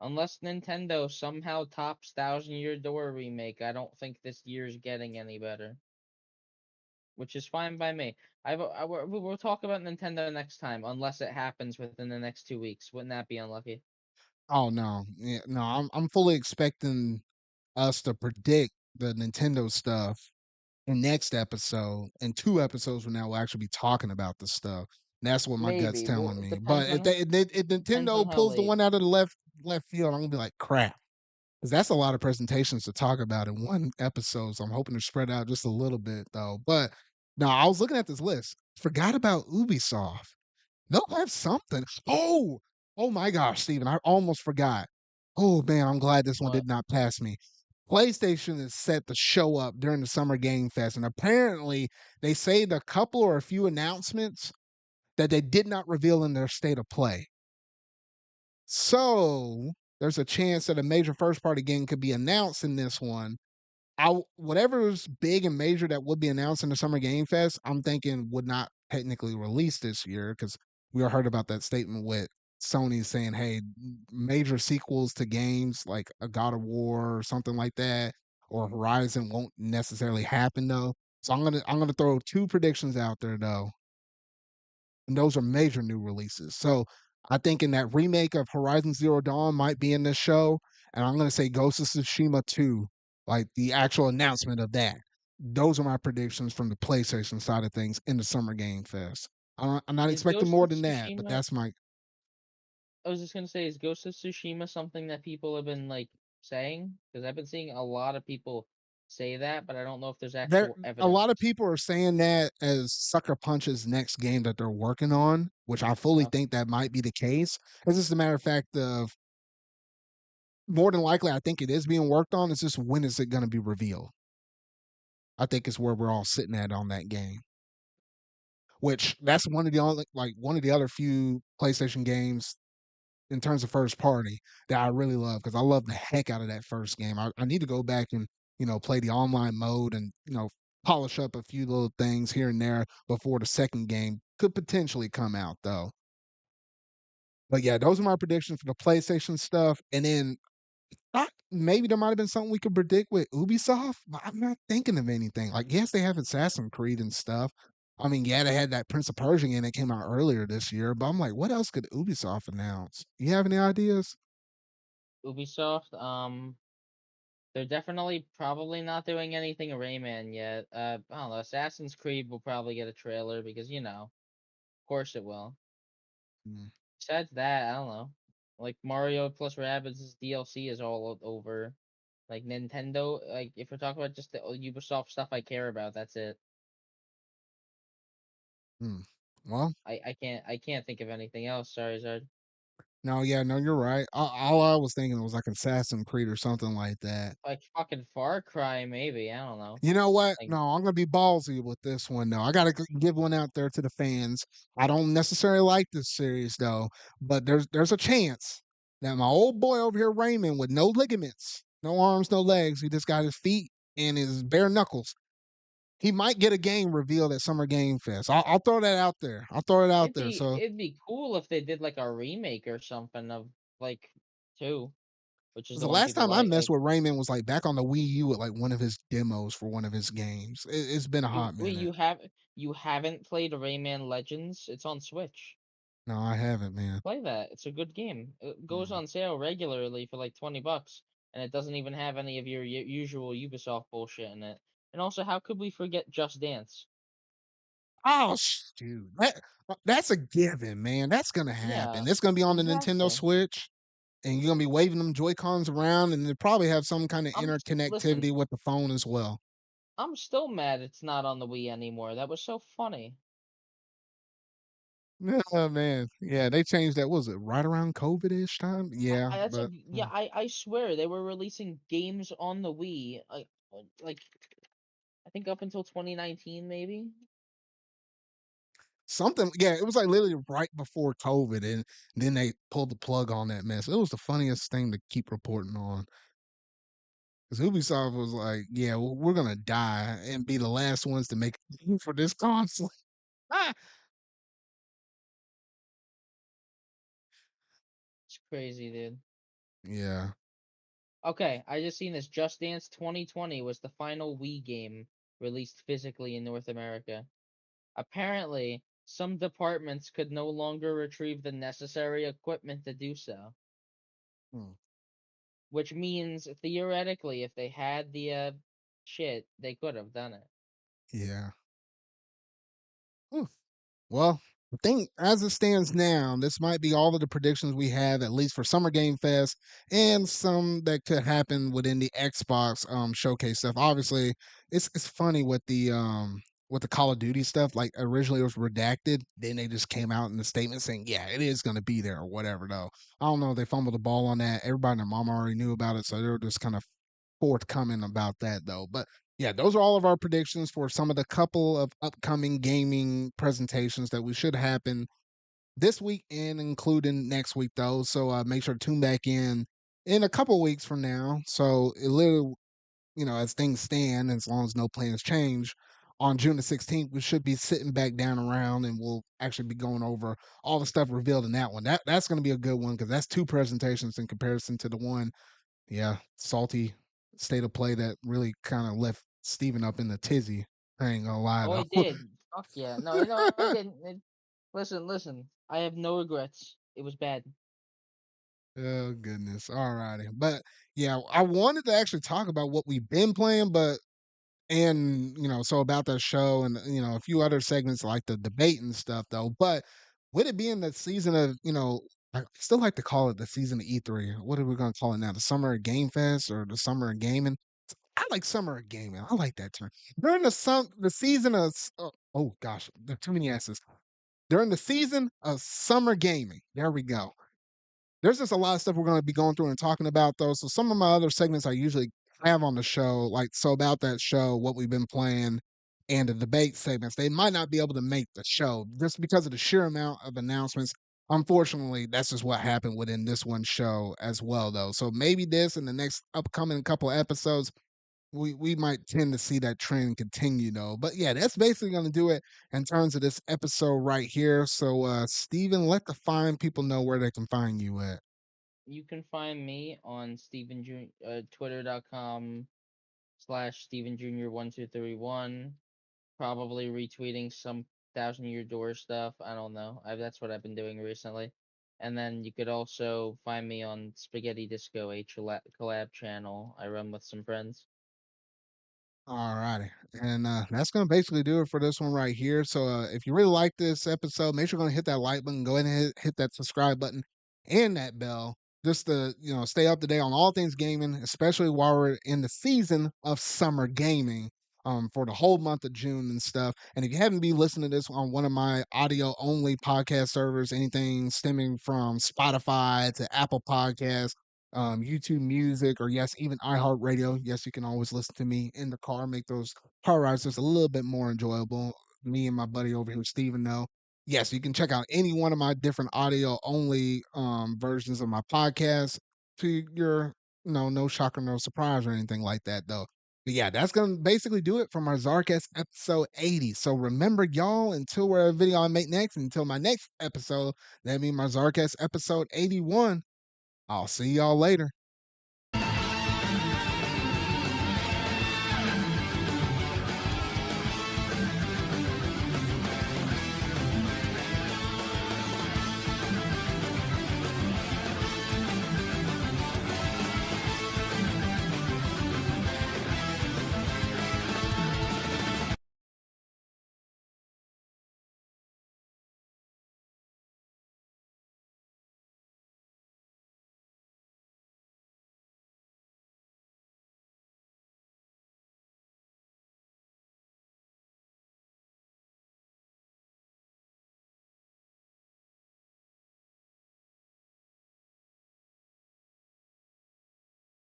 Unless Nintendo somehow tops Thousand Year Door remake, I don't think this year's getting any better. Which is fine by me. We'll talk about Nintendo next time, unless it happens within the next 2 weeks. Wouldn't that be unlucky? Oh no, yeah, no, I'm fully expecting us to predict the Nintendo stuff in next episode. In 2 episodes from now, we'll actually be talking about the stuff. And that's what my gut's Maybe. Well, telling it me. But depends if on if depends on Nintendo how pulls the late. one out of the left field, I'm gonna be like, crap. Because that's a lot of presentations to talk about in one episode. So I'm hoping to spread out just a little bit though. But now I was looking at this list. Forgot about Ubisoft. They'll have something. Oh my gosh, Steven, I almost forgot. Oh man, I'm glad this one What? did not pass me. PlayStation is set to show up during the Summer Game Fest, and apparently they saved a couple or a few announcements that they did not reveal in their state of play. So there's a chance that a major first party game could be announced in this one. Whatever is big and major that would be announced in the Summer Game Fest, I'm thinking would not technically release this year because we all heard about that statement with Sony saying, "Hey, major sequels to games like a God of War or something like that, or Horizon won't necessarily happen though." So I'm gonna throw two predictions out there though, and those are major new releases. So I think in that remake of Horizon Zero Dawn might be in this show, and I'm gonna say Ghost of Tsushima 2, like the actual announcement of that. Those are my predictions from the PlayStation side of things in the Summer Game Fest. I'm not Is expecting Ghost more of than that, but Tsushima that's my I was just gonna say, is Ghost of Tsushima something that people have been like saying? Because I've been seeing a lot of people say that, but I don't know if there's there. actual A lot of evidence. people are saying that as Sucker Punch's next game that they're working on, which I fully Okay. think that might be the case. It's just a matter of fact of more than likely, I think it is being worked on. It's just when is it going to be revealed? I think is where we're all sitting at on that game. Which that's one of the only like one of the other few PlayStation games in terms of first party that I really love because I love the heck out of that first game. I need to go back and play the online mode and polish up a few little things here and there before the second game could potentially come out though. But yeah, those are my predictions for the PlayStation stuff. And then maybe there might have been something we could predict with Ubisoft, but I'm not thinking of anything. Like, yes, they have Assassin's Creed and stuff. I mean, yeah, they had that Prince of Persia game that came out earlier this year, but I'm like, what else could Ubisoft announce? You have any ideas? Ubisoft, they're definitely probably not doing anything Rayman yet. I don't know. Assassin's Creed will probably get a trailer because of course it will. Mm. Besides that, I don't know. Like Mario plus Rabbids DLC is all over. Like Nintendo, like if we're talking about just the Ubisoft stuff I care about, that's it. Mm. Well, I can't think of anything else. Sorry, Zard. no, yeah, no, you're right. All I was thinking was like Assassin's Creed or something like that. Like fucking Far Cry, maybe. I don't know. You know what? Like No, I'm gonna be ballsy with this one though. I gotta give one out there to the fans. I don't necessarily like this series though, but there's a chance that my old boy over here, Raymond, with no ligaments, no arms, no legs, he just got his feet and his bare knuckles. He might get a game revealed at Summer Game Fest. I'll throw that out there. I'll throw it out it'd there. be So it'd be cool if they did like a remake or something of like two, which is 'cause the the one last people time I like. messed Like with Raymond was like back on the Wii U with like one of his demos for one of his games. It's been a you hot wait, minute. you haven't played Rayman Legends? It's on Switch. No, I haven't, man. Play that. It's a good game. It goes Mm. on sale regularly for like $20, and it doesn't even have any of your usual Ubisoft bullshit in it. And also, how could we forget Just Dance? Oh, shoot. That's a given, man. That's gonna happen. Yeah, It's gonna be on the Nintendo exactly. Switch, and you're gonna be waving them Joy Cons around, and they probably have some kind of Listen. interconnectivity with the phone as well. I'm still mad it's not on the Wii anymore. That was so funny. Oh man, yeah, they changed that. Was it right around COVID-ish time? Yeah, That's but yeah. I swear they were releasing games on the Wii like I think up until 2019 maybe. something. Yeah, it was like literally right before COVID, and then they pulled the plug on that mess. It was the funniest thing to keep reporting on. Because Ubisoft was like, "Yeah, well, we're gonna die and be the last ones to make a game for this console." It's crazy, dude. Yeah. Okay, I just seen this. Just Dance 2020 was the final Wii game released physically in North America. Apparently, some departments could no longer retrieve the necessary equipment to do so, Hmm. which means theoretically, if they had the shit, they could have done it. Yeah. Hmm. Well, I think as it stands now, this might be all of the predictions we have, at least for Summer Game Fest, and some that could happen within the Xbox showcase stuff. Obviously, it's funny with the Call of Duty stuff. Like originally it was redacted, then they just came out in the statement saying, "Yeah, it is going to be there" or whatever. Though I don't know, they fumbled the ball on that. Everybody and their mama already knew about it, so they were just kind of forthcoming about that though. But yeah, those are all of our predictions for some of the couple of upcoming gaming presentations that we should happen this week and including next week though. So make sure to tune back in a couple weeks from now. So it literally, as things stand, as long as no plans change, on June the 16th, we should be sitting back down around and we'll actually be going over all the stuff revealed in that one. That's going to be a good one because that's two presentations in comparison to the one, yeah, salty state of play that really kind of left Steven up in the tizzy. I ain't gonna lie Oh, I though. did. Fuck yeah. No, no, I didn't. Listen, listen. I have no regrets. It was bad. Oh goodness. All righty. But yeah, I wanted to actually talk about what we've been playing, but and so about that show and a few other segments like the debate and stuff though. But with it being the season of, I still like to call it the season of E3. What are we gonna call it now? The summer of Game Fest or the summer of gaming? I like summer of gaming. I like that term. During the season of oh gosh, there are too many S's. During the season of summer gaming. There we go. There's just a lot of stuff we're going to be going through and talking about, though. So some of my other segments I usually have on the show, like so about that show, what we've been playing, and the debate segments, they might not be able to make the show just because of the sheer amount of announcements. Unfortunately, that's just what happened within this one show as well, though. So maybe this in the next upcoming couple episodes, we might tend to see that trend continue, though. But yeah, that's basically going to do it in terms of this episode right here. So, Steven, let the fine people know where they can find you at. You can find me on twitter.com/Steven Jr. 1231. Probably retweeting some Thousand Year Door stuff. I don't know. That's what I've been doing recently. And then you could also find me on Spaghetti Disco, a collab channel I run with some friends. All righty. And that's going to basically do it for this one right here. So if you really like this episode, make sure you're going to hit that like button, go ahead and hit that subscribe button and that bell just to, stay up to date on all things gaming, especially while we're in the season of summer gaming. For the whole month of June and stuff. And if you haven't been listening to this on one of my audio only podcast servers, anything stemming from Spotify to Apple Podcasts, YouTube Music, or yes, even iHeartRadio. Yes, you can always listen to me in the car, make those car rides just a little bit more enjoyable. Me and my buddy over here, Steven, know. Yes, you can check out any one of my different audio only versions of my podcast to your, no shocker, no surprise or anything like that, though. But yeah, that's going to basically do it from our ZardCast episode 80. So remember, y'all, until we're a video I make next, until my next episode, that means my ZardCast episode 81. I'll see y'all later.